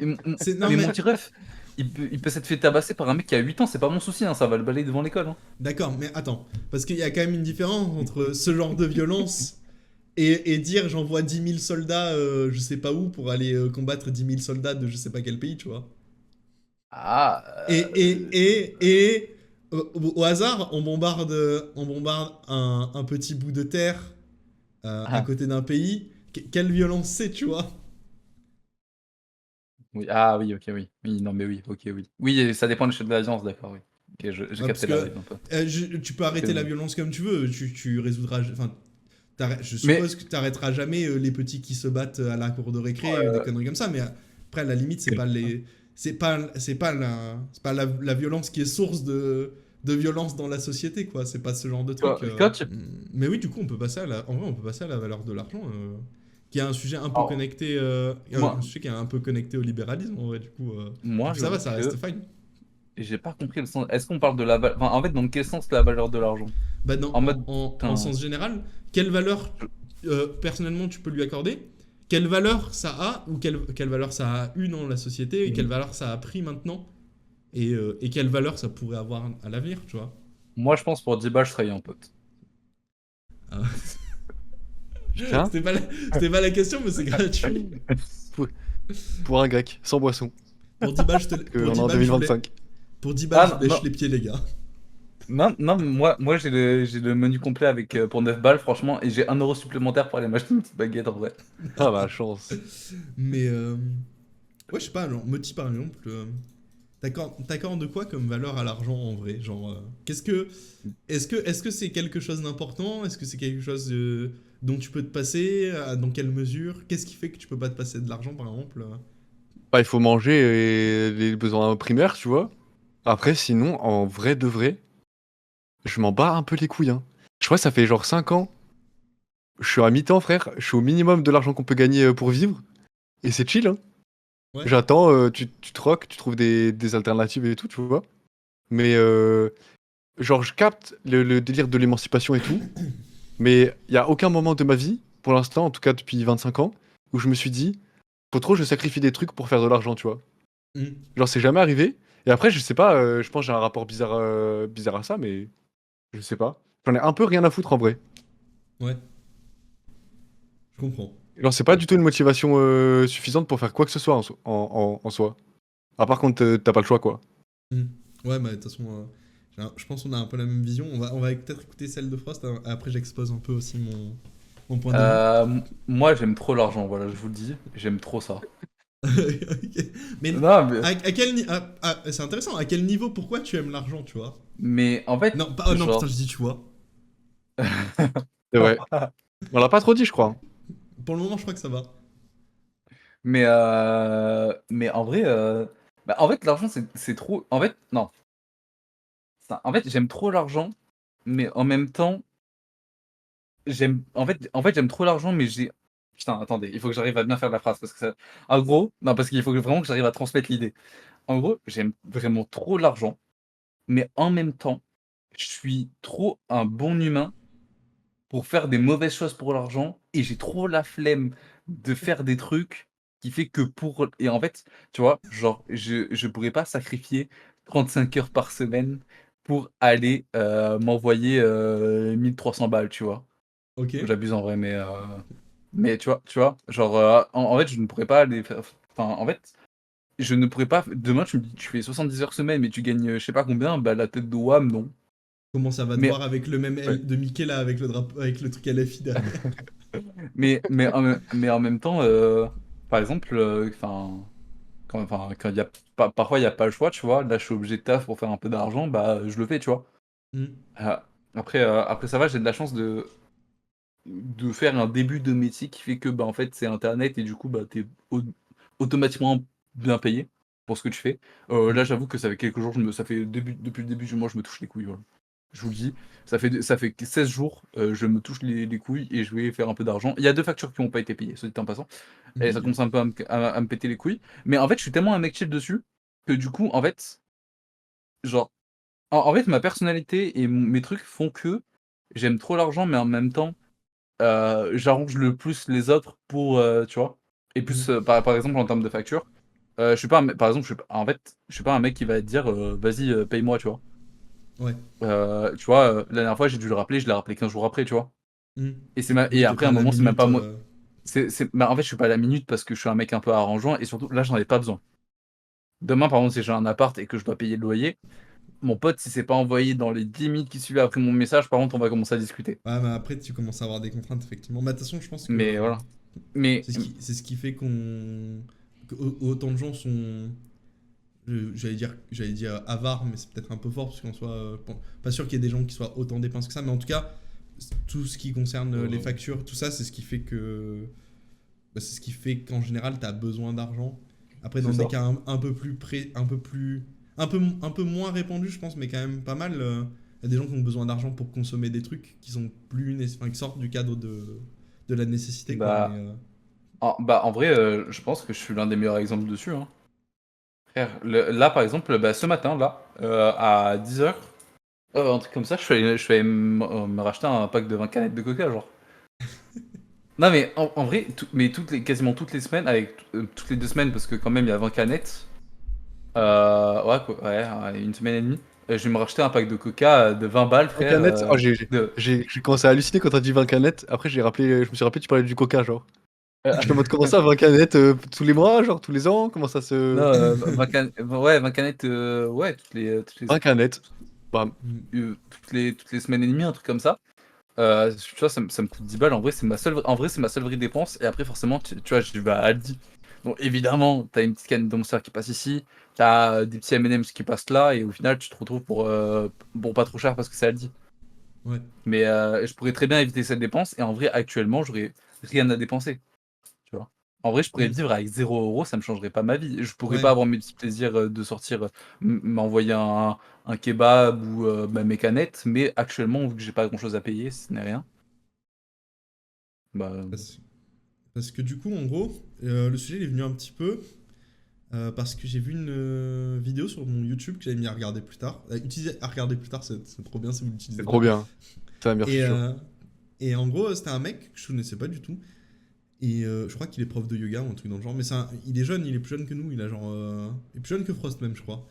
[SPEAKER 2] non,
[SPEAKER 3] mais
[SPEAKER 2] mais
[SPEAKER 3] mon petit ref, il peut s'être fait tabasser par un mec qui a 8 ans, c'est pas mon souci, hein, ça va le balayer devant l'école. Hein.
[SPEAKER 2] d'accord, mais attends, parce qu'il y a quand même une différence entre ce genre de violence et dire j'envoie 10 000 soldats, je sais pas où, pour aller combattre 10 000 soldats de je sais pas quel pays, tu vois.
[SPEAKER 3] Ah,
[SPEAKER 2] Au hasard, on bombarde un petit bout de terre à
[SPEAKER 3] ah,
[SPEAKER 2] côté d'un pays. Quelle violence c'est, tu vois?
[SPEAKER 3] oui, ah oui, ok, oui. Oui, non, mais oui, ok, oui. Oui, et ça dépend de l'échelle de l'alliance, d'accord, oui. Ok, j'ai
[SPEAKER 2] Ouais, parce
[SPEAKER 3] capté
[SPEAKER 2] que
[SPEAKER 3] la vibe un peu.
[SPEAKER 2] tu peux arrêter la
[SPEAKER 3] Que-
[SPEAKER 2] violence comme tu veux, tu résoudras. Enfin, je
[SPEAKER 3] Mais,
[SPEAKER 2] suppose que tu arrêteras jamais les petits qui se battent à la cour de récré, des
[SPEAKER 3] euh,
[SPEAKER 2] conneries comme ça, mais après, à la limite, c'est pas les. C'est pas la violence qui est source de violence dans la société, quoi. C'est pas ce genre de truc.
[SPEAKER 3] quand tu...
[SPEAKER 2] Mais oui, du coup, on peut passer à la. En vrai, on peut passer à la valeur de l'argent, qui est un sujet un peu
[SPEAKER 3] Alors,
[SPEAKER 2] connecté. Un
[SPEAKER 3] moi,
[SPEAKER 2] sujet qui est un peu connecté au libéralisme, en vrai, du
[SPEAKER 3] moi,
[SPEAKER 2] coup, ça va,
[SPEAKER 3] j'avoue
[SPEAKER 2] ça
[SPEAKER 3] que
[SPEAKER 2] reste fine.
[SPEAKER 3] j'ai pas compris le sens. Est-ce qu'on parle de la valeur... Enfin, en fait, dans quel sens la valeur de l'argent?
[SPEAKER 2] Bah,
[SPEAKER 3] En mode,
[SPEAKER 2] en
[SPEAKER 3] putain,
[SPEAKER 2] sens général, quelle valeur personnellement tu peux lui accorder? Quelle valeur ça a ou quelle valeur ça a eu dans la société et quelle valeur ça a pris maintenant et quelle valeur ça pourrait avoir à l'avenir, tu vois?
[SPEAKER 3] moi, je pense pour 10 balles, je serais un pote.
[SPEAKER 2] Ah.
[SPEAKER 1] Putain.
[SPEAKER 2] C'était pas la question, mais c'est gratuit.
[SPEAKER 1] Pour, pour un grec, sans boisson.
[SPEAKER 2] Pour 10 balles, pour
[SPEAKER 1] On est
[SPEAKER 2] 10
[SPEAKER 1] en
[SPEAKER 2] balles,
[SPEAKER 1] 2025.
[SPEAKER 2] pour 10 balles,
[SPEAKER 3] Ah
[SPEAKER 2] je
[SPEAKER 3] non,
[SPEAKER 2] vous lèche
[SPEAKER 3] non,
[SPEAKER 2] les pieds, les gars.
[SPEAKER 3] non, non, mais moi j'ai le menu complet avec pour 9 balles, franchement, et j'ai 1 euro supplémentaire pour aller m'acheter une petite baguette en vrai.
[SPEAKER 1] Ah la chance.
[SPEAKER 2] Mais ouais, je sais pas, genre, Moti par exemple, t'accordes quoi comme valeur à l'argent en vrai? Genre, est-ce que c'est quelque chose d'important? Est-ce que c'est quelque chose dont tu peux te passer? Dans quelle mesure? Qu'est-ce qui fait que tu peux pas te passer de l'argent par exemple?
[SPEAKER 1] Bah, il faut manger et les besoins primaires, tu vois. Après, sinon, en vrai de vrai, je m'en bats un peu les couilles. Hein. Je crois que ça fait genre 5 ans. Je suis à mi-temps, frère. Je suis au minimum de l'argent qu'on peut gagner pour vivre. Et c'est chill, hein.
[SPEAKER 2] Ouais.
[SPEAKER 1] J'attends, tu troques, tu trouves des alternatives et tout, tu vois. Mais genre, je capte le délire de l'émancipation et tout. Mais il y a aucun moment de ma vie, pour l'instant, en tout cas depuis 25 ans, où je me suis dit, faut trop que je sacrifie des trucs pour faire de l'argent, tu vois.
[SPEAKER 2] Hmm.
[SPEAKER 1] Genre, c'est jamais arrivé. Et après, je sais pas, je pense que j'ai un rapport bizarre à ça, mais je sais pas. J'en ai un peu rien à foutre en vrai.
[SPEAKER 2] Ouais, je comprends.
[SPEAKER 1] Genre, c'est pas du tout une motivation suffisante pour faire quoi que ce soit en soi. À part quand t'as pas le choix, quoi.
[SPEAKER 2] Hmm. Ouais, bah de toute façon, je pense qu'on a un peu la même vision. On va peut-être écouter celle de Frost. Après, j'expose un peu aussi mon point de vue.
[SPEAKER 3] Moi j'aime trop l'argent, voilà, je vous le dis, j'aime trop ça.
[SPEAKER 2] Ok. Mais
[SPEAKER 3] Non, mais,
[SPEAKER 2] à quel c'est intéressant. À quel niveau, pourquoi tu aimes l'argent, tu vois?
[SPEAKER 3] mais en fait,
[SPEAKER 2] Non, oh non, putain,
[SPEAKER 3] genre...
[SPEAKER 2] je dis tu vois.
[SPEAKER 1] C'est vrai. On l'a pas trop dit, je crois. Hein.
[SPEAKER 2] Pour le moment, je crois que ça va.
[SPEAKER 3] Mais en vrai, bah, en fait, l'argent, c'est trop. En fait, non. En fait, j'aime trop l'argent, mais en même temps, en fait, j'aime trop l'argent, mais j'ai. Putain, attendez, il faut que j'arrive à bien faire la phrase parce que ça. En gros, non, parce qu'il faut vraiment que j'arrive à transmettre l'idée. En gros, j'aime vraiment trop l'argent, mais en même temps, je suis trop un bon humain pour faire des mauvaises choses pour l'argent et j'ai trop la flemme de faire des trucs qui fait que pour et en fait, tu vois, genre je pourrais pas sacrifier 35 heures par semaine pour aller, m'envoyer, 1 300 balles, tu vois?
[SPEAKER 2] Ok.
[SPEAKER 3] J'abuse en vrai, mais tu vois? Genre, en fait, je ne pourrais pas aller faire enfin, en fait, je ne pourrais pas demain tu me dis: «Tu fais 70 heures semaine mais tu gagnes, je sais pas combien», bah, la tête de WAM, non.
[SPEAKER 2] Comment ça va te
[SPEAKER 3] Mais
[SPEAKER 2] voir avec le même
[SPEAKER 3] ouais.
[SPEAKER 2] L de Mickey là, avec le drapeau, avec le truc LFI derrière?
[SPEAKER 3] Mais en même temps, par exemple, enfin, quand il y a parfois il y a pas le choix, tu vois. Là, je suis obligé de taf pour faire un peu d'argent, bah, je le fais, tu vois.
[SPEAKER 2] Mm.
[SPEAKER 3] Après ça va, j'ai de la chance de faire un début de métier qui fait que, bah, en fait, c'est internet et du coup, bah, tu automatiquement bien payé pour ce que tu fais. Là,
[SPEAKER 2] Mm.
[SPEAKER 3] j'avoue que ça fait quelques jours, ça fait depuis le début du mois, je me touche les couilles, voilà. Je vous le dis, ça fait que 16 jours, je me touche les couilles et je vais faire un peu d'argent. Il y a 2 factures qui n'ont pas été payées, soit dit en passant, et ça
[SPEAKER 2] Mhm.
[SPEAKER 3] commence un peu à me péter les couilles. Mais en fait, je suis tellement un mec chill dessus que du coup, en fait, genre, en fait, ma personnalité et mes trucs font que j'aime trop l'argent, mais en même temps, j'arrange le plus les autres pour, tu vois? Et plus,
[SPEAKER 2] Mm.
[SPEAKER 3] par exemple, en termes de facture, je suis pas un mec par exemple, je suis pas un mec qui va te dire, «Vas-y, paye-moi», tu vois?
[SPEAKER 2] Ouais.
[SPEAKER 3] Tu vois, la dernière fois, j'ai dû le rappeler, je l'ai rappelé 15 jours après, tu vois?
[SPEAKER 2] Mm.
[SPEAKER 3] Et
[SPEAKER 2] Oui, t'es
[SPEAKER 3] après,
[SPEAKER 2] pas
[SPEAKER 3] à
[SPEAKER 2] à
[SPEAKER 3] un
[SPEAKER 2] la
[SPEAKER 3] moment, c'est même
[SPEAKER 2] minute.
[SPEAKER 3] pas moi bah, en fait, je suis pas à la minute parce que je suis un mec un peu arrangeant et surtout, là, j'en ai pas besoin. Demain, par exemple, si j'ai un appart et que je dois payer le loyer, mon pote, si c'est pas envoyé dans les 10 minutes qui suivent après mon message, par contre, on va commencer à discuter.
[SPEAKER 2] Ouais, mais après, tu commences à avoir des contraintes, effectivement. Mais de toute façon, je pense
[SPEAKER 3] Mais
[SPEAKER 2] que
[SPEAKER 3] voilà. Mais
[SPEAKER 2] c'est ce qui fait autant de gens sont. J'allais dire avares, mais c'est peut-être un peu fort, parce qu'en soit. Pas sûr qu'il y ait des gens qui soient autant dépensés que ça, mais en tout cas, tout ce qui concerne les factures, tout ça, c'est ce qui fait que. C'est ce qui fait qu'en général, tu as besoin d'argent. Après,
[SPEAKER 3] c'est
[SPEAKER 2] dans des
[SPEAKER 3] ça.
[SPEAKER 2] cas un peu plus un peu plus. Un peu moins répandus, je pense, mais quand même pas mal. Il y a des gens qui ont besoin d'argent pour consommer des trucs qui sont enfin, qui sortent du cadre de la nécessité, quoi. Mais
[SPEAKER 3] Bah, en vrai, je pense que je suis l'un des meilleurs exemples dessus, hein. Frère, là, par exemple, bah, ce matin, là, à 10 h, un truc comme ça, je suis allé me racheter un pack de 20 canettes de coca, genre. Non, mais en vrai, quasiment toutes les semaines, avec toutes les 2 semaines, parce que quand même, il y a 20 canettes. Ouais, quoi, ouais, une semaine et demie. Je vais me racheter un pack de coca de 20 balles,
[SPEAKER 1] 20
[SPEAKER 3] frère.
[SPEAKER 1] canettes? Oh,
[SPEAKER 3] De,
[SPEAKER 1] j'ai commencé à halluciner quand t'as dit 20 canettes. Après, je me suis rappelé, tu parlais du coca, genre.
[SPEAKER 3] euh,
[SPEAKER 1] J'étais en mode, comment ça, 20 canettes tous les mois, genre tous les ans? Comment ça
[SPEAKER 3] non,
[SPEAKER 1] se.
[SPEAKER 3] 20 canettes, ouais,
[SPEAKER 1] 20 canettes. Bah,
[SPEAKER 3] toutes les semaines et demie, un truc comme ça. Tu vois, ça me coûte 10 balles. En vrai, c'est ma seule vraie dépense. Et après, forcément, tu vois, je vais à Aldi. Donc, évidemment, t'as une petite canne de Monster qui passe ici. T'as des petits M&M's qui passent là. Et au final, tu te retrouves pour pas trop cher parce que c'est Aldi.
[SPEAKER 2] ouais.
[SPEAKER 3] Mais je pourrais très bien éviter cette dépense. Et en vrai, actuellement, j'aurais rien à dépenser. Tu vois. En vrai, je pourrais
[SPEAKER 2] Mm.
[SPEAKER 3] vivre avec 0 €, ça me changerait pas ma vie. Je pourrais
[SPEAKER 2] Ouais.
[SPEAKER 3] pas avoir mes petits plaisirs de sortir, m'envoyer un kebab ou bah, mes canettes. Mais actuellement, vu que j'ai pas grand chose à payer, ce n'est rien. Bah,
[SPEAKER 2] Parce, parce que du coup, en gros, le sujet il est venu un petit peu parce que j'ai vu une vidéo sur mon YouTube que j'avais mis à regarder plus tard. Utiliser à regarder plus tard, c'est trop bien si vous
[SPEAKER 1] c'est
[SPEAKER 2] l'utilisez
[SPEAKER 1] trop
[SPEAKER 2] pas.
[SPEAKER 1] bien. C'est la meilleure
[SPEAKER 2] Et,
[SPEAKER 1] feature.
[SPEAKER 2] et en gros, c'était un mec que je connaissais pas du tout. Et je crois qu'il est prof de yoga ou un truc dans le genre. Mais il est jeune, il est plus jeune que nous. Il a genre. Il est plus jeune que Frost même, je crois.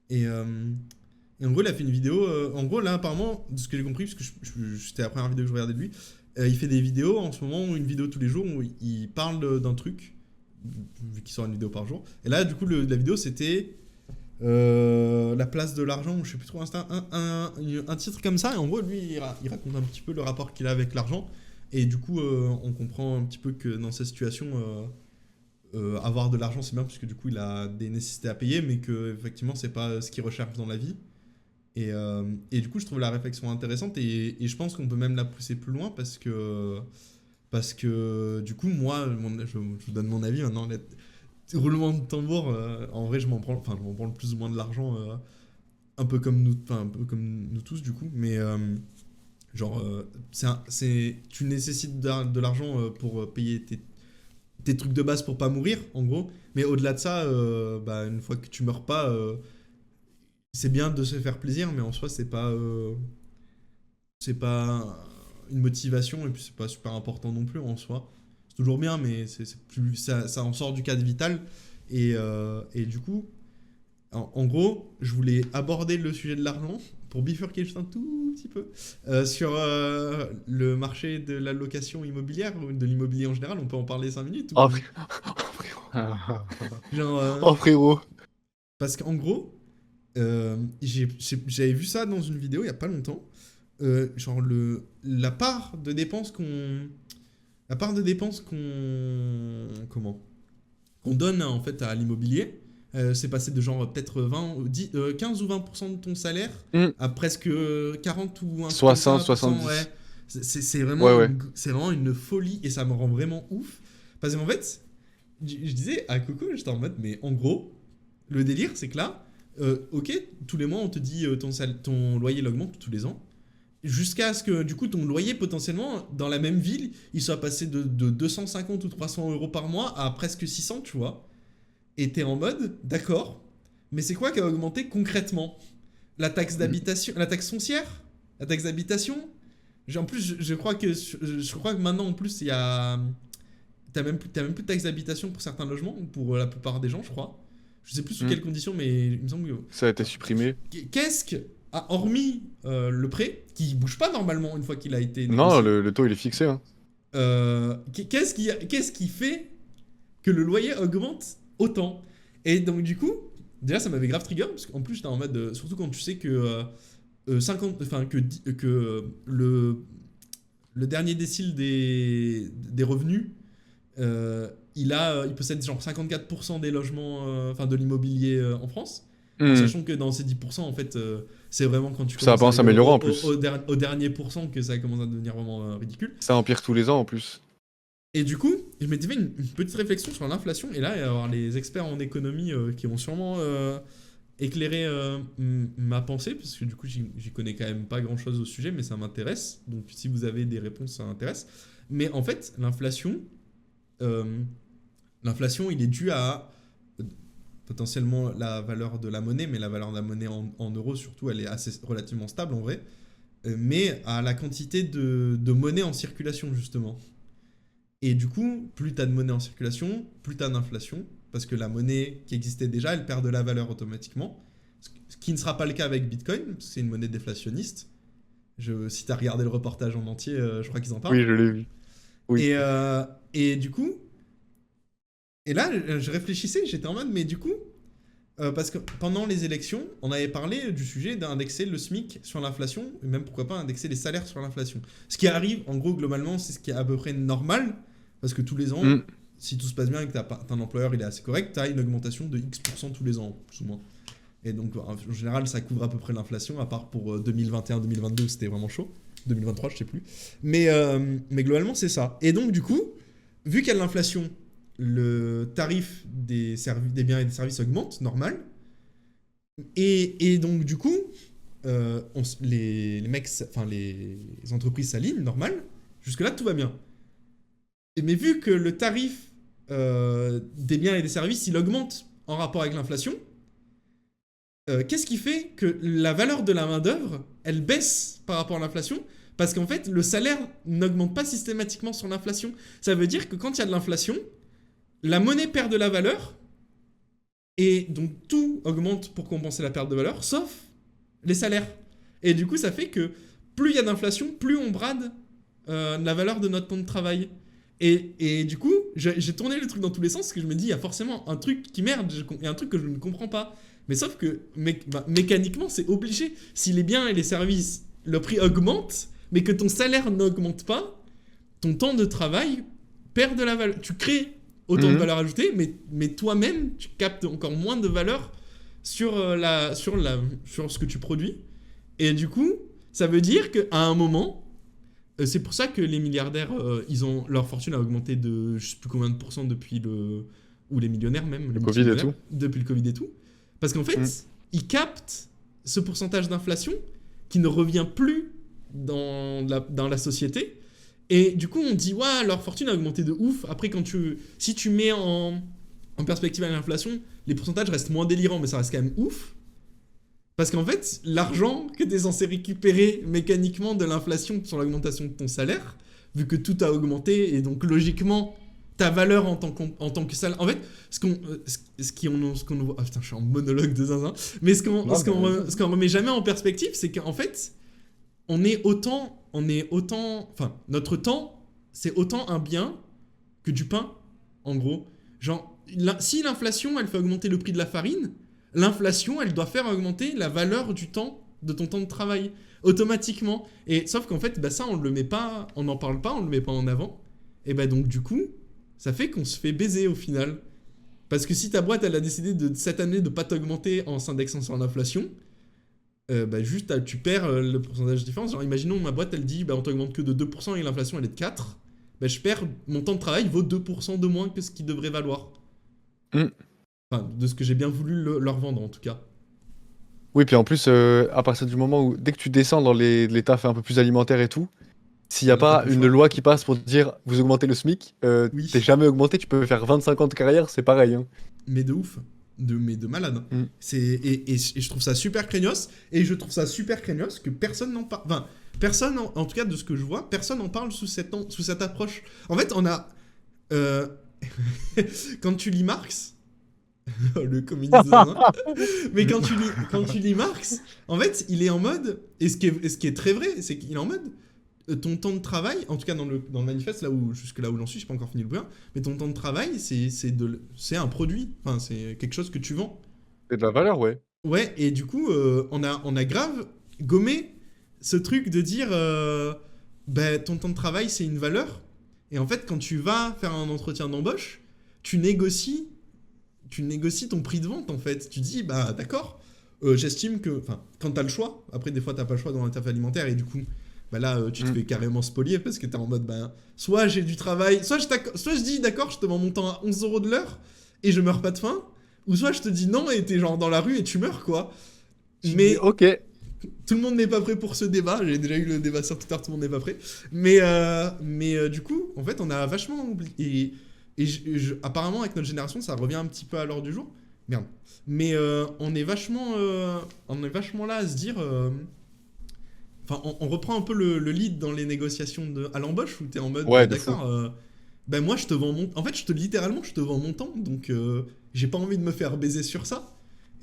[SPEAKER 2] Et, et en gros, il a fait une vidéo. En gros, là, apparemment, de ce que j'ai compris, parce que c'était la première vidéo que je regardais de lui, il fait des vidéos en ce moment, une vidéo tous les jours où il parle d'un truc, vu qu'il sort une vidéo par jour. Et là, du coup, la vidéo, c'était la place de l'argent, ou je sais plus trop, un titre comme ça. Et en gros, lui, il raconte un petit peu le rapport qu'il a avec l'argent. Et du coup, on comprend un petit peu que dans cette situation, avoir de l'argent, c'est bien, parce que du coup, il a des nécessités à payer, mais que effectivement, c'est pas ce qu'il recherche dans la vie. Et du coup, je trouve la réflexion intéressante, et je pense qu'on peut même la pousser plus loin parce que du coup, moi, je vous donne mon avis maintenant. Roulement de tambour, en vrai, je m'en branle plus ou moins de l'argent, un peu comme nous, enfin, un peu comme nous tous, du coup, mais genre, tu nécessites de l'argent pour payer tes trucs de base pour pas mourir, en gros, mais au-delà de ça, bah, une fois que tu meurs pas, c'est bien de se faire plaisir, mais en soi, c'est pas une motivation, et puis c'est pas super important non plus en soi. C'est toujours bien, mais ça en sort du cadre vital. Et du coup, en gros, je voulais aborder le sujet de l'argent pour bifurquer juste un tout petit peu sur le marché de la location immobilière ou de l'immobilier en général. On peut en parler 5 minutes
[SPEAKER 1] Oh,
[SPEAKER 2] ou
[SPEAKER 1] frérot.
[SPEAKER 2] genre,
[SPEAKER 1] Oh, frérot.
[SPEAKER 2] parce qu'en gros, j'avais vu ça dans une vidéo il y a pas longtemps. Genre la part de dépenses qu'on comment qu'on donne en fait à l'immobilier. C'est passé de genre peut-être 15 ou 20% de ton salaire à presque 40 ou un truc comme
[SPEAKER 1] 60,
[SPEAKER 2] ça,
[SPEAKER 1] 70.
[SPEAKER 2] ouais. C'est vraiment,
[SPEAKER 1] Ouais.
[SPEAKER 2] c'est vraiment une folie et ça me rend vraiment ouf. Parce qu'en fait, je disais à Coco, j'étais en mode, mais en gros, le délire, c'est que là, ok, tous les mois, on te dit ton loyer il augmente tous les ans. Jusqu'à ce que, du coup, ton loyer, potentiellement, dans la même ville, il soit passé de 250 ou 300 euros par mois à presque 600, tu vois. Et t'es en mode, d'accord, mais c'est quoi qui a augmenté concrètement? La taxe d'habitation, la taxe foncière? La taxe d'habitation? En plus, je crois que maintenant, en plus, il y a... T'as même plus de taxe d'habitation pour certains logements, pour la plupart des gens, je crois. Je sais plus sous quelles conditions, mais il me semble que...
[SPEAKER 1] Ça a été supprimé.
[SPEAKER 2] Qu'est-ce que... hormis le prêt, qui bouge pas normalement une fois qu'il a été
[SPEAKER 1] Non,
[SPEAKER 2] négocié,
[SPEAKER 1] le taux il est fixé. Hein.
[SPEAKER 2] qu'est-ce qui fait que le loyer augmente autant? Et donc du coup, déjà ça m'avait grave trigger, parce qu'en plus j'étais en mode, surtout quand tu sais que le dernier décile des revenus, il possède genre 54% des logements, de l'immobilier en France. En sachant que dans ces 10%, en fait, c'est vraiment quand tu
[SPEAKER 1] Ça
[SPEAKER 2] commences
[SPEAKER 1] va s'améliorer en plus.
[SPEAKER 2] au dernier pourcent que ça commence à devenir vraiment ridicule.
[SPEAKER 1] Ça empire tous les ans en plus.
[SPEAKER 2] Et du coup, je m'étais fait une petite réflexion sur l'inflation. Et là, il va y avoir les experts en économie qui vont sûrement éclairer ma pensée, parce que du coup, j'y connais quand même pas grand-chose au sujet, mais ça m'intéresse. Donc, si vous avez des réponses, ça m'intéresse. Mais en fait, l'inflation, il est dû à potentiellement la valeur de la monnaie, mais la valeur de la monnaie en euros, surtout, elle est assez relativement stable en vrai, mais à la quantité de monnaie en circulation, justement. Et du coup, plus tu as de monnaie en circulation, plus tu as d'inflation, parce que la monnaie qui existait déjà, elle perd de la valeur automatiquement, ce qui ne sera pas le cas avec Bitcoin, parce que c'est une monnaie déflationniste. Si tu as regardé le reportage en entier, je crois qu'ils en parlent.
[SPEAKER 1] Oui, je l'ai vu. Oui.
[SPEAKER 2] Et du coup, et là, je réfléchissais, j'étais en mode, mais du coup, parce que pendant les élections, on avait parlé du sujet d'indexer le SMIC sur l'inflation, et même pourquoi pas indexer les salaires sur l'inflation. Ce qui arrive, en gros, globalement, c'est ce qui est à peu près normal, parce que tous les ans, si tout se passe bien et que t'as un employeur, il est assez correct, t'as une augmentation de X% tous les ans, plus ou moins. Et donc, en général, ça couvre à peu près l'inflation, à part pour 2021-2022, c'était vraiment chaud. 2023, je sais plus. Mais globalement, c'est ça. Et donc, du coup, vu qu'il y a de l'inflation, le tarif des biens et des services augmente, normal. Et donc, du coup, les entreprises s'alignent, normal. Jusque-là, tout va bien. Mais vu que le tarif des biens et des services, il augmente en rapport avec l'inflation, qu'est-ce qui fait que la valeur de la main-d'œuvre, elle baisse par rapport à l'inflation? Parce qu'en fait, le salaire n'augmente pas systématiquement sur l'inflation. Ça veut dire que quand il y a de l'inflation, la monnaie perd de la valeur, et donc tout augmente pour compenser la perte de valeur, sauf les salaires. Et du coup, ça fait que plus il y a d'inflation, plus on brade la valeur de notre temps de travail. Et du coup, j'ai tourné le truc dans tous les sens, parce que je me dis, il y a forcément un truc qui merde, il y a un truc que je ne comprends pas. Mais sauf que mécaniquement, c'est obligé. Si les biens et les services, le prix augmente, mais que ton salaire n'augmente pas, ton temps de travail perd de la valeur. Tu crées autant de valeur ajoutée, mais toi-même, tu captes encore moins de valeur sur ce que tu produis. Et du coup, ça veut dire qu'à un moment, c'est pour ça que les milliardaires, leur fortune a augmenté de je sais plus combien de pourcents depuis ou les millionnaires même.
[SPEAKER 1] Le Covid et tout.
[SPEAKER 2] Depuis le Covid et tout. Parce qu'en fait, ils captent ce pourcentage d'inflation qui ne revient plus dans la société. Et du coup, on dit, ouais, leur fortune a augmenté de ouf. Après, si tu mets en perspective à l'inflation, les pourcentages restent moins délirants, mais ça reste quand même ouf. Parce qu'en fait, l'argent que tu es censé récupérer mécaniquement de l'inflation sur l'augmentation de ton salaire, vu que tout a augmenté, et donc logiquement, ta valeur en tant que salaire... En fait, ce qu'on voit... Ah putain, je suis en monologue de zinzin. Mais ce qu'on remet jamais en perspective, c'est qu'en fait, enfin, notre temps, c'est autant un bien que du pain, en gros. Genre, si l'inflation, elle fait augmenter le prix de la farine, l'inflation, elle doit faire augmenter la valeur de ton temps de travail, automatiquement. Et sauf qu'en fait, ça, on le met pas, on n'en parle pas, on le met pas en avant. Et donc, du coup, ça fait qu'on se fait baiser au final. Parce que si ta boîte, elle a décidé cette année de pas t'augmenter en s'indexant sur l'inflation, juste tu perds le pourcentage de différence. Genre, imaginons ma boîte, elle dit on t'augmente que de 2% et l'inflation, elle est de 4%. Je perds, mon temps de travail vaut 2% de moins que ce qu'il devrait valoir. Enfin, de ce que j'ai bien voulu leur vendre, en tout cas.
[SPEAKER 1] Oui, puis en plus, à partir du moment où, dès que tu descends dans les tafs un peu plus alimentaires et tout, s'il n'y a
[SPEAKER 2] Là, t'as
[SPEAKER 1] pas
[SPEAKER 2] pas le
[SPEAKER 1] une
[SPEAKER 2] choix.
[SPEAKER 1] loi qui passe pour te dire vous augmentez le SMIC,
[SPEAKER 2] Oui.
[SPEAKER 1] t'es jamais augmenté, tu peux faire 25 ans de carrière, c'est pareil. Hein.
[SPEAKER 2] Mais de ouf. Mais de malade.
[SPEAKER 1] Mm.
[SPEAKER 2] Et je trouve ça super craignos. Et je trouve ça super craignos que personne n'en parle. Enfin, personne, en tout cas de ce que je vois, personne n'en parle sous cette approche. En fait, on a... quand tu lis Marx... le communiste de demain. Mais quand tu lis Marx, en fait, il est en mode... Et ce qui est très vrai, c'est qu'il est en mode... Ton temps de travail, en tout cas dans le manifeste, jusque là où j'en suis, j'ai pas encore fini le bouquin, mais ton temps de travail, c'est un produit, enfin, c'est quelque chose que tu vends.
[SPEAKER 1] C'est de la valeur, ouais.
[SPEAKER 2] Ouais, et du coup, on a grave gommé ce truc de dire ton temps de travail, c'est une valeur. Et en fait, quand tu vas faire un entretien d'embauche, tu négocies ton prix de vente, en fait. Tu dis, d'accord, j'estime que... Enfin, quand t'as le choix, après, des fois, t'as pas le choix dans un taf alimentaire, et du coup... là, tu te fais carrément spolier parce que t'es en mode, soit j'ai du travail, soit je dis, d'accord, je te vends mon temps à 11 € de l'heure et je meurs pas de faim, ou soit je te dis non et t'es genre dans la rue et tu meurs, quoi. Mais
[SPEAKER 1] Ok.
[SPEAKER 2] tout le monde n'est pas prêt pour ce débat. J'ai déjà eu le débat sur Twitter, tout le monde n'est pas prêt. Mais du coup, en fait, on a vachement oublié. Et apparemment, avec notre génération, ça revient un petit peu à l'ordre du jour. Merde. Mais on est vachement là à se dire... Enfin, on reprend un peu le lead dans les négociations à l'embauche où t'es en mode
[SPEAKER 1] Ouais, de
[SPEAKER 2] d'accord, moi je te vends en fait littéralement je te vends mon temps, donc j'ai pas envie de me faire baiser sur ça.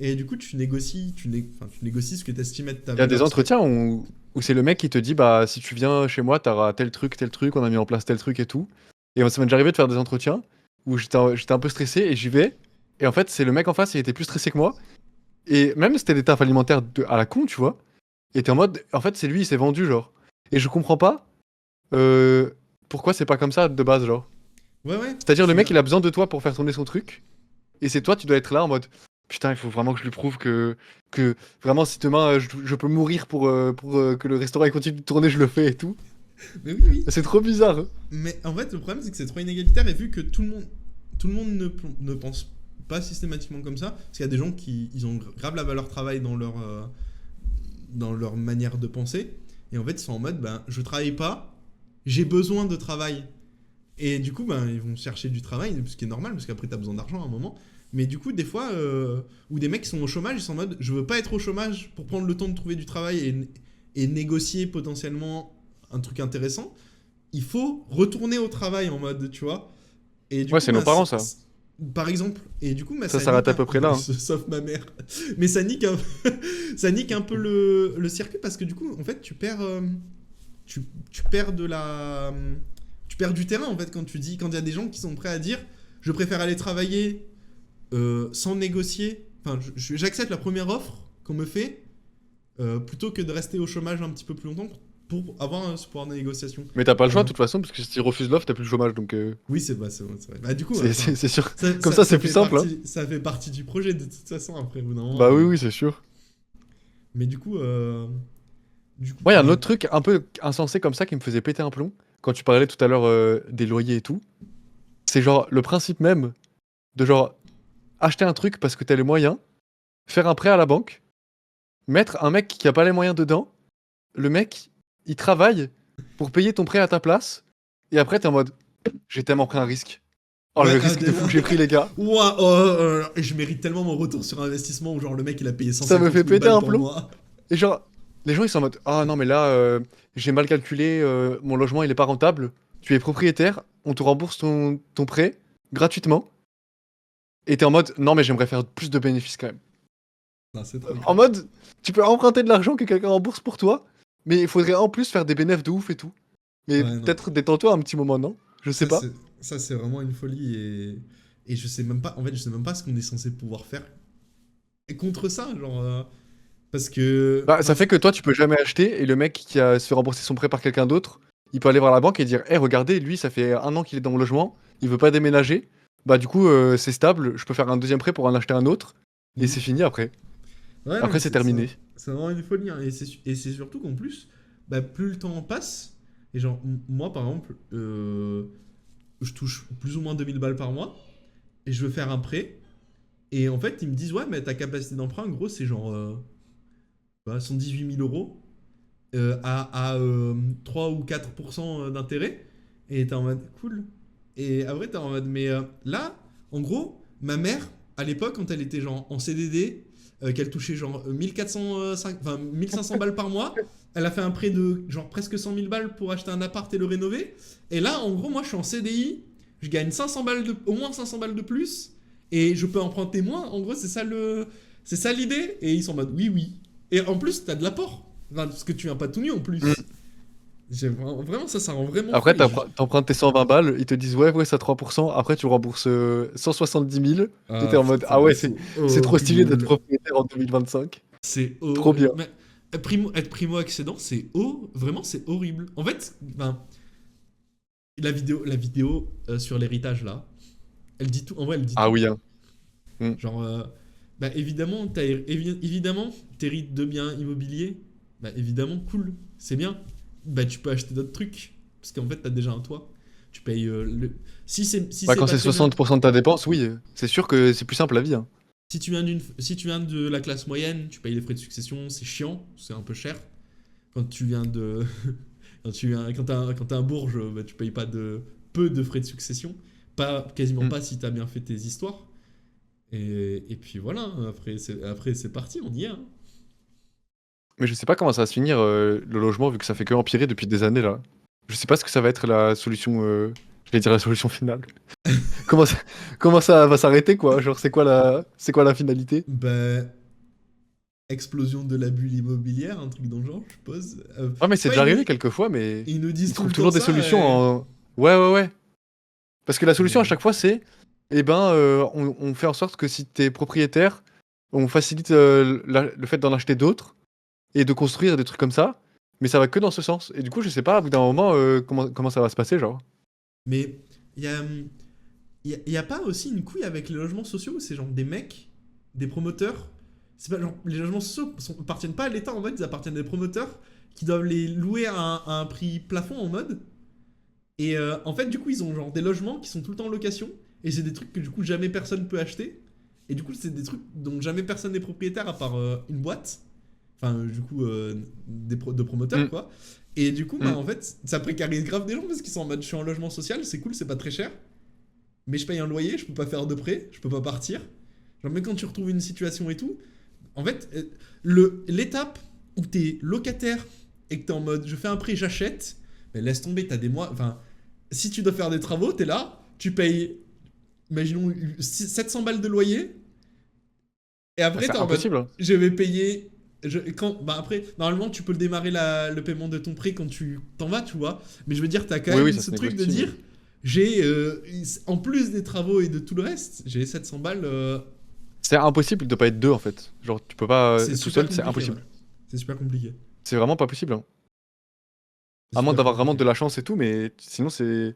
[SPEAKER 2] Et du coup tu négocies ce que t'estimais de ta
[SPEAKER 1] Il y a des
[SPEAKER 2] valeur.
[SPEAKER 1] entretiens où c'est le mec qui te dit si tu viens chez moi, t'auras tel truc, on a mis en place tel truc et tout. Et ça m'est déjà arrivé de faire des entretiens où j'étais un peu stressé et j'y vais. Et en fait, c'est le mec en face, il était plus stressé que moi. Et même c'était des tafs alimentaires à la con, tu vois. Et t'es en mode, en fait, c'est lui, il s'est vendu, genre. Et je comprends pas pourquoi c'est pas comme ça de base, genre.
[SPEAKER 2] Ouais.
[SPEAKER 1] C'est-à-dire, le mec, il a besoin de toi pour faire tourner son truc. Et c'est toi, tu dois être là en mode, putain, il faut vraiment que je lui prouve que vraiment, si demain je peux mourir pour que le restaurant il continue de tourner, je le fais et tout.
[SPEAKER 2] Mais oui.
[SPEAKER 1] C'est trop bizarre. Hein.
[SPEAKER 2] Mais en fait le problème c'est que c'est trop inégalitaire, et vu que tout le monde ne pense pas systématiquement comme ça, parce qu'il y a des gens qui ils ont grave la valeur travail dans leur manière de penser, et en fait ils sont en mode je travaille pas, j'ai besoin de travail, et du coup ils vont chercher du travail, ce qui est normal parce qu'après t'as besoin d'argent à un moment. Mais du coup des fois où des mecs qui sont au chômage, ils sont en mode je veux pas être au chômage pour prendre le temps de trouver du travail et négocier potentiellement un truc intéressant, il faut retourner au travail en mode, tu vois. Et du coup,
[SPEAKER 1] C'est nos parents, ça.
[SPEAKER 2] Par exemple, et du coup,
[SPEAKER 1] Ça s'arrête à peu près là. Hein.
[SPEAKER 2] Sauf ma mère. Mais ça nique un peu le circuit, parce que du coup, en fait, tu perds du terrain, en fait, quand il y a des gens qui sont prêts à dire je préfère aller travailler sans négocier. Enfin, j'accepte la première offre qu'on me fait plutôt que de rester au chômage un petit peu plus longtemps pour avoir ce pouvoir de négociation.
[SPEAKER 1] Mais t'as pas le choix de toute façon, parce que si tu refuses l'offre, t'as plus le chômage, donc...
[SPEAKER 2] Oui, c'est vrai. Du coup,
[SPEAKER 1] c'est sûr. Comme ça, c'est plus simple.
[SPEAKER 2] Ça fait partie du projet, de toute façon, après.
[SPEAKER 1] Oui, c'est sûr.
[SPEAKER 2] Mais du coup...
[SPEAKER 1] Ouais, il y a un autre truc un peu insensé comme ça qui me faisait péter un plomb, quand tu parlais tout à l'heure des loyers et tout. C'est genre le principe même de genre acheter un truc parce que t'as les moyens, faire un prêt à la banque, mettre un mec qui a pas les moyens dedans, le mec... il travaille pour payer ton prêt à ta place, et après t'es en mode j'ai tellement pris un risque. Oh, le risque de fou que j'ai pris, les gars.
[SPEAKER 2] Je mérite tellement mon retour sur investissement où genre le mec il a payé 150
[SPEAKER 1] Ça me fait péter un
[SPEAKER 2] pour
[SPEAKER 1] plomb.
[SPEAKER 2] moi.
[SPEAKER 1] Et genre, les gens ils sont en mode non, mais là j'ai mal calculé, mon logement il est pas rentable. Tu es propriétaire, on te rembourse ton prêt gratuitement. Et t'es en mode non, mais j'aimerais faire plus de bénéfices quand même.
[SPEAKER 2] Non, c'est trop
[SPEAKER 1] En mode, tu peux emprunter de l'argent que quelqu'un rembourse pour toi. Mais il faudrait en plus faire des bénéfices de ouf et tout. Mais peut-être détends-toi un petit moment, non? Je sais pas.
[SPEAKER 2] Ça, c'est vraiment une folie, et je sais même pas, en fait, je sais même pas ce qu'on est censé pouvoir faire et contre ça, genre, parce que...
[SPEAKER 1] Ça fait que toi, tu peux jamais acheter, et le mec qui se fait rembourser son prêt par quelqu'un d'autre, il peut aller voir la banque et dire regardez, lui, ça fait 1 an qu'il est dans mon logement, il veut pas déménager, bah du coup, c'est stable, je peux faire un deuxième prêt pour en acheter un autre, et
[SPEAKER 2] Mhm.
[SPEAKER 1] c'est fini après.
[SPEAKER 2] Ouais,
[SPEAKER 1] Après,
[SPEAKER 2] mais
[SPEAKER 1] c'est terminé.
[SPEAKER 2] c'est vraiment une folie. Hein. Et c'est surtout qu'en plus, bah, plus le temps passe, et genre, moi par exemple, je touche plus ou moins 2000 balles par mois, et je veux faire un prêt, et en fait, ils me disent, ouais, mais ta capacité d'emprunt, en gros, c'est genre 118 000 euros à 3 ou 4% d'intérêt, et t'es en mode cool. Et après, t'es en mode, mais là, en gros, ma mère, à l'époque, quand elle était genre en CDD, qu'elle touchait genre 1500 balles par mois, elle a fait un prêt de genre presque 100 000 balles pour acheter un appart et le rénover. Et là, en gros, moi, je suis en CDI, je gagne 500 balles au moins 500 balles de plus, et je peux emprunter moins. En gros, c'est ça l'idée. Et ils sont en mode, oui, oui. Et en plus, t'as de l'apport. Enfin, parce que tu viens pas tout nu en plus.
[SPEAKER 1] Mm.
[SPEAKER 2] Vraiment, ça rend vraiment
[SPEAKER 1] Après,
[SPEAKER 2] fou.
[SPEAKER 1] t'empruntes tes 120 balles, ils te disent ouais, ça 3%. Après, tu rembourses 170 000. Et t'es en mode ah ouais, c'est trop stylé d'être propriétaire en 2025.
[SPEAKER 2] C'est
[SPEAKER 1] Trop bien.
[SPEAKER 2] mais être primo-accédant, vraiment, c'est horrible. En fait, ben, la vidéo sur l'héritage, là, elle dit tout. En vrai, elle dit
[SPEAKER 1] Ah
[SPEAKER 2] tout.
[SPEAKER 1] oui, hein.
[SPEAKER 2] Genre, bah, évidemment, évidemment, t'hérites de biens immobiliers. Bah, évidemment, cool, c'est bien. Bah, tu peux acheter d'autres trucs. Parce qu'en fait, t'as déjà un toit. Tu payes le. Si
[SPEAKER 1] Bah,
[SPEAKER 2] c'est
[SPEAKER 1] quand
[SPEAKER 2] pas
[SPEAKER 1] c'est
[SPEAKER 2] très bien.
[SPEAKER 1] 60% de ta dépense, oui, c'est sûr que c'est plus simple la vie. Hein.
[SPEAKER 2] Si tu viens de la classe moyenne, tu payes les frais de succession, c'est chiant, c'est un peu cher. Quand tu viens de. Quand t'as un bourge, bah, tu payes pas peu de frais de succession. Quasiment
[SPEAKER 1] Mm.
[SPEAKER 2] pas si t'as bien fait tes histoires. Et puis voilà, hein, après c'est parti, on y est. Hein.
[SPEAKER 1] Mais je sais pas comment ça va se finir le logement vu que ça fait que empirer depuis des années là. Je sais pas ce que ça va être la solution. Je vais dire la solution finale. comment, ça, comment ça va s'arrêter quoi? Genre c'est quoi la finalité?
[SPEAKER 2] Bah, explosion de la bulle immobilière, un truc dans le genre, je suppose.
[SPEAKER 1] Ouais mais
[SPEAKER 2] Je
[SPEAKER 1] c'est
[SPEAKER 2] sais
[SPEAKER 1] déjà
[SPEAKER 2] pas,
[SPEAKER 1] arrivé quelques fois mais
[SPEAKER 2] ils nous
[SPEAKER 1] ils
[SPEAKER 2] disent tout
[SPEAKER 1] trouvent
[SPEAKER 2] le temps
[SPEAKER 1] toujours des
[SPEAKER 2] ça.
[SPEAKER 1] solutions en. Ouais. Parce que la solution à
[SPEAKER 2] Mais-
[SPEAKER 1] chaque fois c'est eh ben on fait en sorte que si t'es propriétaire, on facilite le fait d'en acheter d'autres et de construire des trucs comme ça. Mais ça va que dans ce sens. Et du coup je sais pas au bout d'un moment comment ça va se passer genre.
[SPEAKER 2] Mais il y a, y a pas aussi une couille avec les logements sociaux où c'est genre des mecs, des promoteurs. C'est pas genre les logements sociaux appartiennent pas à l'État en mode, ils appartiennent à des promoteurs qui doivent les louer à un prix plafond en mode. Et en fait, du coup, ils ont genre des logements qui sont tout le temps en location. Et c'est des trucs que du coup jamais personne peut acheter. Et du coup, c'est des trucs dont jamais personne n'est propriétaire à part une boîte. Enfin, du coup, de promoteurs,
[SPEAKER 1] Mm.
[SPEAKER 2] quoi. Et du coup, bah,
[SPEAKER 1] Mm.
[SPEAKER 2] en fait, ça précarise grave des gens parce qu'ils sont en mode je suis en logement social, c'est cool, c'est pas très cher. Mais je paye un loyer, je peux pas faire de prêt, je peux pas partir. Genre, même quand tu retrouves une situation et tout, en fait, l'étape où t'es locataire et que t'es en mode je fais un prêt, j'achète, mais laisse tomber, t'as des mois. Enfin, si tu dois faire des travaux, t'es là, tu payes, imaginons, 700 balles de loyer, et
[SPEAKER 1] Ah,
[SPEAKER 2] après
[SPEAKER 1] c'est
[SPEAKER 2] t'es en mode
[SPEAKER 1] impossible. Hein.
[SPEAKER 2] je vais payer. Bah après, normalement, tu peux le démarrer le paiement de ton prêt quand tu t'en vas, tu vois. Mais je veux dire, t'as quand
[SPEAKER 1] Oui,
[SPEAKER 2] même
[SPEAKER 1] ça
[SPEAKER 2] ce
[SPEAKER 1] se
[SPEAKER 2] truc de
[SPEAKER 1] négocie,
[SPEAKER 2] dire j'ai, en plus des travaux et de tout le reste, j'ai 700 balles.
[SPEAKER 1] C'est impossible de pas être deux en fait. Genre tu peux pas
[SPEAKER 2] C'est
[SPEAKER 1] tout
[SPEAKER 2] super
[SPEAKER 1] seul, c'est
[SPEAKER 2] compliqué.
[SPEAKER 1] impossible.
[SPEAKER 2] Ouais. C'est super compliqué.
[SPEAKER 1] C'est vraiment pas possible. Hein.
[SPEAKER 2] C'est
[SPEAKER 1] À moins
[SPEAKER 2] super
[SPEAKER 1] d'avoir vraiment
[SPEAKER 2] compliqué.
[SPEAKER 1] de la chance et tout, mais sinon c'est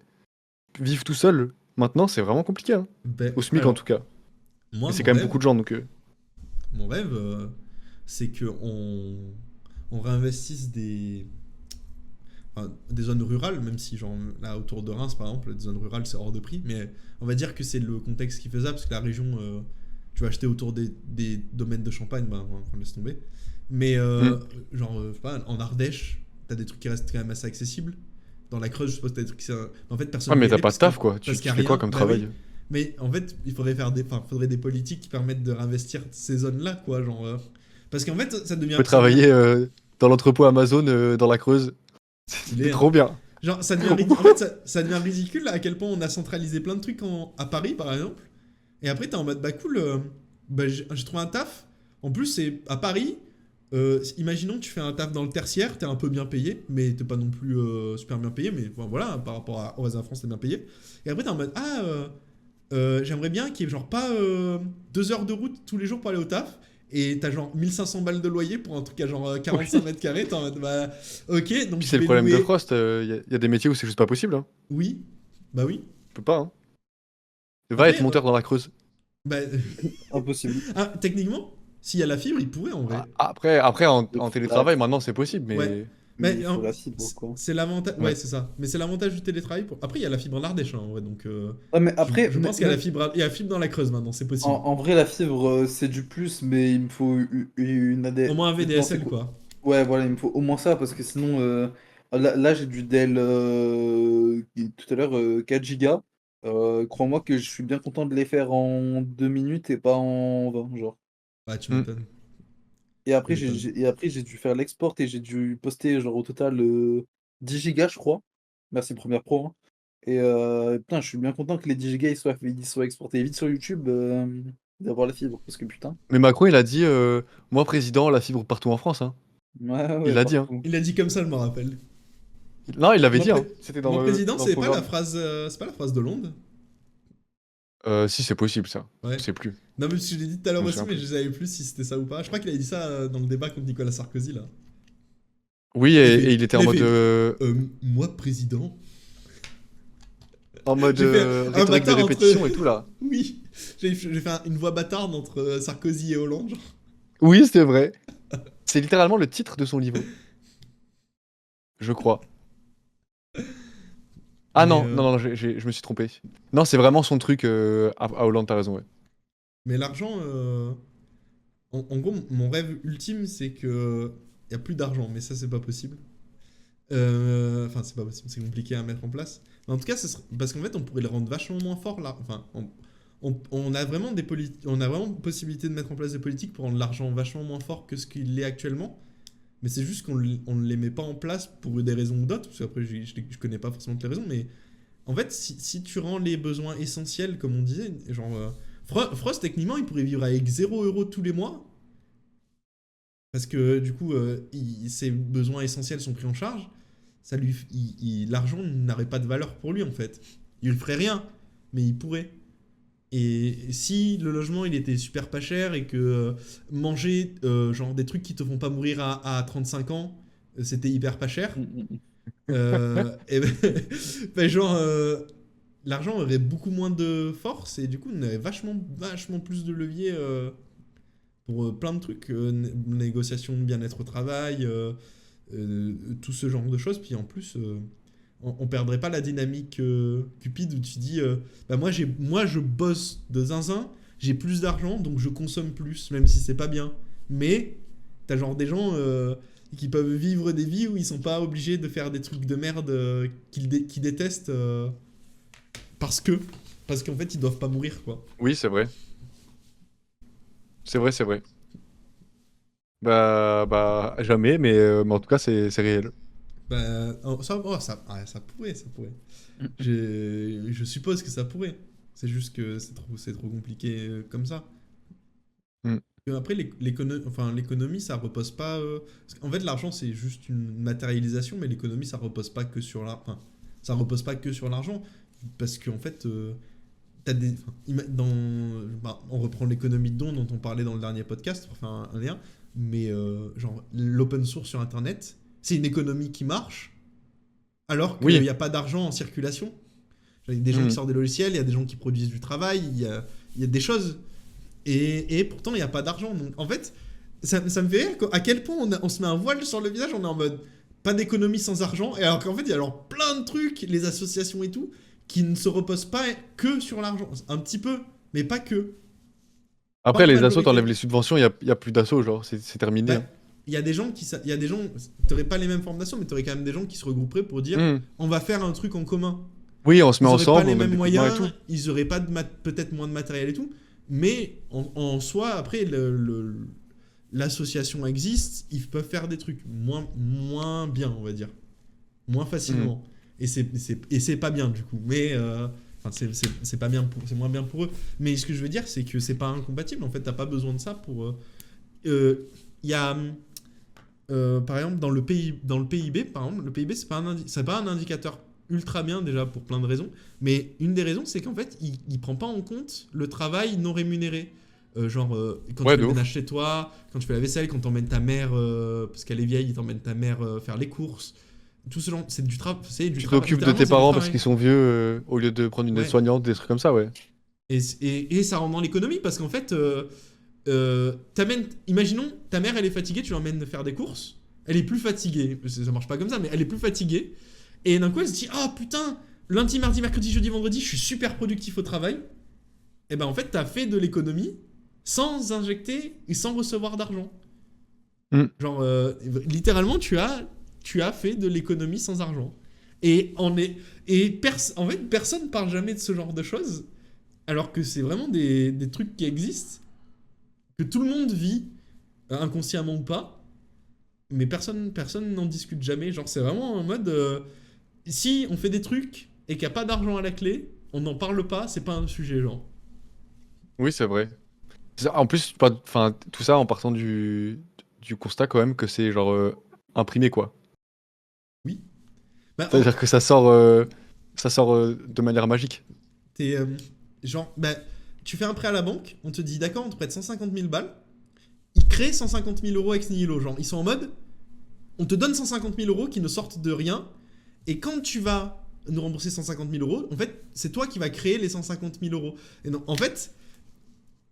[SPEAKER 1] vivre tout seul. Maintenant c'est vraiment compliqué. Hein.
[SPEAKER 2] Ben,
[SPEAKER 1] Au SMIC en
[SPEAKER 2] alors,
[SPEAKER 1] tout cas.
[SPEAKER 2] moi,
[SPEAKER 1] Et c'est quand même beaucoup de gens donc.
[SPEAKER 2] mon rêve, c'est que on réinvestisse des zones rurales, même si genre là autour de Reims par exemple, des zones rurales c'est hors de prix, mais on va dire que c'est le contexte qui fait ça, parce que la région, tu vas acheter autour des domaines de champagne, bah on laisse tomber. Mais genre, je sais pas, en Ardèche, t'as des trucs qui restent quand même assez accessibles. Dans la Creuse, je suppose que t'as des trucs qui. En fait, personne
[SPEAKER 1] Ouais mais
[SPEAKER 2] n'y
[SPEAKER 1] t'as
[SPEAKER 2] allait
[SPEAKER 1] pas de
[SPEAKER 2] parce
[SPEAKER 1] taf quoi. Tu
[SPEAKER 2] qu'il y a
[SPEAKER 1] fais quoi
[SPEAKER 2] rien.
[SPEAKER 1] comme
[SPEAKER 2] Bah
[SPEAKER 1] travail?
[SPEAKER 2] oui. Mais en fait, il faudrait faudrait des politiques qui permettent de réinvestir ces zones-là, quoi. Genre, parce qu'en fait, ça devient.
[SPEAKER 1] Tu peux travailler dans l'entrepôt Amazon dans la Creuse.
[SPEAKER 2] Il
[SPEAKER 1] C'est
[SPEAKER 2] est, hein.
[SPEAKER 1] trop bien.
[SPEAKER 2] Genre, ça devient en fait, ça devient ridicule à quel point on a centralisé plein de trucs à Paris, par exemple. Et après, t'es en mode, bah cool, bah, j'ai trouvé un taf. En plus, c'est à Paris. Imaginons que tu fais un taf dans le tertiaire, t'es un peu bien payé, mais t'es pas non plus super bien payé. Mais bon, voilà, par rapport au reste de la France, t'es bien payé. Et après, t'es en mode, j'aimerais bien qu'il y ait genre pas 2 heures de route tous les jours pour aller au taf. Et t'as genre 1500 balles de loyer pour un truc à genre 45 mètres carrés. T'es en mode, bah, ok, donc
[SPEAKER 1] Puis
[SPEAKER 2] je
[SPEAKER 1] c'est le
[SPEAKER 2] vais
[SPEAKER 1] problème de
[SPEAKER 2] louer.
[SPEAKER 1] Frost. Y a des métiers où c'est juste pas possible. Hein.
[SPEAKER 2] Oui, bah oui.
[SPEAKER 1] Tu peux pas. Hein. Va
[SPEAKER 2] Après,
[SPEAKER 1] être monteur dans la Creuse.
[SPEAKER 2] Bah,
[SPEAKER 5] Impossible.
[SPEAKER 2] techniquement, s'il y a la fibre, il pourrait en vrai.
[SPEAKER 1] Après en
[SPEAKER 5] faut
[SPEAKER 1] télétravail, maintenant, c'est possible, mais...
[SPEAKER 2] Ouais.
[SPEAKER 5] Mais
[SPEAKER 2] Mais
[SPEAKER 5] il faut la fibre, quoi.
[SPEAKER 2] c'est l'avantage. Ouais,
[SPEAKER 1] Ouais.
[SPEAKER 2] c'est ça. Mais c'est l'avantage du télétravail. Après, il y a la fibre en Ardèche, hein, en vrai. Donc,
[SPEAKER 5] Ouais, mais après,
[SPEAKER 2] je pense qu'il y a
[SPEAKER 5] même-
[SPEAKER 2] la fibre, il y a la fibre dans la Creuse maintenant. C'est possible.
[SPEAKER 5] en vrai, la fibre, c'est du plus, mais il me faut une
[SPEAKER 2] Au moins un
[SPEAKER 5] Non, c'est
[SPEAKER 2] VDSL, quoi.
[SPEAKER 5] Ouais, voilà, il me faut au moins ça, parce que sinon, là, j'ai du Dell tout à l'heure 4 Go. Crois-moi que je suis bien content de les faire en 2 minutes et pas en 20, genre.
[SPEAKER 2] Bah, tu
[SPEAKER 1] Hmm.
[SPEAKER 2] m'étonnes.
[SPEAKER 5] Et après,
[SPEAKER 2] Tu m'étonnes.
[SPEAKER 5] j'ai dû faire l'export et j'ai dû poster, genre, au total 10 Go, je crois. Merci Premiere Pro, hein. Et putain, je suis bien content que les 10 Go ils soient exportés vite sur YouTube, d'avoir la fibre, parce que putain.
[SPEAKER 1] Mais Macron, il a dit, moi, président, la fibre partout en France, hein.
[SPEAKER 5] Ouais,
[SPEAKER 1] Il l'a dit, hein.
[SPEAKER 5] partout.
[SPEAKER 2] Il a dit comme ça, je me rappelle.
[SPEAKER 1] Non, il l'avait
[SPEAKER 2] Mon
[SPEAKER 1] dit, hein.
[SPEAKER 2] pré-
[SPEAKER 1] C'était dans
[SPEAKER 2] Mon
[SPEAKER 1] le,
[SPEAKER 2] président,
[SPEAKER 1] dans le
[SPEAKER 2] c'est pas la
[SPEAKER 1] programme.
[SPEAKER 2] phrase, c'est pas la phrase de Londres.
[SPEAKER 1] Si, c'est possible, ça.
[SPEAKER 2] Ouais.
[SPEAKER 1] Je sais plus.
[SPEAKER 2] Non, mais je l'ai dit tout à l'heure
[SPEAKER 1] Je me
[SPEAKER 2] aussi,
[SPEAKER 1] souviens
[SPEAKER 2] mais je savais plus si c'était ça ou pas. Je crois qu'il avait dit ça dans le débat contre Nicolas Sarkozy là.
[SPEAKER 1] Oui, et il était en
[SPEAKER 2] il
[SPEAKER 1] mode...
[SPEAKER 2] avait moi, président.
[SPEAKER 1] En mode
[SPEAKER 2] J'ai fait un
[SPEAKER 1] rhétorique de
[SPEAKER 2] bâtard entre-
[SPEAKER 1] répétition et tout, là.
[SPEAKER 2] Oui, j'ai fait une voix bâtarde entre Sarkozy et Hollande. Genre.
[SPEAKER 1] Oui, c'est vrai. C'est littéralement le titre de son livre. Je crois. Ah
[SPEAKER 2] Mais,
[SPEAKER 1] non, non, je me suis trompé. Non, c'est vraiment son truc à Hollande, t'as raison, ouais.
[SPEAKER 2] Mais l'argent, en gros, mon rêve ultime, c'est que y a plus d'argent, mais ça, c'est pas possible. Enfin, c'est pas possible, c'est compliqué à mettre en place. Mais en tout cas, parce qu'en fait, on pourrait le rendre vachement moins fort là. Enfin, on a vraiment on a vraiment possibilité de mettre en place des politiques pour rendre l'argent vachement moins fort que ce qu'il est actuellement. Mais c'est juste qu'on ne les met pas en place pour des raisons ou d'autres, parce qu'après, je connais pas forcément toutes les raisons, mais en fait, si tu rends les besoins essentiels, comme on disait, genre, Frost, techniquement, il pourrait vivre avec 0 € tous les mois, parce que du coup, ses besoins essentiels sont pris en charge. L'argent n'aurait pas de valeur pour lui, en fait. Il ne ferait rien, mais il pourrait. Et si le logement il était super pas cher et que manger genre des trucs qui te font pas mourir à 35 ans, c'était hyper pas cher, et ben, genre l'argent aurait beaucoup moins de force et du coup on aurait vachement plus de levier pour plein de trucs, négociation de bien-être au travail, tout ce genre de choses. Puis en plus on perdrait pas la dynamique cupide où tu dis bah moi je bosse de zinzin, j'ai plus d'argent donc je consomme plus même si c'est pas bien, mais t'as genre des gens qui peuvent vivre des vies où ils sont pas obligés de faire des trucs de merde qu'ils détestent parce qu'en fait ils doivent pas mourir quoi.
[SPEAKER 1] Oui, c'est vrai. C'est vrai, c'est vrai. Bah, jamais, mais en tout cas, c'est réel.
[SPEAKER 2] Bah, ça pourrait. Je suppose que ça pourrait. C'est juste que c'est trop compliqué comme ça.
[SPEAKER 1] Mm.
[SPEAKER 2] Après, l'économie, ça repose pas. Parce qu'en fait, l'argent, c'est juste une matérialisation, mais l'économie, ça repose pas que sur l'argent. Enfin, ça repose pas que sur l'argent. Parce qu'en fait, t'as des. On reprend l'économie de don dont on parlait dans le dernier podcast pour faire un lien. Mais genre, l'open source sur Internet, c'est une économie qui marche, alors qu'il n'y a pas d'argent en circulation. Il y a des gens qui sortent des logiciels, il y a des gens qui produisent du travail, il y a des choses. Et pourtant, il n'y a pas d'argent. Donc, en fait, ça me fait rire à quel point on se met un voile sur le visage, on est en mode pas d'économie sans argent, et alors qu'en fait, il y a alors plein de trucs, les associations et tout, qui ne se reposent pas que sur l'argent. Un petit peu, mais pas que.
[SPEAKER 1] Après,
[SPEAKER 2] Pas
[SPEAKER 1] les
[SPEAKER 2] majorité.
[SPEAKER 1] assos, t'enlèves les subventions, il y a plus d'assos, genre, c'est terminé.
[SPEAKER 2] Bah, il y a des gens t'aurais pas les mêmes formations, mais t'aurais quand même des gens qui se regrouperaient pour dire on va faire un truc en commun.
[SPEAKER 1] Oui, on se
[SPEAKER 2] Ils
[SPEAKER 1] met
[SPEAKER 2] auraient
[SPEAKER 1] ensemble,
[SPEAKER 2] pas les
[SPEAKER 1] on donne
[SPEAKER 2] mêmes
[SPEAKER 1] des coups de main
[SPEAKER 2] moyens,
[SPEAKER 1] et tout.
[SPEAKER 2] ils auraient pas peut-être moins de matériel et tout, mais en soi, après, l'association existe, ils peuvent faire des trucs moins bien, on va dire. Moins facilement. Et c'est pas bien, du coup. Mais... c'est pas bien c'est moins bien pour eux, mais ce que je veux dire c'est que c'est pas incompatible en fait, t'as pas besoin de ça pour il y a par exemple dans le PIB par exemple, le PIB c'est pas un indicateur ultra bien déjà pour plein de raisons, mais une des raisons c'est qu'en fait il prend pas en compte le travail non rémunéré, quand tu fais le ménage chez toi, quand tu fais la vaisselle, quand t'emmènes ta mère parce qu'elle est vieille, t'emmènes ta mère faire les courses, tout ce genre, c'est du travail.
[SPEAKER 1] Tu t'occupes de tes parents parce qu'ils sont vieux au lieu de prendre une aide-soignante, des trucs comme ça, ouais.
[SPEAKER 2] Et ça rentre dans l'économie parce qu'en fait, imaginons, ta mère elle est fatiguée, tu l'emmènes faire des courses, elle est plus fatiguée, ça marche pas comme ça, mais elle est plus fatiguée, et d'un coup elle se dit ah putain, lundi, mardi, mercredi, jeudi, vendredi, je suis super productif au travail. Et ben en fait, t'as fait de l'économie sans injecter et sans recevoir d'argent. Genre, littéralement, tu as fait de l'économie sans argent. En fait, personne parle jamais de ce genre de choses, alors que c'est vraiment des trucs qui existent, que tout le monde vit, inconsciemment ou pas, mais personne n'en discute jamais. Genre, c'est vraiment en mode, si on fait des trucs et qu'il n'y a pas d'argent à la clé, on n'en parle pas, c'est pas un sujet, genre.
[SPEAKER 1] Oui, c'est vrai. En plus, enfin, tout ça en partant du constat quand même que c'est genre imprimé quoi.
[SPEAKER 2] Oui. Bah,
[SPEAKER 1] C'est-à-dire que ça sort de manière magique.
[SPEAKER 2] t'es genre, bah, tu fais un prêt à la banque, on te dit d'accord, on te prête 150 000 balles, ils créent 150 000 euros ex nihilo, genre ils sont en mode, on te donne 150 000 euros qui ne sortent de rien, et quand tu vas nous rembourser 150 000 euros, en fait, c'est toi qui vas créer les 150 000 euros. Et non, en fait,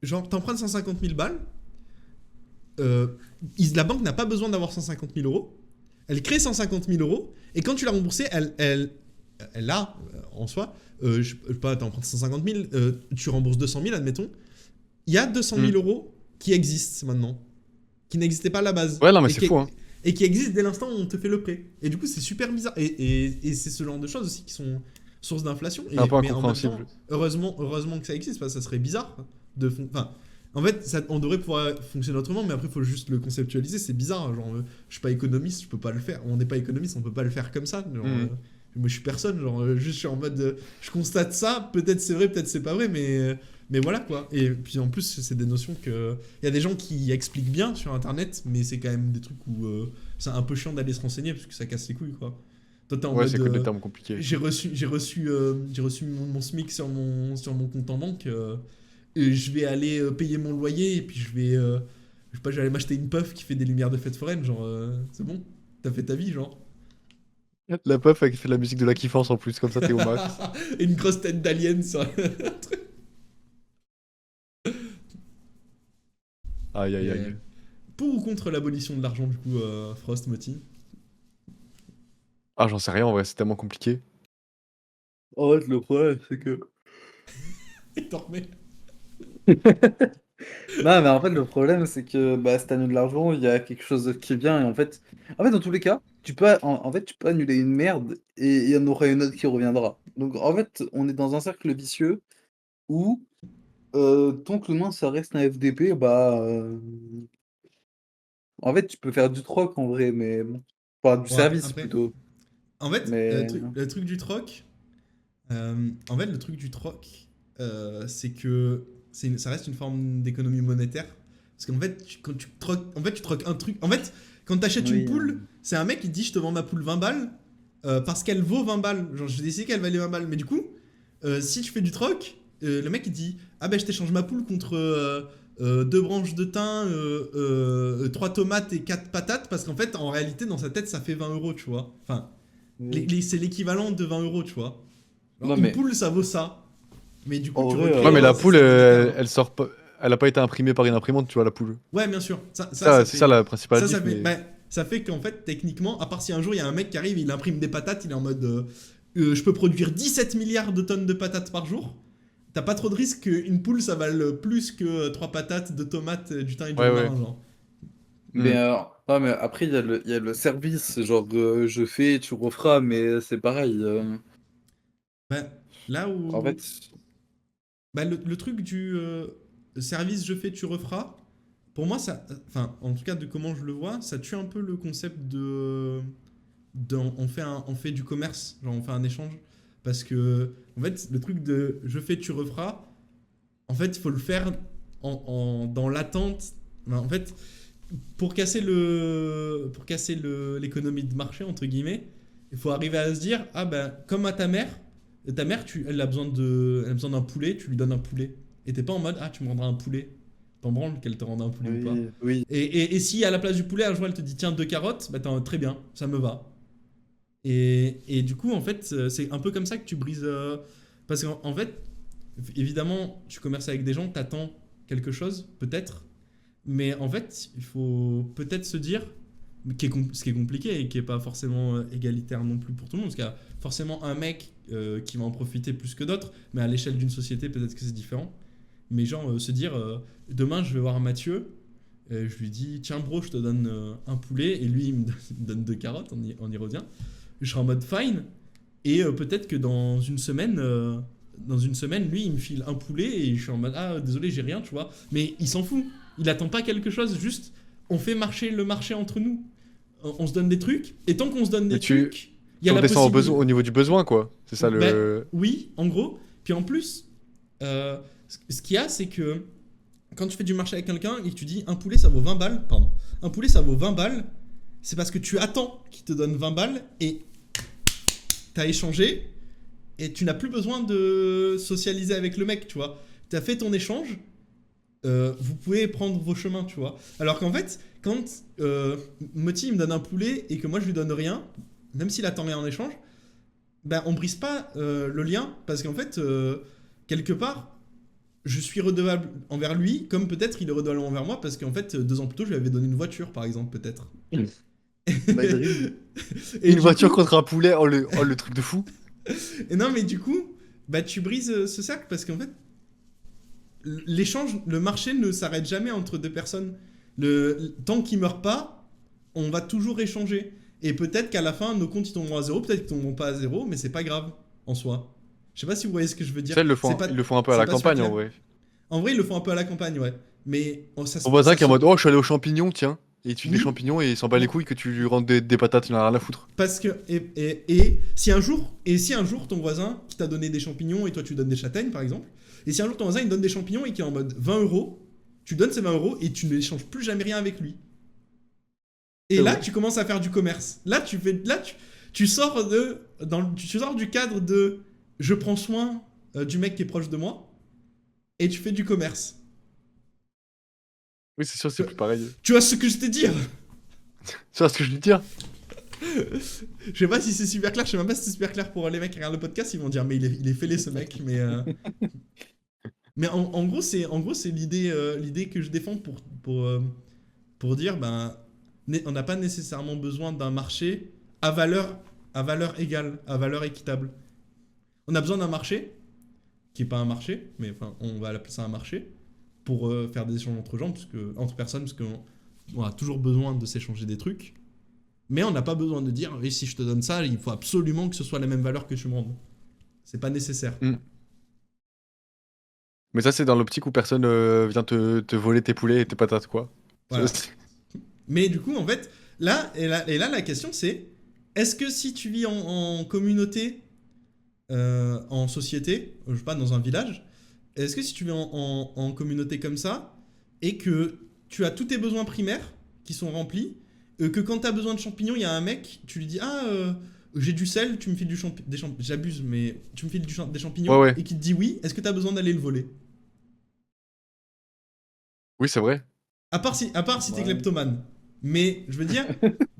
[SPEAKER 2] genre, t'empruntes 150 000 balles, la banque n'a pas besoin d'avoir 150 000 euros, elle crée 150 000 euros, et quand tu l'as remboursé, elle a, en soi, je sais pas, t'empruntes 150 000, tu rembourses 200 000, admettons, il y a 200 000 euros qui existent maintenant, qui n'existaient pas à la base.
[SPEAKER 1] Ouais, non, mais c'est fou, hein.
[SPEAKER 2] Et qui existent dès l'instant où on te fait le prêt. Et du coup, c'est super bizarre. Et c'est ce genre de choses aussi qui sont source d'inflation.
[SPEAKER 1] Un peu
[SPEAKER 2] Mais en même
[SPEAKER 1] incompréhensible.
[SPEAKER 2] temps, heureusement que ça existe, parce que ça serait bizarre enfin, en fait, on devrait pouvoir fonctionner autrement, mais après, il faut juste le conceptualiser. C'est bizarre. Genre, je suis pas économiste, je peux pas le faire. On n'est pas économiste, on peut pas le faire comme ça. Genre, moi, je suis personne. Genre, juste, je suis en mode. Je constate ça. Peut-être c'est vrai, peut-être c'est pas vrai, mais voilà quoi. Et puis en plus, c'est des notions que. Il y a des gens qui expliquent bien sur internet, mais c'est quand même des trucs où c'est un peu chiant d'aller se renseigner parce que ça casse les couilles quoi. Toi, t'es en
[SPEAKER 1] Ouais,
[SPEAKER 2] mode,
[SPEAKER 1] c'est que des termes compliqués.
[SPEAKER 2] j'ai reçu mon SMIC sur mon compte en banque. Et je vais aller payer mon loyer et puis je sais pas, je vais aller m'acheter une puff qui fait des lumières de fête foraine. Genre, c'est bon, t'as fait ta vie, genre.
[SPEAKER 1] La puff qui fait de la musique de la kiffance en plus, comme ça t'es au max.
[SPEAKER 2] Et une grosse tête d'alien, ça.
[SPEAKER 1] Aïe aïe aïe.
[SPEAKER 2] Pour ou contre l'abolition de l'argent, du coup, Frost, Moti?
[SPEAKER 1] Ah, j'en sais rien en vrai, c'est tellement compliqué.
[SPEAKER 5] En fait, le problème, c'est que.
[SPEAKER 2] Il dormait.
[SPEAKER 5] Non, mais en fait, le problème, c'est que bah, si t'annules de l'argent, il y a quelque chose qui vient. Et en fait, dans tous les cas, tu peux annuler une merde et il y en aura une autre qui reviendra. Donc, en fait, on est dans un cercle vicieux où, tant que l'humain, ça reste un FDP, en fait, tu peux faire du troc en vrai, mais bon. Enfin, du
[SPEAKER 2] Bon,
[SPEAKER 5] service
[SPEAKER 2] après,
[SPEAKER 5] plutôt.
[SPEAKER 2] en fait,
[SPEAKER 5] Mais.
[SPEAKER 2] le truc du troc, c'est que ça reste une forme d'économie monétaire. Parce qu'en fait, quand tu troques, tu troques un truc. En fait, quand t'achètes une
[SPEAKER 5] Oui,
[SPEAKER 2] poule, c'est un mec qui dit je te vends ma poule 20 balles parce qu'elle vaut 20 balles. Genre, j'ai décidé qu'elle valait 20 balles. Mais du coup, si tu fais du troc, le mec il dit ah ben je t'échange ma poule contre 2 branches de thym, 3 tomates et 4 patates. Parce qu'en fait, en réalité, dans sa tête, ça fait 20 euros, tu vois. Enfin,
[SPEAKER 5] oui.
[SPEAKER 2] c'est l'équivalent de 20 euros, tu vois. Alors,
[SPEAKER 5] Non,
[SPEAKER 2] une
[SPEAKER 5] mais
[SPEAKER 2] poule, ça vaut ça. Mais du coup,
[SPEAKER 5] en
[SPEAKER 2] tu
[SPEAKER 5] vrai,
[SPEAKER 2] recrées,
[SPEAKER 1] Ouais, mais la
[SPEAKER 2] c'est
[SPEAKER 1] poule,
[SPEAKER 2] ça, l'écart.
[SPEAKER 1] elle sort pas. Elle a pas été imprimée par une imprimante, tu vois, la poule.
[SPEAKER 2] Ouais, bien sûr. Ça
[SPEAKER 1] C'est
[SPEAKER 2] fait.
[SPEAKER 1] ça la principale
[SPEAKER 2] Ça
[SPEAKER 1] diff,
[SPEAKER 2] fait,
[SPEAKER 1] mais.
[SPEAKER 2] bah, ça fait qu'en fait, techniquement, à part si un jour il y a un mec qui arrive, il imprime des patates, il est en mode je peux produire 17 milliards de tonnes de patates par jour. T'as pas trop de risque qu'une poule ça vale plus que 3 patates, 2 tomates, du thym et du
[SPEAKER 1] Ouais,
[SPEAKER 2] romarin,
[SPEAKER 1] ouais.
[SPEAKER 2] genre.
[SPEAKER 5] Mais, ouais, mais après, il y a le service, genre je fais, tu referas, mais c'est pareil.
[SPEAKER 2] Bah, là
[SPEAKER 5] En
[SPEAKER 2] où.
[SPEAKER 5] fait,
[SPEAKER 2] Bah, le truc du service je fais, tu referas, pour moi, ça. Enfin, en tout cas, de comment je le vois, ça tue un peu le concept on fait du commerce, genre on fait un échange. Parce que, en fait, le truc de je fais, tu referas, en fait, il faut le faire dans l'attente. Ben, en fait, pour casser l'économie de marché, entre guillemets, il faut arriver à se dire ah ben, comme à ta mère, elle a besoin d'un poulet, tu lui donnes un poulet. Et t'es pas en mode ah, tu me rendras un poulet. T'en branles qu'elle te rende un poulet ou pas.
[SPEAKER 5] oui, oui.
[SPEAKER 2] Et si à la place du poulet, un jour elle te dit tiens 2 carottes, bah très bien, ça me va. Et du coup, en fait, c'est un peu comme ça que tu brises. Parce qu'en fait, évidemment, tu commerces avec des gens, t'attends quelque chose, peut-être. Mais en fait, il faut peut-être se dire, ce qui est compliqué et qui est pas forcément égalitaire non plus pour tout le monde, parce qu'il y a forcément un mec qui va en profiter plus que d'autres, mais à l'échelle d'une société, peut-être que c'est différent. Mais genre, se dire, demain, je vais voir Mathieu, je lui dis, tiens bro, je te donne un poulet, et lui, il me donne 2 carottes, on y revient. Je serai en mode fine, et peut-être que dans une semaine, lui, il me file un poulet, et je suis en mode, ah, désolé, j'ai rien, tu vois. Mais il s'en fout, il attend pas quelque chose, juste, on fait marcher le marché entre nous. On se donne des trucs, et tant qu'on se donne des trucs, il y a
[SPEAKER 1] On
[SPEAKER 2] la
[SPEAKER 1] descend
[SPEAKER 2] possibilité...
[SPEAKER 1] au niveau du besoin, quoi. C'est ça le.
[SPEAKER 2] Ben, oui, en gros. Puis en plus, ce qu'il y a, c'est que quand tu fais du marché avec quelqu'un et que tu dis un poulet ça vaut 20 balles, pardon, un poulet ça vaut 20 balles, c'est parce que tu attends qu'il te donne 20 balles et t'as échangé et tu n'as plus besoin de socialiser avec le mec, tu vois. T'as fait ton échange, vous pouvez prendre vos chemins, tu vois. Alors qu'en fait, quand Moti il me donne un poulet et que moi je lui donne rien, même s'il attend rien en échange, ben on brise pas le lien parce qu'en fait, quelque part, je suis redevable envers lui comme peut-être il est redevable envers moi parce qu'en fait, 2 ans plus tôt, je lui avais donné une voiture, par exemple, peut-être.
[SPEAKER 1] Et une voiture contre un poulet, oh le truc de fou.
[SPEAKER 2] Et non, mais du coup, bah tu brises ce cercle parce qu'en fait, l'échange, le marché ne s'arrête jamais entre 2 personnes. Tant qu'ils meurent pas, on va toujours échanger. Et peut-être qu'à la fin, nos comptes ils tomberont à 0, peut-être qu'ils tomberont pas à 0, mais c'est pas grave en soi. Je sais pas si vous voyez ce que je veux dire.
[SPEAKER 1] Ça, ils le font un peu à la campagne, en vrai.
[SPEAKER 2] En vrai, ils le font un peu à la campagne, ouais. Mais ça
[SPEAKER 1] Mon voisin qui est en mode, oh, je suis allé aux champignons, tiens. Et il te file des champignons et il s'en bat les couilles que tu lui rendes des patates, il en a rien à foutre.
[SPEAKER 2] Parce que et si un jour ton voisin qui t'a donné des champignons et toi tu donnes des châtaignes par exemple, et si un jour ton voisin il donne des champignons et qui est en mode 20 €, tu donnes ces 20 € et tu n'échanges plus jamais rien avec lui. Et là tu commences à faire du commerce. Là tu sors du cadre de je prends soin du mec qui est proche de moi et tu fais du commerce.
[SPEAKER 1] Oui, c'est sûr, c'est plus pareil.
[SPEAKER 2] Tu vois ce que je t'ai dit?
[SPEAKER 1] Tu vois ce que je veux dire?
[SPEAKER 2] Je sais pas si c'est super clair, je sais même pas si c'est super clair pour les mecs qui regardent le podcast, ils vont dire mais il est fêlé ce mec, mais en gros c'est l'idée que je défends pour dire ben on n'a pas nécessairement besoin d'un marché à valeur égale, à valeur équitable. On a besoin d'un marché qui est pas un marché, mais enfin on va l'appeler ça un marché pour faire des échanges entre personnes parce qu'on a toujours besoin de s'échanger des trucs. Mais on n'a pas besoin de dire, oui, si je te donne ça, il faut absolument que ce soit la même valeur que tu me rendes. C'est pas nécessaire.
[SPEAKER 1] Mais ça, c'est dans l'optique où personne vient te voler tes poulets et tes patates, quoi.
[SPEAKER 2] Voilà. Mais du coup, en fait, là, la question c'est, est-ce que si tu vis en communauté, en société, je sais pas, dans un village, est-ce que si tu vis en communauté comme ça, et que tu as tous tes besoins primaires qui sont remplis, que quand t'as besoin de champignons, il y a un mec, tu lui dis j'ai du sel, tu me files des champignons, j'abuse, mais tu me files des champignons,
[SPEAKER 1] ouais.
[SPEAKER 2] Et qui te dit oui, est-ce que t'as besoin d'aller le voler?
[SPEAKER 1] Oui, c'est vrai.
[SPEAKER 2] À part si t'es kleptomane. Mais je veux dire,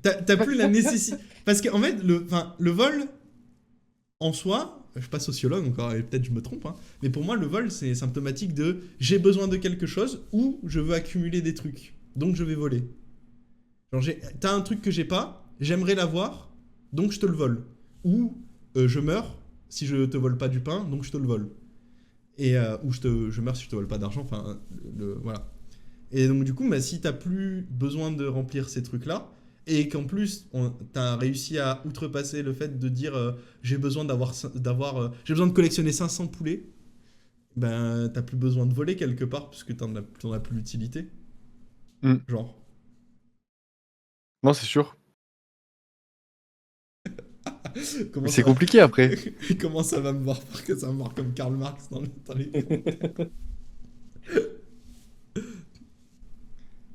[SPEAKER 2] t'as plus la nécessité. Parce qu'en fait, le vol, en soi, je suis pas sociologue encore, et peut-être je me trompe, hein, mais pour moi, le vol, c'est symptomatique de j'ai besoin de quelque chose ou je veux accumuler des trucs. Donc je vais voler. Genre, t'as un truc que j'ai pas, j'aimerais l'avoir, donc je te le vole. Ou je meurs si je te vole pas du pain, donc je te le vole. Et, ou je meurs si je te vole pas d'argent, enfin, voilà. Et donc du coup, bah, si t'as plus besoin de remplir ces trucs-là, et qu'en plus, t'as réussi à outrepasser le fait de dire j'ai besoin j'ai besoin de collectionner 500 poulets, ben t'as plus besoin de voler quelque part, puisque t'en as plus l'utilité. Genre.
[SPEAKER 1] Non, c'est sûr. C'est compliqué après.
[SPEAKER 2] Comment ça va me voir que ça me voir comme Karl Marx dans les...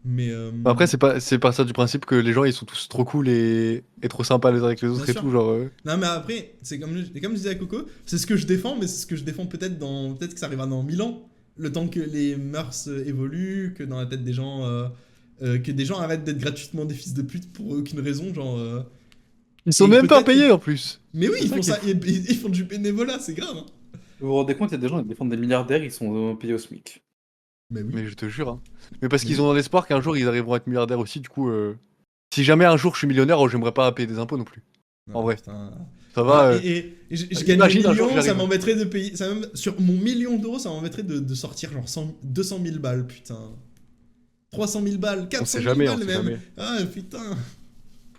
[SPEAKER 2] Mais
[SPEAKER 1] après, c'est partir du principe que les gens ils sont tous trop cool et trop sympas les uns avec les autres. Bien et sûr. Tout genre.
[SPEAKER 2] Non mais après, c'est comme je disais à Coco, c'est ce que je défends, mais c'est ce que je défends peut-être que ça arrivera dans 1000 ans, le temps que les mœurs évoluent, que dans la tête des gens que des gens arrêtent d'être gratuitement des fils de pute pour aucune raison, genre
[SPEAKER 1] ils sont même pas payés en plus.
[SPEAKER 2] Mais oui, ils font ça, ils font du bénévolat, c'est grave. Hein.
[SPEAKER 5] Vous vous rendez compte, il y a des gens qui défendent des milliardaires, ils sont payés au SMIC.
[SPEAKER 2] Mais oui.
[SPEAKER 1] Mais je te jure. Hein. Mais parce
[SPEAKER 2] Mais
[SPEAKER 1] qu'ils
[SPEAKER 2] oui.
[SPEAKER 1] ont l'espoir qu'un jour ils arriveront à être milliardaires aussi. Du coup, si jamais un jour je suis millionnaire, j'aimerais pas payer des impôts non plus. En vrai.
[SPEAKER 2] Putain.
[SPEAKER 1] Ça
[SPEAKER 2] Voilà,
[SPEAKER 1] va.
[SPEAKER 2] et je gagne des
[SPEAKER 1] imagine un jour que
[SPEAKER 2] millions, ça
[SPEAKER 1] j'arrive.
[SPEAKER 2] m'embêterait de payer. Sur mon million d'euros, ça m'embêterait de sortir genre 200 000 balles, putain. 300 000 balles,
[SPEAKER 1] On
[SPEAKER 2] 400
[SPEAKER 1] sait
[SPEAKER 2] 000
[SPEAKER 1] jamais, on
[SPEAKER 2] balles
[SPEAKER 1] sait
[SPEAKER 2] même.
[SPEAKER 1] jamais.
[SPEAKER 2] Ah putain.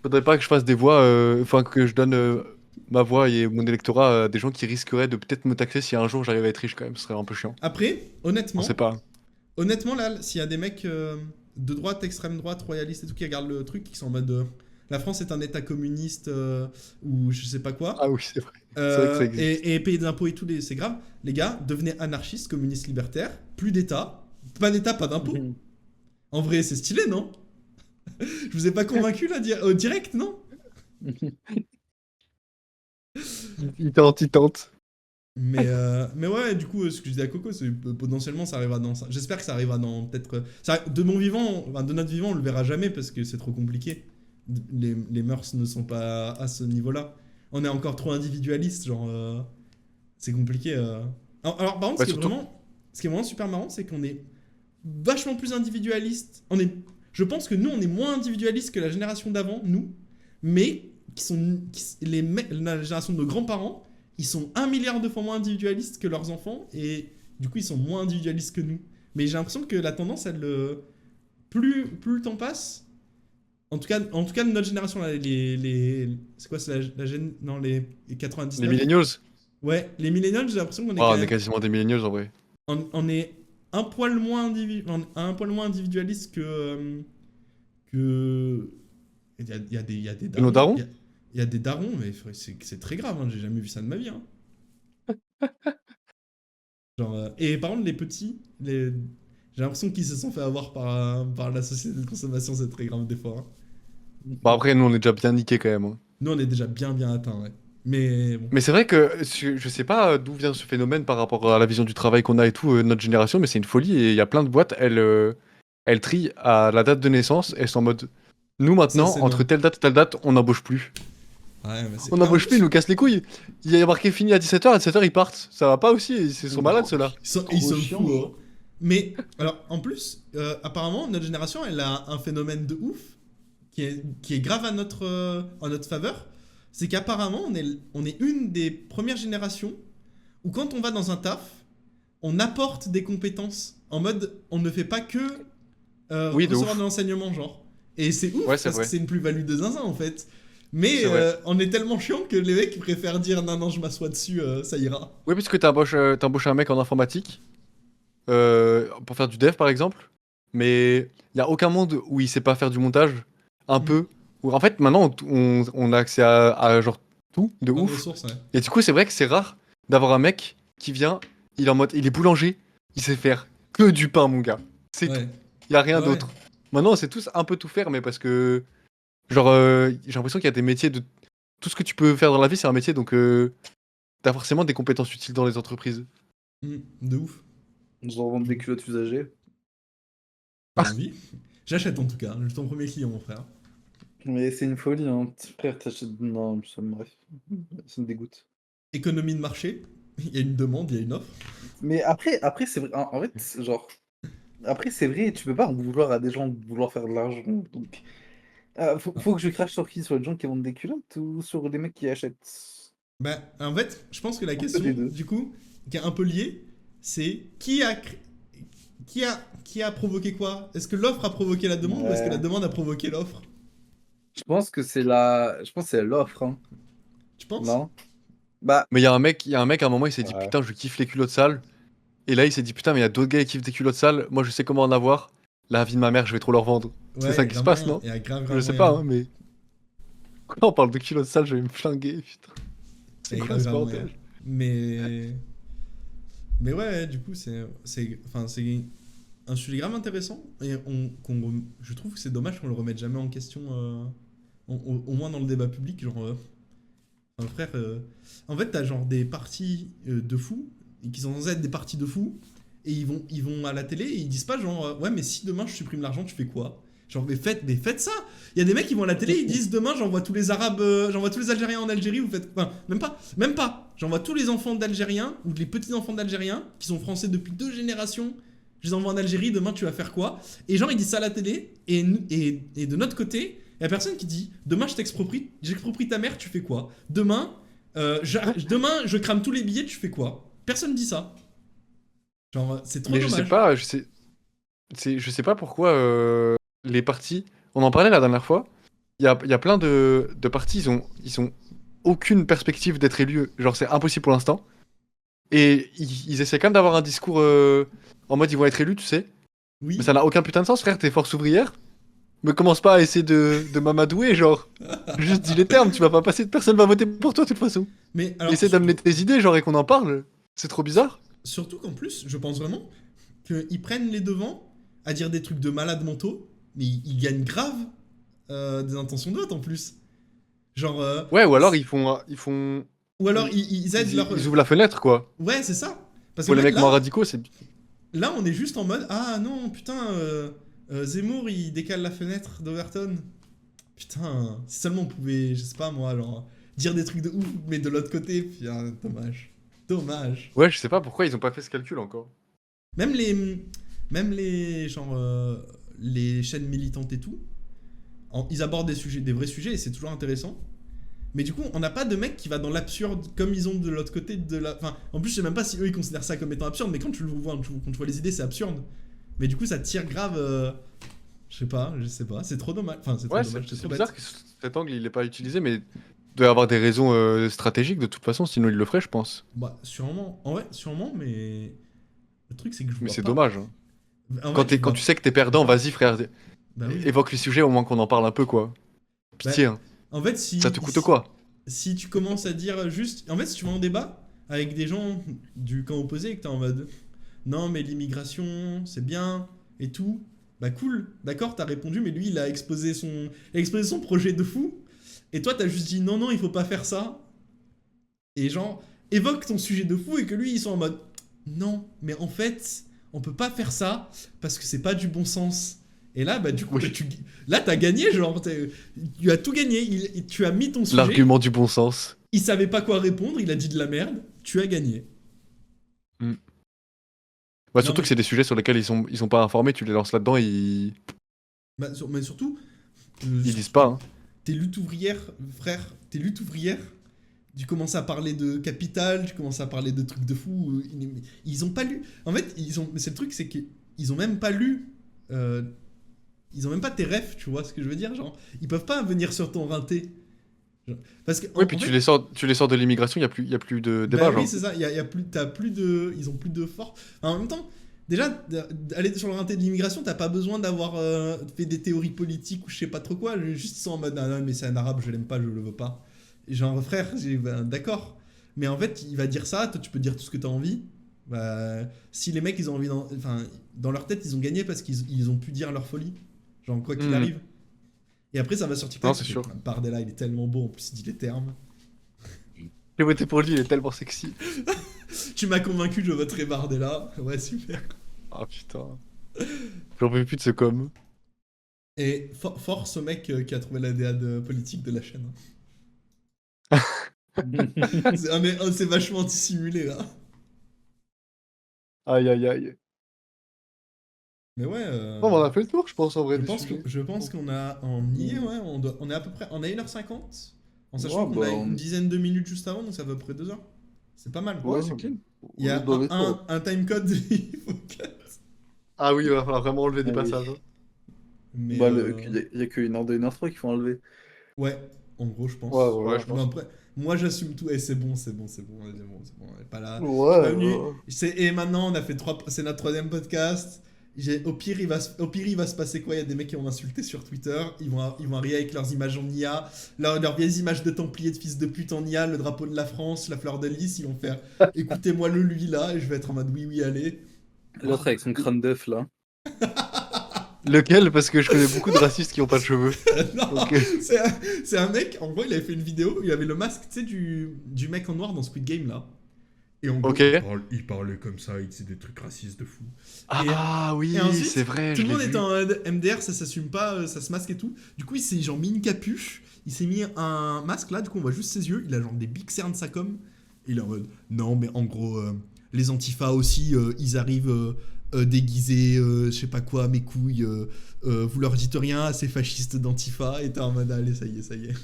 [SPEAKER 1] Faudrait pas que je fasse des voix, enfin que je donne ma voix et mon électorat à des gens qui risqueraient de peut-être me taxer si un jour j'arrive à être riche quand même. Ce serait un peu chiant.
[SPEAKER 2] Après,
[SPEAKER 1] On
[SPEAKER 2] honnêtement,
[SPEAKER 1] sait pas.
[SPEAKER 2] là, s'il y a des mecs de droite, extrême droite, royalistes et tout qui regardent le truc, qui sont en mode la France est un état communiste ou je sais pas quoi,
[SPEAKER 1] Ah oui, c'est vrai. C'est vrai que ça existe.
[SPEAKER 2] et payer des impôts et tout, c'est grave. Les gars, devenez anarchistes, communistes, libertaires, plus d'État, pas d'État, pas d'impôts. En vrai, c'est stylé, non? Je vous ai pas convaincu là, direct, non?
[SPEAKER 1] Il tente.
[SPEAKER 2] Mais ouais, du coup, ce que je dis à Coco, c'est potentiellement ça arrivera dans ça. J'espère que ça arrivera dans peut-être. De mon vivant, enfin, de notre vivant, on le verra jamais parce que c'est trop compliqué. Les mœurs ne sont pas à ce niveau-là. On est encore trop individualiste, genre. C'est compliqué. Alors, par contre,
[SPEAKER 1] Ouais,
[SPEAKER 2] ce qui est vraiment super marrant, c'est qu'on est vachement plus individualiste. Je pense que nous, on est moins individualiste que la génération d'avant, nous, mais la génération de nos grands-parents, ils sont 1 milliard de fois moins individualistes que leurs enfants, et du coup, ils sont moins individualistes que nous. Mais j'ai l'impression que la tendance, plus le temps passe, en tout cas de notre génération, là, c'est quoi, c'est non, les 99.
[SPEAKER 1] Les millennials.
[SPEAKER 2] Ouais, les millennials, j'ai l'impression qu'on est
[SPEAKER 1] Ah,
[SPEAKER 2] quand
[SPEAKER 1] on est
[SPEAKER 2] même...
[SPEAKER 1] quasiment des millennials en vrai.
[SPEAKER 2] On est un poil moins individualiste que... Il y a des
[SPEAKER 1] nos darons.
[SPEAKER 2] Il y a des darons, mais c'est très grave, hein, j'ai jamais vu ça de ma vie. Hein. Genre, et par contre, les petits, j'ai l'impression qu'ils se sont fait avoir par la société de consommation, c'est très grave des fois. Hein.
[SPEAKER 1] Bon, après, nous, on est déjà bien niqués quand même. Hein.
[SPEAKER 2] Nous, on est déjà bien atteints, ouais. Mais bon.
[SPEAKER 1] Mais c'est vrai que je sais pas d'où vient ce phénomène par rapport à la vision du travail qu'on a et tout, notre génération, mais c'est une folie. Et il y a plein de boîtes, elles trient à la date de naissance. Elles sont en mode, nous maintenant,
[SPEAKER 2] Ça, c'est
[SPEAKER 1] entre
[SPEAKER 2] non.
[SPEAKER 1] telle date et telle date, on n'embauche plus.
[SPEAKER 2] Ouais, mais c'est...
[SPEAKER 1] On n'embauche plus, ils nous cassent les couilles. Il y a marqué fini à 17h, à 17h ils partent. Ça va pas aussi, ils sont malades ceux-là.
[SPEAKER 2] Ils sont
[SPEAKER 5] chiant,
[SPEAKER 2] fous,
[SPEAKER 5] genre.
[SPEAKER 2] hein. Mais, alors, en plus, apparemment, notre génération, elle a un phénomène de ouf qui est grave à notre faveur. C'est qu'apparemment, on est une des premières générations où quand on va dans un taf, on apporte des compétences. En mode, on ne fait pas que
[SPEAKER 1] Oui, de
[SPEAKER 2] recevoir
[SPEAKER 1] ouf.
[SPEAKER 2] de l'enseignement, genre. Et c'est ouf,
[SPEAKER 1] Ouais, c'est
[SPEAKER 2] parce
[SPEAKER 1] vrai.
[SPEAKER 2] que c'est une plus-value de zinzin, en fait. Mais
[SPEAKER 1] C'est vrai.
[SPEAKER 2] on est tellement chiant que les mecs préfèrent dire non, je m'assois dessus, ça ira.
[SPEAKER 1] Oui, parce que t'embauches un mec en informatique pour faire du dev par exemple, mais il y a aucun monde où il sait pas faire du montage, un
[SPEAKER 2] Mm.
[SPEAKER 1] peu. Où, en fait, maintenant on a accès à genre tout, de
[SPEAKER 2] Plein de
[SPEAKER 1] ouf.
[SPEAKER 2] ressources, ouais.
[SPEAKER 1] Et du coup, c'est vrai que c'est rare d'avoir un mec qui vient, il est en mode, il est boulanger, il sait faire que du pain, mon gars. C'est
[SPEAKER 2] Ouais.
[SPEAKER 1] tout. Il y a rien
[SPEAKER 2] Ouais.
[SPEAKER 1] d'autre. Maintenant, on sait tous un peu tout faire, mais parce que genre j'ai l'impression qu'il y a des métiers de tout ce que tu peux faire dans la vie, c'est un métier, donc t'as forcément des compétences utiles dans les entreprises.
[SPEAKER 2] De ouf.
[SPEAKER 5] Nous en vendent des culottes usagées.
[SPEAKER 2] T'as envie? J'achète en tout cas. Je suis ton premier client, mon frère.
[SPEAKER 5] Mais c'est une folie, hein. Petit frère, t'achètes. Non, bref. Ça me dégoûte.
[SPEAKER 2] Économie de marché. Il y a une demande, il y a une offre.
[SPEAKER 5] Mais après c'est vrai. En fait, c'est genre. Après, c'est vrai, tu peux pas en vouloir à des gens de vouloir faire de l'argent. Donc. Faut que je crache sur qui? Sur les gens qui vendent des culottes ou sur les mecs qui achètent?
[SPEAKER 2] Bah, en fait, je pense que la
[SPEAKER 5] peu
[SPEAKER 2] question,
[SPEAKER 5] des deux.
[SPEAKER 2] du coup, qui est un peu liée, c'est qui a provoqué quoi? Est-ce que l'offre a provoqué la demande ou est-ce que la
[SPEAKER 5] Ouais.
[SPEAKER 2] demande a provoqué l'offre?
[SPEAKER 5] Je pense que c'est la. Je pense que c'est l'offre, hein.
[SPEAKER 2] Tu penses?
[SPEAKER 5] Non? Bah.
[SPEAKER 1] Mais il y a un mec à un moment, il s'est dit
[SPEAKER 5] Ouais.
[SPEAKER 1] putain, je kiffe les culottes sales. Et là, il s'est dit putain, mais il y a d'autres gars qui kiffent des culottes sales. Moi, je sais comment en avoir. La vie de ma mère, je vais trop leur vendre.
[SPEAKER 2] Ouais,
[SPEAKER 1] C'est ça qui se passe, non?
[SPEAKER 2] Il y a grave
[SPEAKER 1] Je sais
[SPEAKER 2] moyen.
[SPEAKER 1] pas, hein, mais. Quand on parle de culottes sales, je vais me flinguer, putain.
[SPEAKER 2] Il y
[SPEAKER 1] C'est
[SPEAKER 2] a
[SPEAKER 1] quoi
[SPEAKER 2] grave
[SPEAKER 1] ce
[SPEAKER 2] moyen.
[SPEAKER 1] bordel?
[SPEAKER 2] Mais ouais, du coup, c'est un sujet grave intéressant et je trouve que c'est dommage qu'on le remette jamais en question, au moins dans le débat public. Genre, enfin, frère, en fait, t'as genre des partis de fous et qui sont censés être des partis de fous et ils vont à la télé et ils disent pas genre ouais, mais si demain je supprime l'argent, tu fais quoi? Genre, mais faites ça! Il y a des mecs qui vont à la télé, ils disent demain j'envoie tous les Arabes, j'envoie tous les Algériens en Algérie, vous faites. Enfin, même pas! j'envoie tous les enfants d'Algériens, ou les petits-enfants d'Algériens, qui sont français depuis 2 générations, je les envoie en Algérie, demain tu vas faire quoi? Et genre, ils disent ça à la télé, et de notre côté, il y a personne qui dit, demain j'exproprie ta mère, tu fais quoi? Demain, je crame tous les billets, tu fais quoi? Personne dit ça. Genre, c'est trop
[SPEAKER 1] Mais
[SPEAKER 2] dommage.
[SPEAKER 1] je sais pas pourquoi les partis. On en parlait la dernière fois. Il y a plein de partis, ils ont aucune perspective d'être élus. Genre, c'est impossible pour l'instant. Et ils essaient quand même d'avoir un discours en mode ils vont être élus, tu sais.
[SPEAKER 2] Oui.
[SPEAKER 1] Mais ça n'a aucun putain de sens, frère. T'es force ouvrière. Me commence pas à essayer de m'amadouer, genre. Juste dis les termes, tu vas pas passer. Personne va voter pour toi de toute façon.
[SPEAKER 2] Mais alors,
[SPEAKER 1] Essaie d'amener tes idées, genre, et qu'on en parle. C'est trop bizarre.
[SPEAKER 2] surtout qu'en plus, je pense vraiment qu'ils prennent les devants à dire des trucs de malades mentaux, mais ils gagnent grave des intentions de vote en plus. Genre.
[SPEAKER 1] Ouais, ou alors ils font.
[SPEAKER 2] Ou alors ils aident leur.
[SPEAKER 1] Ils ouvrent la fenêtre, quoi.
[SPEAKER 2] Ouais, c'est ça. Parce
[SPEAKER 1] Pour
[SPEAKER 2] que
[SPEAKER 1] les mecs
[SPEAKER 2] là,
[SPEAKER 1] moins radicaux, c'est.
[SPEAKER 2] là, on est juste en mode ah non, putain, Zemmour il décale la fenêtre d'Overton. Putain, si seulement on pouvait, je sais pas moi, genre dire des trucs de ouf, mais de l'autre côté, puis dommage. Dommage.
[SPEAKER 1] Ouais, je sais pas pourquoi ils ont pas fait ce calcul encore.
[SPEAKER 2] Même les genre les chaînes militantes et tout, ils abordent des sujets, des vrais sujets et c'est toujours intéressant. Mais du coup, on n'a pas de mec qui va dans l'absurde comme ils ont de l'autre côté de la. Enfin, en plus, je sais même pas si eux ils considèrent ça comme étant absurde, mais quand tu le vois, quand tu vois les idées, c'est absurde. Mais du coup, ça tire grave. Je sais pas, c'est trop dommage. Enfin, c'est trop
[SPEAKER 1] Ouais,
[SPEAKER 2] dommage,
[SPEAKER 1] c'est
[SPEAKER 2] trop
[SPEAKER 1] bizarre
[SPEAKER 2] bête.
[SPEAKER 1] que cet angle il est pas utilisé, mais il doit y avoir des raisons stratégiques de toute façon, sinon il le ferait, je pense.
[SPEAKER 2] Bah, sûrement. En vrai, sûrement, mais. Le truc, c'est que je
[SPEAKER 1] Mais
[SPEAKER 2] vois
[SPEAKER 1] c'est
[SPEAKER 2] pas.
[SPEAKER 1] dommage. Hein.
[SPEAKER 2] En
[SPEAKER 1] Quand,
[SPEAKER 2] vrai, je
[SPEAKER 1] quand
[SPEAKER 2] vois-
[SPEAKER 1] tu sais que t'es perdant, vas-y frère,
[SPEAKER 2] Bah oui.
[SPEAKER 1] évoque le sujet au moins qu'on en parle un peu, quoi. Pitié, hein.
[SPEAKER 2] En fait, si.
[SPEAKER 1] Ça te coûte quoi?
[SPEAKER 2] Si tu commences à dire juste. En fait, si tu vas en débat avec des gens du camp opposé et que t'es en mode. Non, mais l'immigration, c'est bien et tout. Bah cool, d'accord, t'as répondu, mais lui, il a exposé son projet de fou. Et toi, t'as juste dit non, non, il faut pas faire ça. Et genre, évoque ton sujet de fou et que lui, ils sont en mode non, mais en fait, on peut pas faire ça parce que c'est pas du bon sens. Et là, bah du coup,
[SPEAKER 1] Oui.
[SPEAKER 2] là, t'as gagné, genre, tu as tout gagné. Tu as mis ton sujet.
[SPEAKER 1] L'argument du bon sens.
[SPEAKER 2] Il savait pas quoi répondre, il a dit de la merde. Tu as gagné.
[SPEAKER 1] Bah,
[SPEAKER 2] Non,
[SPEAKER 1] surtout
[SPEAKER 2] mais-
[SPEAKER 1] que c'est des sujets sur lesquels ils sont pas informés, tu les lances là-dedans,
[SPEAKER 2] Bah, mais surtout,
[SPEAKER 1] ils disent pas. Hein.
[SPEAKER 2] tes luttes ouvrières, frère, tes luttes ouvrières, tu commences à parler de capital, tu commences à parler de trucs de fou. Ils ont pas lu. En fait, c'est le truc, c'est qu'ils ont même pas lu. Ils ont même pas tes refs, tu vois ce que je veux dire, genre. Ils peuvent pas venir sur ton rinté. Genre, parce que.
[SPEAKER 1] Oui, puis tu les sors de l'immigration, il y a plus de débat,
[SPEAKER 2] Bah
[SPEAKER 1] genre.
[SPEAKER 2] oui, c'est ça. Il y a plus, t'as plus de, ils ont plus de force. En même temps, déjà, aller sur le rinté de l'immigration, t'as pas besoin d'avoir fait des théories politiques ou je sais pas trop quoi. Juste ils sont en mode, ah non, mais c'est un arabe, je l'aime pas, je le veux pas. Et genre, frère, d'accord. Mais en fait, il va dire ça, toi, tu peux dire tout ce que t'as envie. Bah, si les mecs, ils ont envie, enfin, dans leur tête, ils ont gagné parce qu'ils ont pu dire leur folie. Genre, quoi qu'il
[SPEAKER 1] Mhm.
[SPEAKER 2] arrive. Et après, ça va sur TikTok.
[SPEAKER 1] Non, c'est sûr.
[SPEAKER 2] Bardella, il est tellement beau, en plus, il dit les termes.
[SPEAKER 1] J'ai voté pour lui, il est tellement sexy.
[SPEAKER 2] Tu m'as convaincu, je voterai Bardella. Ouais, super.
[SPEAKER 1] Ah putain. J'en peux plus de ce com.
[SPEAKER 2] Et force au mec qui a trouvé la DA politique de la chaîne. C'est vachement dissimulé là.
[SPEAKER 1] Aïe aïe aïe.
[SPEAKER 2] Mais ouais.
[SPEAKER 1] Bon, on a fait le tour, je pense, en vrai.
[SPEAKER 2] Je pense qu'on y est, ouais. On est à peu près. On a 1h50. En sachant
[SPEAKER 3] Ouais,
[SPEAKER 2] qu'on a
[SPEAKER 3] bah,
[SPEAKER 2] une dizaine de minutes juste avant, donc ça fait à peu près 2 heures. C'est pas mal.
[SPEAKER 1] Ouais, c'est clean.
[SPEAKER 2] Il y a
[SPEAKER 3] On est dans les
[SPEAKER 2] un timecode. Il faut que-
[SPEAKER 1] Ah oui, il va falloir vraiment enlever des
[SPEAKER 5] Ah oui.
[SPEAKER 1] passages. Hein.
[SPEAKER 2] Mais
[SPEAKER 5] Bah, il y a que 1h2, 1h3 qu'il faut enlever.
[SPEAKER 2] ouais, en gros, je pense.
[SPEAKER 1] Ouais, ouais, je
[SPEAKER 2] Bon,
[SPEAKER 1] pense.
[SPEAKER 2] après, moi, j'assume tout. Et c'est bon. On est pas là.
[SPEAKER 5] Ouais,
[SPEAKER 2] Pas venu. Et maintenant, on a fait c'est notre 3e podcast. Au pire, il va se passer quoi? Il y a des mecs qui vont m'insulter sur Twitter. Ils vont arriver avec leurs images en IA, leurs vieilles images de Templiers de fils de pute en IA, le drapeau de la France, la fleur de lys. Ils vont faire écoutez-moi lui là, et je vais être en mode oui, allez.
[SPEAKER 5] L'autre avec son crâne d'œuf là.
[SPEAKER 1] Lequel? Parce que je connais beaucoup de racistes qui ont pas de cheveux.
[SPEAKER 2] Non,
[SPEAKER 1] Ok.
[SPEAKER 2] c'est un mec, en gros, il avait fait une vidéo, il avait le masque, tu sais, du mec en noir dans Squid Game là. Et en gros,
[SPEAKER 1] Ok.
[SPEAKER 2] il parlait comme ça, il disait des trucs racistes de fou.
[SPEAKER 1] Ah oui,
[SPEAKER 2] et ensuite,
[SPEAKER 1] c'est vrai.
[SPEAKER 2] Tout
[SPEAKER 1] je
[SPEAKER 2] le monde
[SPEAKER 1] l'ai
[SPEAKER 2] est
[SPEAKER 1] vu.
[SPEAKER 2] en mode MDR, ça s'assume pas, ça se masque et tout. Du coup, il s'est genre mis une capuche, il s'est mis un masque là, du coup, on voit juste ses yeux, il a genre des big cernes, ça comme. Il est en mode non, mais en gros, les antifas aussi, ils arrivent déguisés, je sais pas quoi, mes couilles. Vous leur dites rien à ces fascistes d'antifa. Et t'es en mode allez, ça y est, ça y est.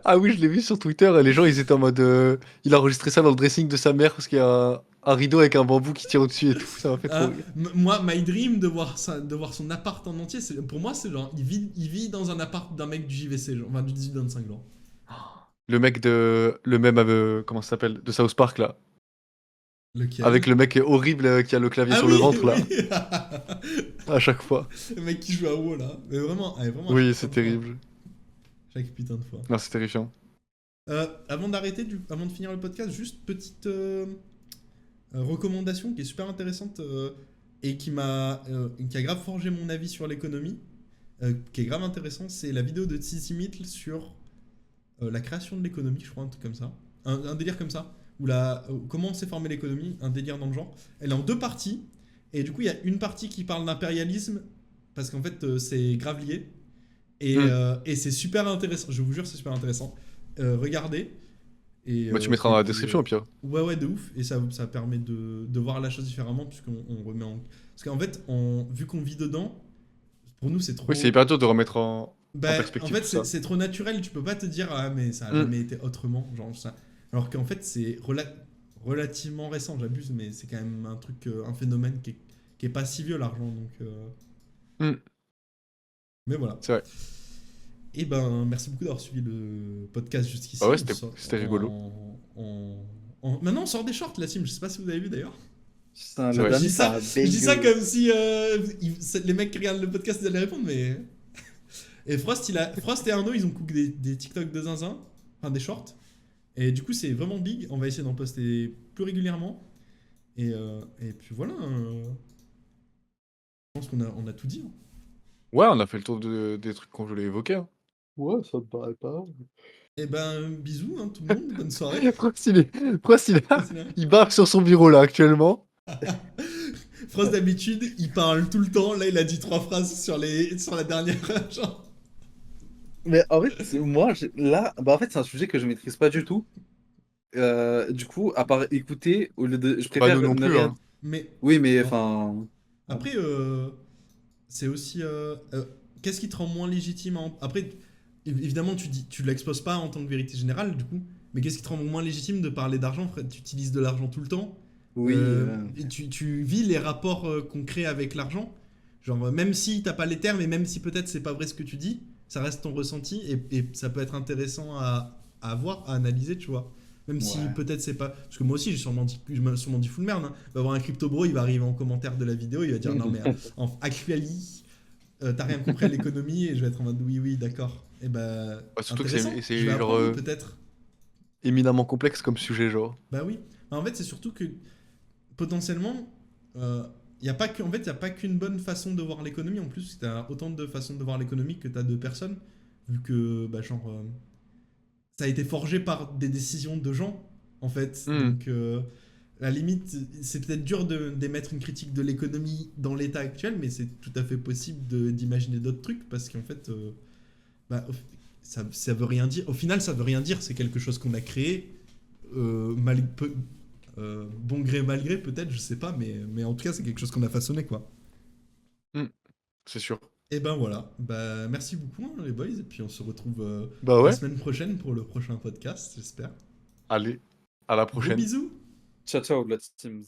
[SPEAKER 1] Ah oui, je l'ai vu sur Twitter, les gens ils étaient en mode. Il a enregistré ça dans le dressing de sa mère parce qu'il y a un rideau avec un bambou qui tire au-dessus et tout, ça m'a fait trop
[SPEAKER 2] Ah,
[SPEAKER 1] rire.
[SPEAKER 2] moi, my dream de voir ça, de voir son appart en entier, pour moi, c'est genre, il vit dans un appart d'un mec du JVC, genre, enfin du 18-25 ans.
[SPEAKER 1] Le mec de. Le même. Comment ça s'appelle? De South Park là.
[SPEAKER 2] Lequel?
[SPEAKER 1] Avec le mec horrible qui a le clavier
[SPEAKER 2] Ah
[SPEAKER 1] sur
[SPEAKER 2] oui,
[SPEAKER 1] le ventre là,
[SPEAKER 2] oui.
[SPEAKER 1] à chaque fois.
[SPEAKER 2] Le mec qui joue à WoW là. Mais vraiment, vraiment
[SPEAKER 1] Oui,
[SPEAKER 2] chaque
[SPEAKER 1] c'est
[SPEAKER 2] putain de fois.
[SPEAKER 1] terrible.
[SPEAKER 2] Chaque putain de fois.
[SPEAKER 1] Non, c'est terrifiant.
[SPEAKER 2] Avant d'arrêter, avant de finir le podcast, juste petite recommandation qui est super intéressante et qui a grave forgé mon avis sur l'économie, qui est grave intéressant, c'est la vidéo de Tsitsi Mitl sur la création de l'économie, je crois, un truc comme ça. Un délire comme ça, où comment s'est formée l'économie, un délire dans le genre. Elle est en 2 parties, et du coup, il y a une partie qui parle d'impérialisme, parce qu'en fait, c'est grave lié, et c'est super intéressant, je vous jure, c'est super intéressant. Regardez. Et,
[SPEAKER 1] Bah, tu mettras dans la
[SPEAKER 2] puis,
[SPEAKER 1] description au pire.
[SPEAKER 2] Ouais, de ouf. Et ça permet de voir la chose différemment, puisqu'on remet en. Parce qu'en fait, vu qu'on vit dedans, pour nous, c'est trop.
[SPEAKER 1] Oui, c'est hyper dur de remettre en
[SPEAKER 2] Bah, en
[SPEAKER 1] perspective
[SPEAKER 2] fait,
[SPEAKER 1] tout ça.
[SPEAKER 2] c'est trop naturel. Tu peux pas te dire, ah, mais ça a jamais été autrement. Genre, ça. Alors qu'en fait, c'est relativement récent, j'abuse, mais c'est quand même un truc, un phénomène qui est pas si vieux, l'argent. Donc. Mais voilà.
[SPEAKER 1] C'est vrai.
[SPEAKER 2] Et ben, merci beaucoup d'avoir suivi le podcast jusqu'ici.
[SPEAKER 1] Ah ouais,
[SPEAKER 2] On
[SPEAKER 1] c'était rigolo.
[SPEAKER 2] Maintenant, on sort des shorts, la team. Je sais pas si vous avez vu d'ailleurs.
[SPEAKER 5] Putain,
[SPEAKER 1] C'est
[SPEAKER 5] le
[SPEAKER 1] vrai.
[SPEAKER 5] dernier,
[SPEAKER 2] Je dis ça comme si les mecs qui regardent le podcast ils allaient répondre, mais. Et Frost et Arnaud, ils ont coupé des TikTok de zinzin, enfin des shorts. Et du coup, c'est vraiment big. On va essayer d'en poster plus régulièrement. Et puis voilà. Je pense qu'on a tout dit. Hein.
[SPEAKER 1] Ouais, on a fait le tour des trucs qu'on voulait évoquer. Hein.
[SPEAKER 5] Ouais, ça me paraît pas.
[SPEAKER 2] Et ben, bisous, hein, tout le monde. Bonne soirée.
[SPEAKER 1] Prost, il barre sur son bureau là actuellement.
[SPEAKER 2] Frost d'habitude, il parle tout le temps. Là, il a dit 3 phrases sur la dernière. Genre.
[SPEAKER 5] Mais en fait, moi, en fait, c'est un sujet que je maîtrise pas du tout. Du coup, à part écouter, au lieu de, je
[SPEAKER 1] Bah,
[SPEAKER 5] préfère
[SPEAKER 1] nous non
[SPEAKER 5] ne
[SPEAKER 1] plus.
[SPEAKER 5] rien.
[SPEAKER 1] Hein.
[SPEAKER 2] Mais
[SPEAKER 5] Oui, mais enfin.
[SPEAKER 2] après, c'est aussi. Qu'est-ce qui te rend moins légitime Après, évidemment, tu l'exposes pas en tant que vérité générale, du coup. Mais qu'est-ce qui te rend moins légitime de parler d'argent, frère? Tu utilises de l'argent tout le temps.
[SPEAKER 5] Oui.
[SPEAKER 2] Et tu vis les rapports qu'on crée avec l'argent. Genre, même si t'as pas les termes et même si peut-être c'est pas vrai ce que tu dis, ça reste ton ressenti et ça peut être intéressant à voir, à analyser, tu vois. Même si
[SPEAKER 5] Ouais.
[SPEAKER 2] peut-être c'est pas. Parce que moi aussi, je m'ai sûrement dit full merde. Hein. Il va avoir un crypto bro, il va arriver en commentaire de la vidéo, il va dire non, mais actually, t'as rien compris à l'économie et je vais être en mode oui, d'accord. Et bah.
[SPEAKER 1] Bah, surtout que
[SPEAKER 2] intéressant.
[SPEAKER 1] c'est
[SPEAKER 2] Je vais
[SPEAKER 1] genre
[SPEAKER 2] apprendre, peut-être.
[SPEAKER 1] éminemment complexe comme sujet, genre.
[SPEAKER 2] Bah oui. En fait, c'est surtout que potentiellement, il n'y a pas qu'une bonne façon de voir l'économie. En plus, tu as autant de façons de voir l'économie que tu as de personnes, vu que bah, genre, ça a été forgé par des décisions de gens, en fait. Donc, à la limite, c'est peut-être dur d'émettre une critique de l'économie dans l'état actuel, mais c'est tout à fait possible d'imaginer d'autres trucs, parce qu'en fait, bah, ça veut rien dire. Au final, ça veut rien dire. C'est quelque chose qu'on a créé, bon gré mal gré peut-être, je sais pas, mais en tout cas c'est quelque chose qu'on a façonné quoi.
[SPEAKER 1] C'est sûr.
[SPEAKER 2] Et ben voilà, bah merci beaucoup hein, les boys, et puis on se retrouve
[SPEAKER 1] Bah ouais.
[SPEAKER 2] la semaine prochaine pour le prochain podcast, j'espère.
[SPEAKER 1] Allez, à la
[SPEAKER 2] Gros
[SPEAKER 1] prochaine.
[SPEAKER 2] bisous.
[SPEAKER 5] Ciao, ciao, Blood Teams.